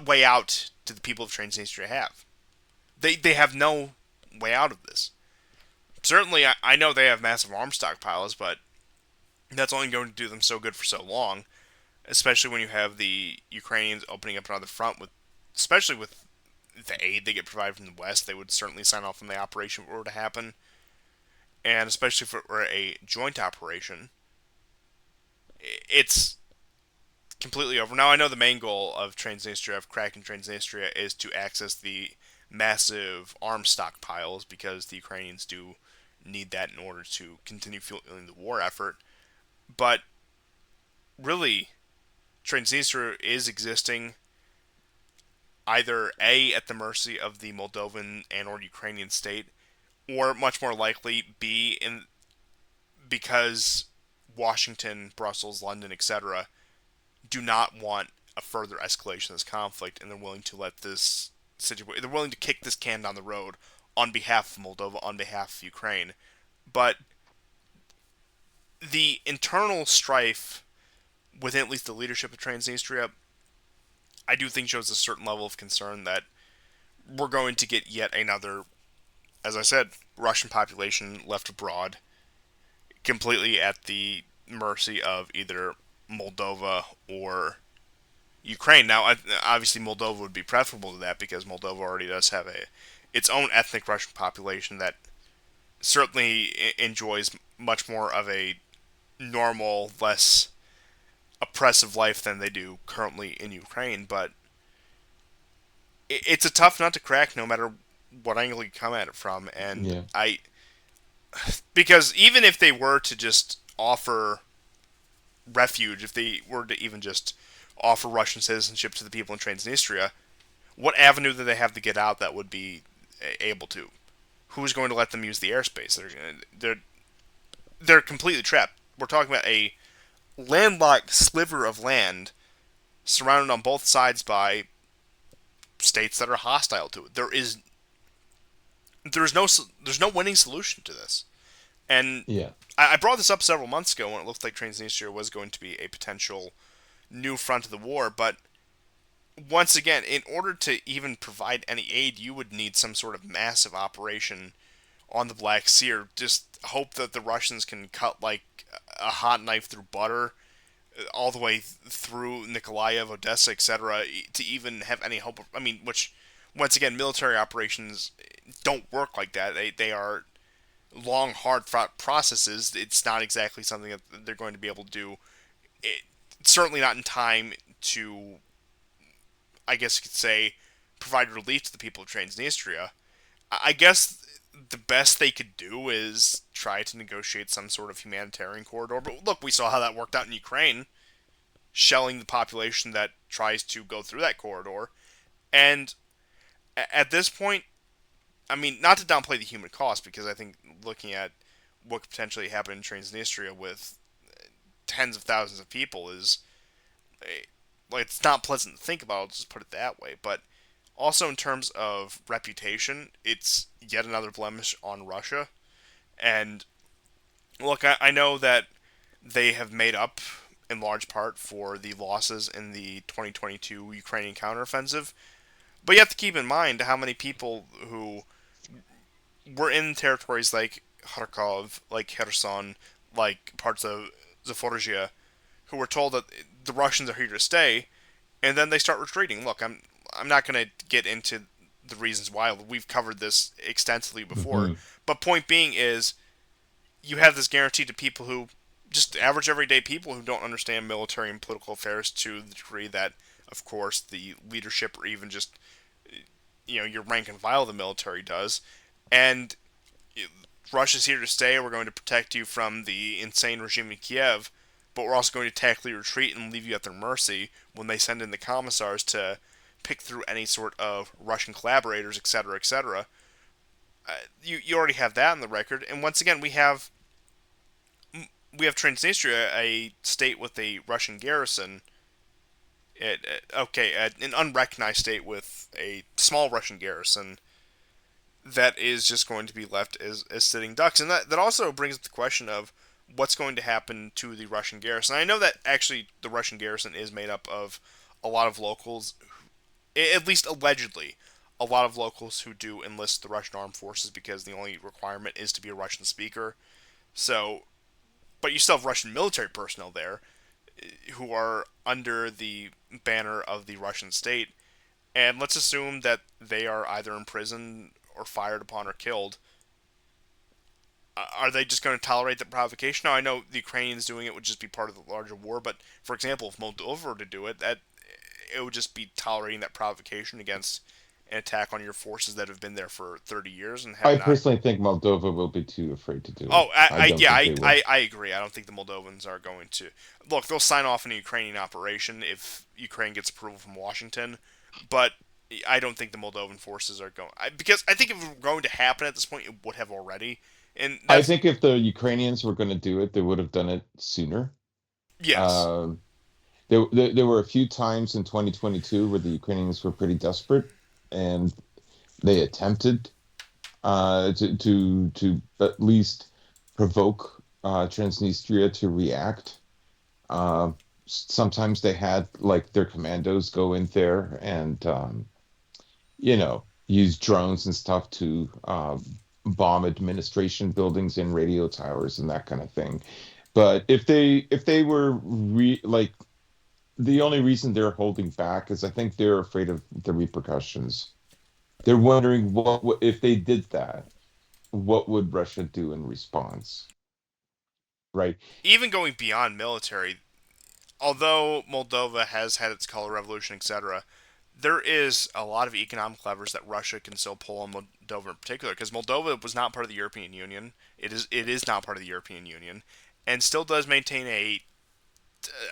way out do the people of Transnistria have? They have no way out of this. Certainly, I know they have massive arms stockpiles, but that's only going to do them so good for so long, especially when you have the Ukrainians opening up another front with, especially with the aid they get provided from the West. They would certainly sign off on the operation if it were to happen, and especially if it were a joint operation, it's completely over. Now, I know the main goal of Transnistria, of cracking Transnistria, is to access the massive arms stockpiles, because the Ukrainians do need that in order to continue fueling the war effort. But really, Transnistria is existing either A, at the mercy of the Moldovan and or Ukrainian state, or much more likely B, in because Washington, Brussels, London, etc. do not want a further escalation of this conflict, and they're willing to let this situation, they're willing to kick this can down the road on behalf of Moldova, on behalf of Ukraine. But the internal strife within at least the leadership of Transnistria, I do think shows a certain level of concern that we're going to get yet another, as I said, Russian population left abroad, completely at the mercy of either Moldova or Ukraine. Now, obviously, Moldova would be preferable to that, because Moldova already does have its own ethnic Russian population that certainly enjoys much more of a normal, less oppressive life than they do currently in Ukraine. But it's a tough nut to crack, no matter what angle you come at it from. And Yeah. because even if they were to just offer refuge, if they were to even just offer Russian citizenship to the people in Transnistria, what avenue do they have to get out that would be able to? Who's going to let them use the airspace? They're completely trapped. We're talking about a landlocked sliver of land surrounded on both sides by states that are hostile to it. There's no winning solution to this. And Yeah. I brought this up several months ago when it looked like Transnistria was going to be a potential new front of the war. But once again, in order to even provide any aid, you would need some sort of massive operation on the Black Sea, or just hope that the Russians can cut like a hot knife through butter all the way through Nikolaev, Odessa, etc., to even have any hope. I mean, which once again, military operations don't work like that. They are long, hard fought processes. It's not exactly something that they're going to be able to do. It, certainly not in time to, I guess you could say, provide relief to the people of Transnistria. I guess the best they could do is try to negotiate some sort of humanitarian corridor. But look, we saw how that worked out in Ukraine, shelling the population that tries to go through that corridor. And at this point, I mean, not to downplay the human cost, because I think looking at what could potentially happen in Transnistria with tens of thousands of people is like it's not pleasant to think about. I'll just put it that way. But also in terms of reputation, it's yet another blemish on Russia. And look, I know that they have made up in large part for the losses in the 2022 Ukrainian counteroffensive. But you have to keep in mind how many people who were in territories like Kharkov, like Kherson, like parts of Zaporizhia, who were told that the Russians are here to stay, and then they start retreating. Look, I'm not going to get into the reasons why. We've covered this extensively before. Hmm. But point being is, you have this guarantee to people who just average everyday people who don't understand military and political affairs to the degree that, of course, the leadership or even just your rank and file of the military does. And Russia's here to stay. We're going to protect you from the insane regime in Kiev, but we're also going to tactically retreat and leave you at their mercy when they send in the commissars to pick through any sort of Russian collaborators, etc., etc. You already have that on the record, and once again, we have Transnistria, a state with a Russian garrison. An unrecognized state with a small Russian garrison that is just going to be left as sitting ducks. And that also brings up the question of what's going to happen to the Russian garrison. I know that actually the Russian garrison is made up of a lot of locals, at least allegedly, a lot of locals who do enlist the Russian armed forces because the only requirement is to be a Russian speaker. So, but you still have Russian military personnel there who are under the banner of the Russian state. And let's assume that they are either imprisoned or fired upon or killed. Are they just going to tolerate the provocation? Now, I know the Ukrainians doing it would just be part of the larger war, but for example, if Moldova were to do it, that it would just be tolerating that provocation against an attack on your forces that have been there for 30 years and have I not. personally think Moldova will be too afraid to do it. Oh, I don't yeah, think they will. I agree. I don't think the Moldovans are going to look. They'll sign off on a Ukrainian operation if Ukraine gets approval from Washington, but I don't think the Moldovan forces are going because I think if it were going to happen at this point, it would have already. And I that's think if the Ukrainians were going to do it, they would have done it sooner. yes, Um, there were a few times in 2022 where the Ukrainians were pretty desperate, and they attempted to at least provoke Transnistria to react. Uh, Sometimes they had like their commandos go in there and use drones and stuff to bomb administration buildings and radio towers and that kind of thing. But if they were like the only reason they're holding back is I think they're afraid of the repercussions. They're wondering if they did that, what would Russia do in response, right? even going beyond military, although Moldova has had its color revolution, etc., there is a lot of economic levers that Russia can still pull on Moldova in particular, because Moldova was not part of the European Union. It is not part of the European Union, and still does maintain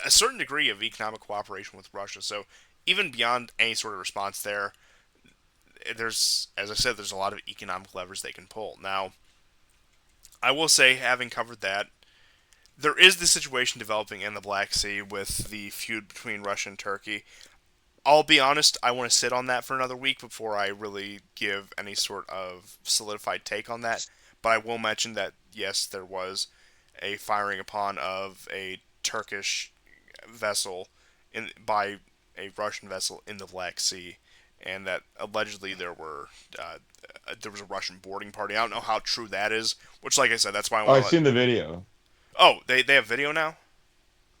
a certain degree of economic cooperation with Russia. So even beyond any sort of response there, there's, as I said, there's a lot of economic levers they can pull. Now, I will say, having covered that, there is the situation developing in the Black Sea with the feud between Russia and Turkey. I'll be honest, I want to sit on that for another week before I really give any sort of solidified take on that. But I will mention that, yes, there was a firing upon of a Turkish vessel by a Russian vessel in the Black Sea, and that allegedly there was a Russian boarding party. I don't know how true that is. Which, like I said, that's why I Oh, want to I've let. seen the video. Oh, they have video now.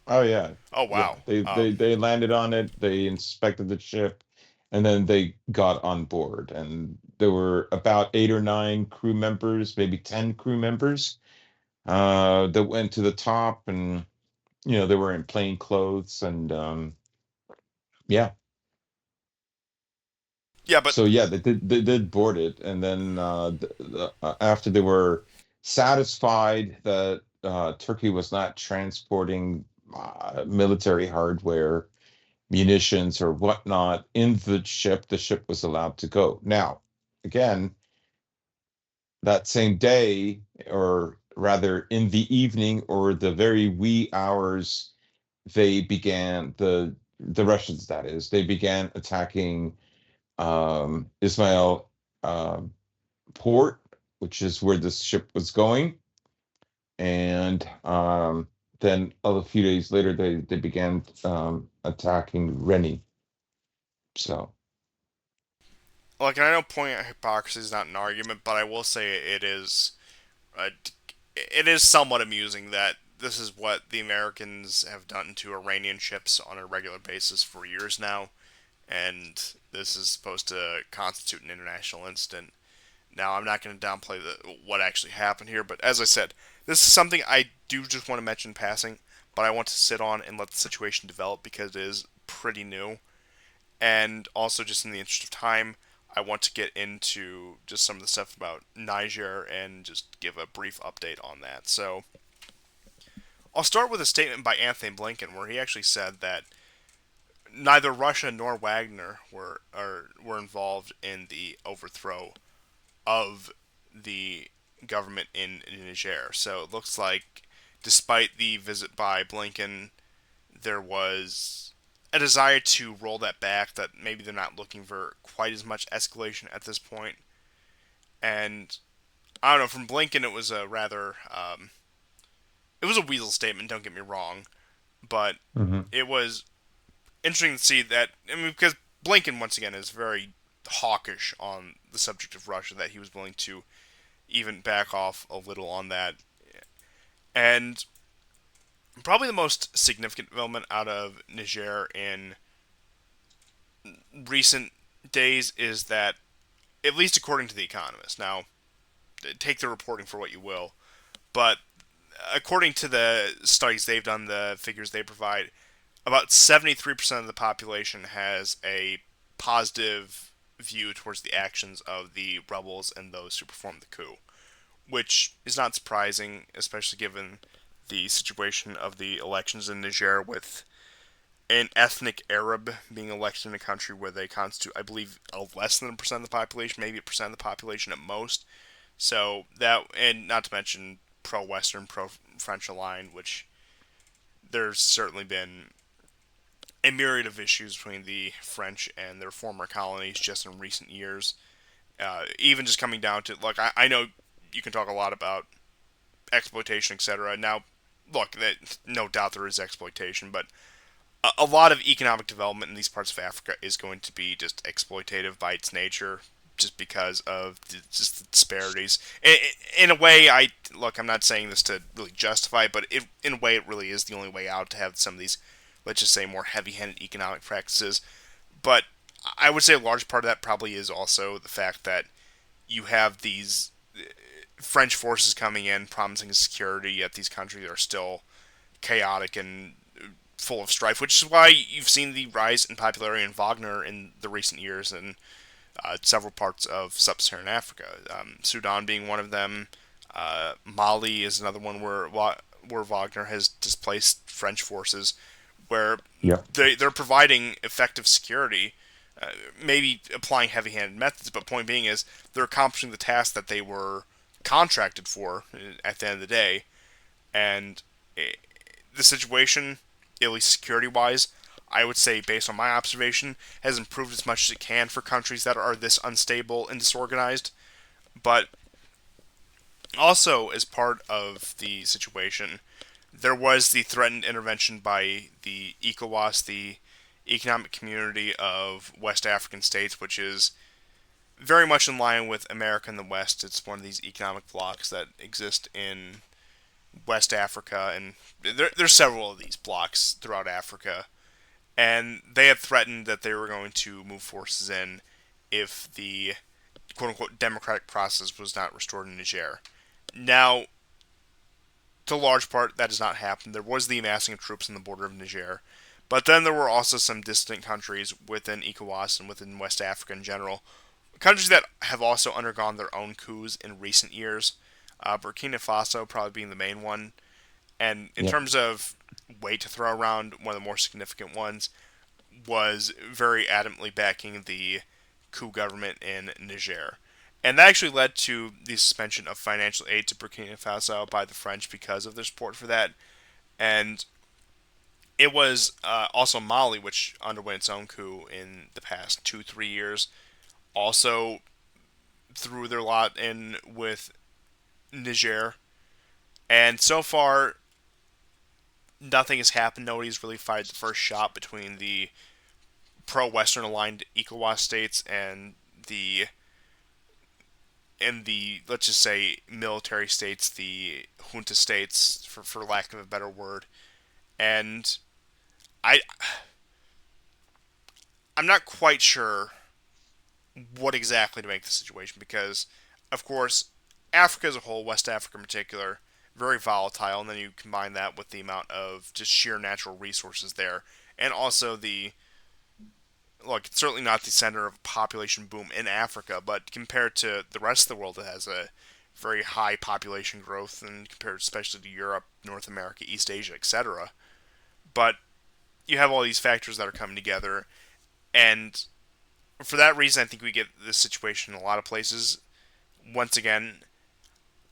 Oh yeah, Oh yeah. wow. They landed on it. They inspected the ship, and then they got on board. And there were about 8 or 9 crew members, maybe 10 crew members, that went to the top, and they were in plain clothes, and yeah. Yeah, but So yeah, they did board it, and then after they were satisfied that Turkey was not transporting military hardware, munitions or whatnot in the ship was allowed to go. Now, again, that same day, or rather in the evening or the very wee hours, they began the Russians, that is, they began attacking Ismail um, port, which is where this ship was going, and then a few days later they began attacking Rennie. So. like, I know pointing at hypocrisy is not an argument, but I will say uh, it is somewhat amusing that this is what the Americans have done to Iranian ships on a regular basis for years now, and this is supposed to constitute an international incident. Now, I'm not going to downplay what actually happened here, but as I said, this is something I do just want to mention in passing, but I want to sit on and let the situation develop because it is pretty new. And also, just in the interest of time, I want to get into just some of the stuff about Niger and just give a brief update on that. So, I'll start with a statement by Anthony Blinken where he actually said that neither Russia nor Wagner were involved in the overthrow of the government in Niger. So it looks like, despite the visit by Blinken, there was a desire to roll that back. That maybe they're not looking for quite as much escalation at this point. And I don't know. From Blinken, it was a rather it was a weasel statement. Don't get me wrong, but Mhm. it was interesting to see that. I mean, because Blinken once again is very hawkish on the subject of Russia, that he was willing to even back off a little on that. And probably the most significant development out of Niger in recent days is that, at least according to The Economist, now take the reporting for what you will, but according to the studies they've done, the figures they provide, about 73% of the population has a positive view towards the actions of the rebels and those who performed the coup, which is not surprising, especially given the situation of the elections in Niger, with an ethnic Arab being elected in a country where they constitute, I believe, less than a percent of the population, maybe a percent of the population at most. So that, and not to mention pro-Western, pro-French aligned, which there's certainly been a myriad of issues between the French and their former colonies just in recent years. Even just coming down to, like, I know you can talk a lot about exploitation, etc. Now, look, that no doubt there is exploitation, but a lot of economic development in these parts of Africa is going to be just exploitative by its nature, just because of just the disparities. In a way, I look. I'm not saying this to really justify it, but in a way, it really is the only way out to have some of these, let's just say, more heavy-handed economic practices. But I would say a large part of that probably is also the fact that you have these French forces coming in promising security, yet these countries are still chaotic and full of strife, which is why you've seen the rise in popularity in Wagner in the recent years in several parts of sub-Saharan Africa. Sudan being one of them. Mali is another one where Wagner has displaced French forces, where Yeah. they're providing effective security, maybe applying heavy-handed methods, but point being is they're accomplishing the task that they were contracted for at the end of the day. And the situation, at least security-wise, I would say, based on my observation, has improved as much as it can for countries that are this unstable and disorganized. But also, as part of the situation, there was the threatened intervention by the ECOWAS, the Economic Community of West African States, which is very much in line with America and the West. It's one of these economic blocs that exist in West Africa, and there's several of these blocks throughout Africa, and they had threatened that they were going to move forces in if the quote unquote democratic process was not restored in Niger. Now, to a large part, that does not happen. There was the amassing of troops on the border of Niger, but then there were also some distant countries within ECOWAS and within West Africa in general, countries that have also undergone their own coups in recent years. Burkina Faso probably being the main one, and in Yep. terms of weight to throw around, one of the more significant ones was very adamantly backing the coup government in Niger. And that actually led to the suspension of financial aid to Burkina Faso by the French because of their support for that. And it was also Mali, which underwent its own coup in the past 2, 3 years, also threw their lot in with Niger. And so far, nothing has happened. Nobody's really fired the first shot between the pro-Western aligned ECOWAS states and the let's just say military states, the junta states, for lack of a better word. And I I'm not quite sure what exactly to make the situation because, of course, Africa as a whole, West Africa in particular, very volatile, and then you combine that with the amount of just sheer natural resources there, and also the look, it's certainly not the center of population boom in Africa, but compared to the rest of the world, it has a very high population growth, and compared especially to Europe, North America, East Asia, etc. But you have all these factors that are coming together, and for that reason, I think we get this situation in a lot of places. Once again,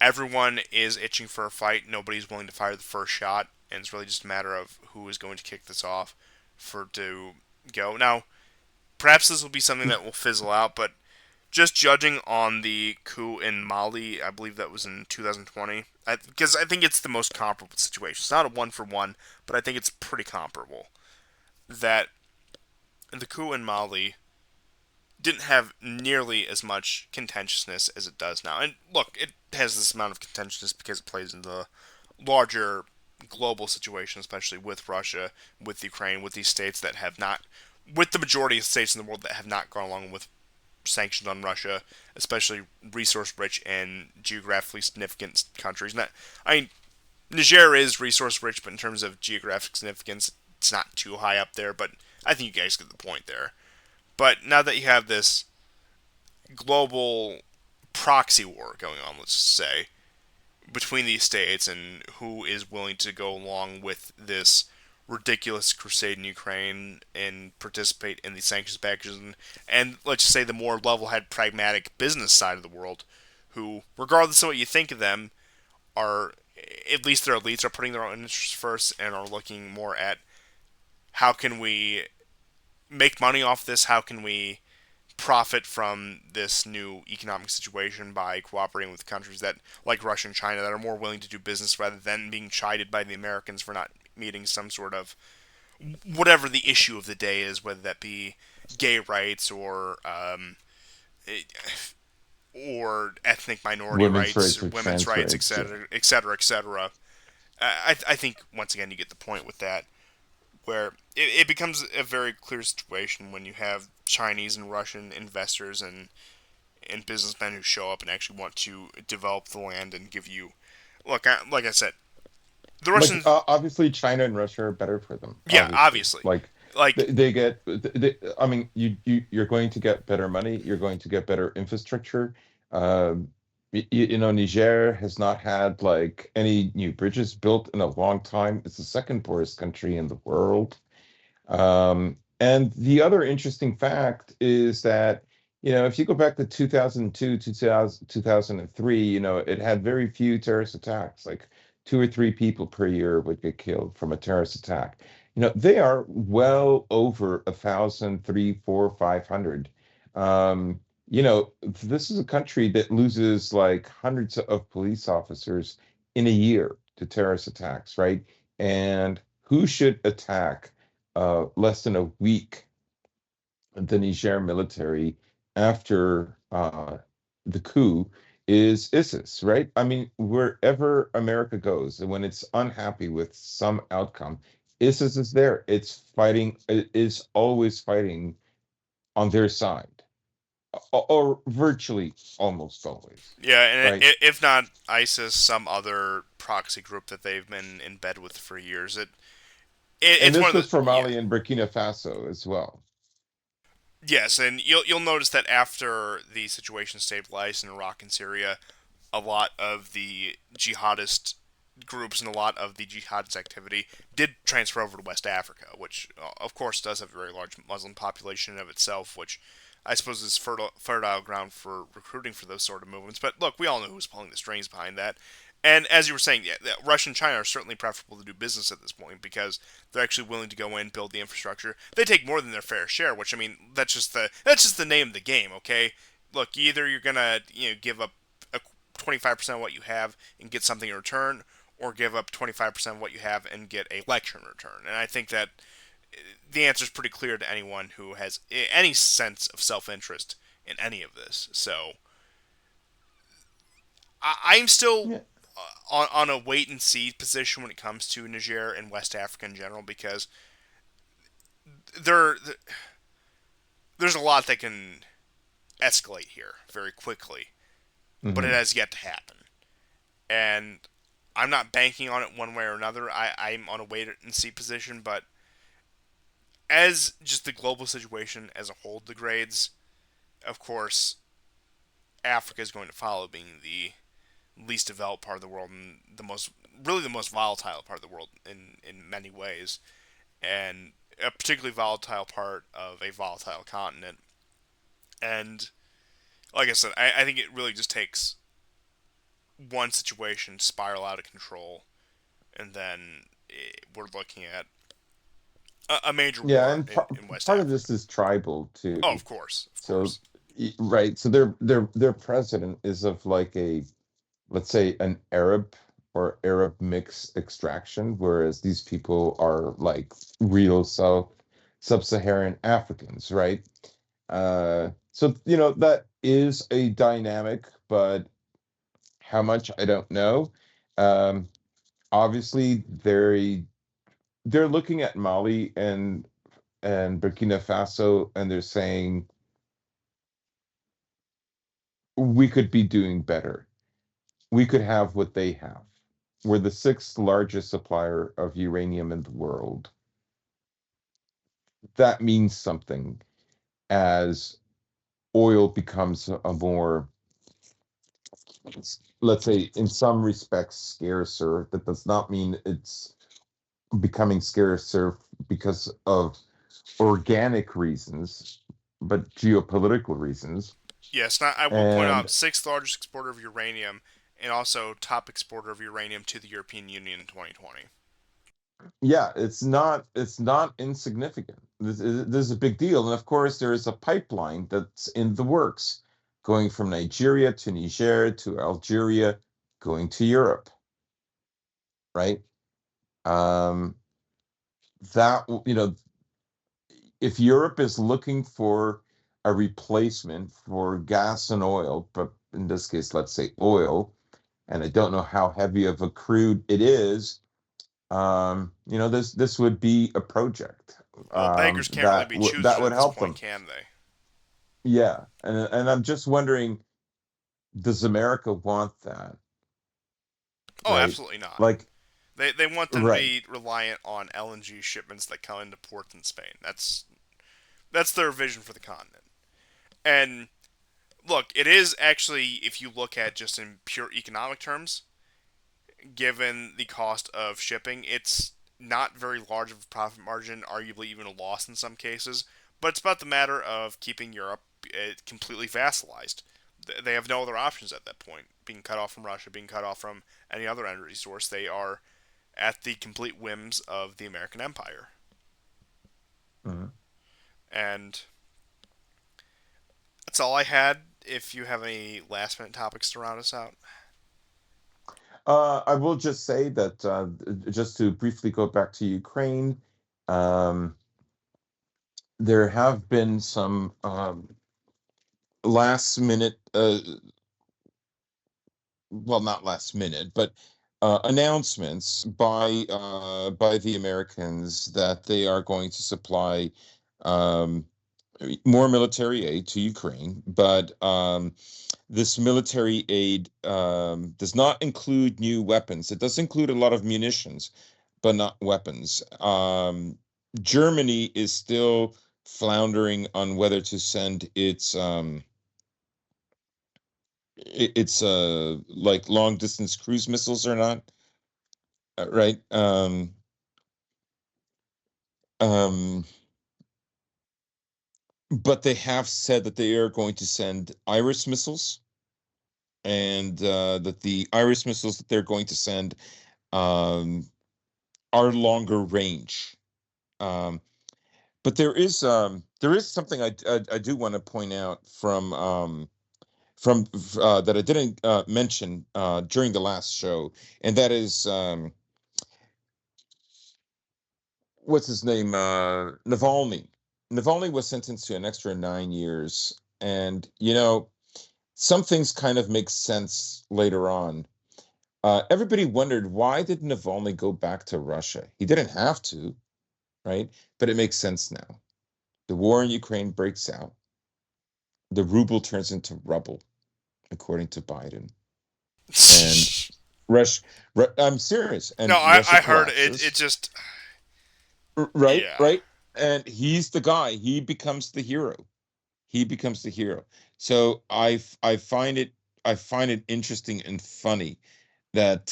everyone is itching for a fight. Nobody's willing to fire the first shot, and it's really just a matter of who is going to kick this off for to go. Now, perhaps this will be something that will fizzle out, but just judging on the coup in Mali, I believe that was in 2020, because I think it's the most comparable situation. It's not a one for one, but I think it's pretty comparable. That the coup in Mali didn't have nearly as much contentiousness as it does now. And look, it has this amount of contentiousness because it plays into the larger global situation, especially with Russia, with Ukraine, with these states that have not, with the majority of states in the world that have not gone along with sanctions on Russia, especially resource-rich and geographically significant countries. Not, I mean, Niger is resource-rich, but in terms of geographic significance, it's not too high up there. But I think you guys get the point there. But now that you have this global proxy war going on, let's just say, between these states and who is willing to go along with this ridiculous crusade in Ukraine and participate in the sanctions packages, and let's just say the more level-headed, pragmatic business side of the world, who, regardless of what you think of them, are at least their elites are putting their own interests first and are looking more at how can we make money off this, how can we profit from this new economic situation by cooperating with countries that, like Russia and China, that are more willing to do business rather than being chided by the Americans for not meeting some sort of whatever the issue of the day is, whether that be gay rights or ethnic minority Women's rights, rights or or women's trans rights, rights. Yeah. etc., etc., etc. I think once again you get the point with that, where it becomes a very clear situation when you have Chinese and Russian investors and businessmen who show up and actually want to develop the land and give you. Look, like I said, the Like Russians. obviously China and Russia are better for them, Yeah, obviously. obviously. Like Like, they get I mean you're going to get better money, you're going to get better infrastructure. You know, Niger has not had like any new bridges built in a long time. It's the second poorest country in the world. And the other interesting fact is that, you know, if you go back to 2002, 2003, you know, it had very few terrorist attacks, like two or three people per year would get killed from a terrorist attack. You know, they are well over 1,000, 3, 4, 500. You know, this is a country that loses like hundreds of police officers in a year to terrorist attacks, right? And who should attack less than a week the Niger military after the coup? is ISIS, right? I mean, wherever America goes, and when it's unhappy with some outcome, ISIS is there. It's fighting, it is always fighting on their side, or virtually almost always, Yeah, and right? if not ISIS, some other proxy group that they've been in bed with for years. And It's one this of the goes for yeah. Mali and Burkina Faso as well. Yes, and you'll notice that after the situation stabilized in Iraq and Syria, a lot of the jihadist groups and a lot of the jihadist activity did transfer over to West Africa, which of course does have a very large Muslim population in of itself, which I suppose is fertile ground for recruiting for those sort of movements. But look, we all know who's pulling the strings behind that. And as you were saying, yeah, Russia and China are certainly preferable to do business at this point because they're actually willing to go in, build the infrastructure. They take more than their fair share, which I mean, that's just the name of the game. Okay, look, either you're gonna give up a 25% of what you have and get something in return, or give up 25% of what you have and get a lecture in return. And I think that the answer is pretty clear to anyone who has any sense of self interest in any of this. So I'm still Yeah, on a wait and see position when it comes to Niger and West Africa in general because there there's a lot that can escalate here very quickly, but it hmm has yet to happen. And I'm not banking on it one way or another. I'm on a wait and see position, but as just the global situation as a whole degrades, of course, Africa is going to follow being the least developed part of the world and the most volatile part of the world in many ways, and a particularly volatile part of a volatile continent. And like I said, I think it really just takes one situation to spiral out of control, and then we're looking at a major yeah, war and in West part of this Africa. is tribal too. Oh, of course, of So, course. right, so their president is of like a, let's say, an Arab or Arab mix extraction, whereas these people are like real sub-Saharan Africans, right? So that is a dynamic, but how much I don't know. Um, Obviously, they're looking at Mali and Burkina Faso, and they're saying we could be doing better. We could have what they have. We're the sixth largest supplier of uranium in the world. That means something as oil becomes a more, let's say, in some respects, scarcer. That does not mean it's becoming scarcer because of organic reasons, but geopolitical reasons. Yes, not, I will point And out sixth largest exporter of uranium and also top exporter of uranium to the European Union in 2020. yeah, it's not insignificant. This is a big deal. And of course, there is a pipeline that's in the works going from Nigeria to Niger to Algeria, going to Europe, right? Um, that, if Europe is looking for a replacement for gas and oil, but in this case, let's say oil, and I don't know how heavy of a crude it is, this would be a project Well, beggars can't really be that choosers would at this help point, them. can they? Yeah, and I'm just wondering, does America want that, Oh, right? absolutely not. Like, They want them to right. be reliant on LNG shipments that come into ports in Spain. That's their vision for the continent. And look, it is actually, if you look at just in pure economic terms, given the cost of shipping, it's not very large of a profit margin, arguably even a loss in some cases. But it's about the matter of keeping Europe completely vassalized. They have no other options at that point. Being cut off from Russia, being cut off from any other energy source, they are at the complete whims of the American empire. Mhm. And that's all I had. If you have any last minute topics to round us out. I will just say that just to briefly go back to Ukraine, um, there have been some last minute well, not last minute, but announcements by the Americans that they are going to supply um, more military aid to Ukraine, but this military aid does not include new weapons. It does include a lot of munitions, but not weapons. Germany is still floundering on whether to send its like long distance cruise missiles or not, right? Um, but they have said that they are going to send Iris missiles, and that the Iris missiles that they're going to send um, are longer range. Um, but there is something I do want to point out from that I didn't mention during the last show, and that is what's his name? Navalny. Navalny was sentenced to an extra 9 years, and some things kind of make sense later on. Everybody wondered, why did Navalny go back to Russia? He didn't have to, right? But it makes sense now. The war in Ukraine breaks out. The ruble turns into rubble, according to Biden. And Russia, I'm serious, No, and Russia I heard it. It collapses. just, Right, yeah. right. And he's the guy. He becomes the hero. He becomes the hero. So I find it interesting and funny that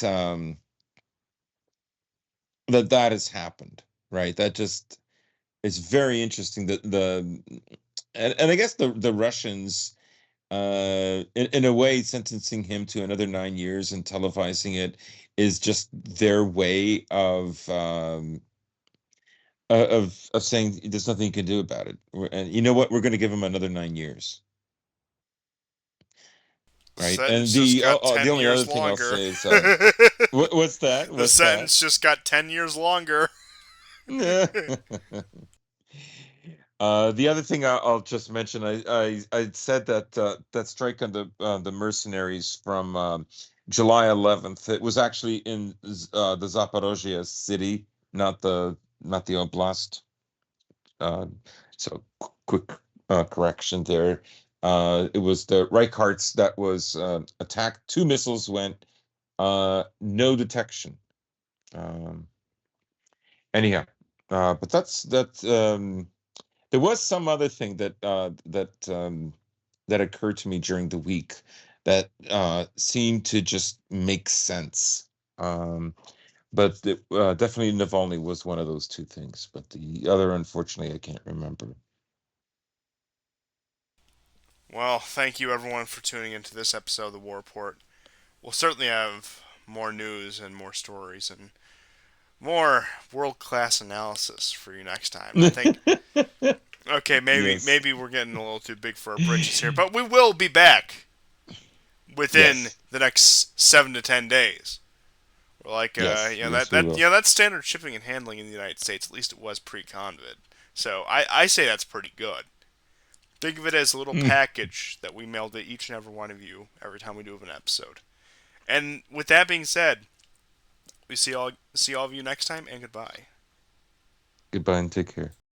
that has happened. Right. That just is very interesting. That and I guess the Russians in a way sentencing him to another 9 years and televising it is just their way of saying there's nothing you can do about it. And you know what? We're going to give him another 9 years, right? And Sentence just got the 10 only other years thing I'll longer. say is what's that? The What's that? sentence just got 10 years longer. The other thing I'll just mention, I said that that strike on the mercenaries from July 11th. It was actually in the Zaporozhye city, not the oblast. Uh, so quick correction there. It was the Reichardt's that was attacked. Two missiles went, no detection. Um, anyhow, but that's that. There was some other thing that occurred to me during the week that seemed to just make sense. Um, but definitely Navalny was one of those two things. But the other, unfortunately, I can't remember. Well, thank you everyone for tuning into this episode of the War Report. We'll certainly have more news and more stories and more world class analysis for you next time. I think, okay, maybe Yes. we're getting a little too big for our britches here, but we will be back within Yes. the next 7 to 10 days. Like Yes. Yes, we that will. that's standard shipping and handling in the United States. At least it was pre-COVID. So I say that's pretty good. Think of it as a little Mm. package that we mail to each and every one of you every time we do an episode. And with that being said, we see all of you next time, and goodbye. Goodbye and take care.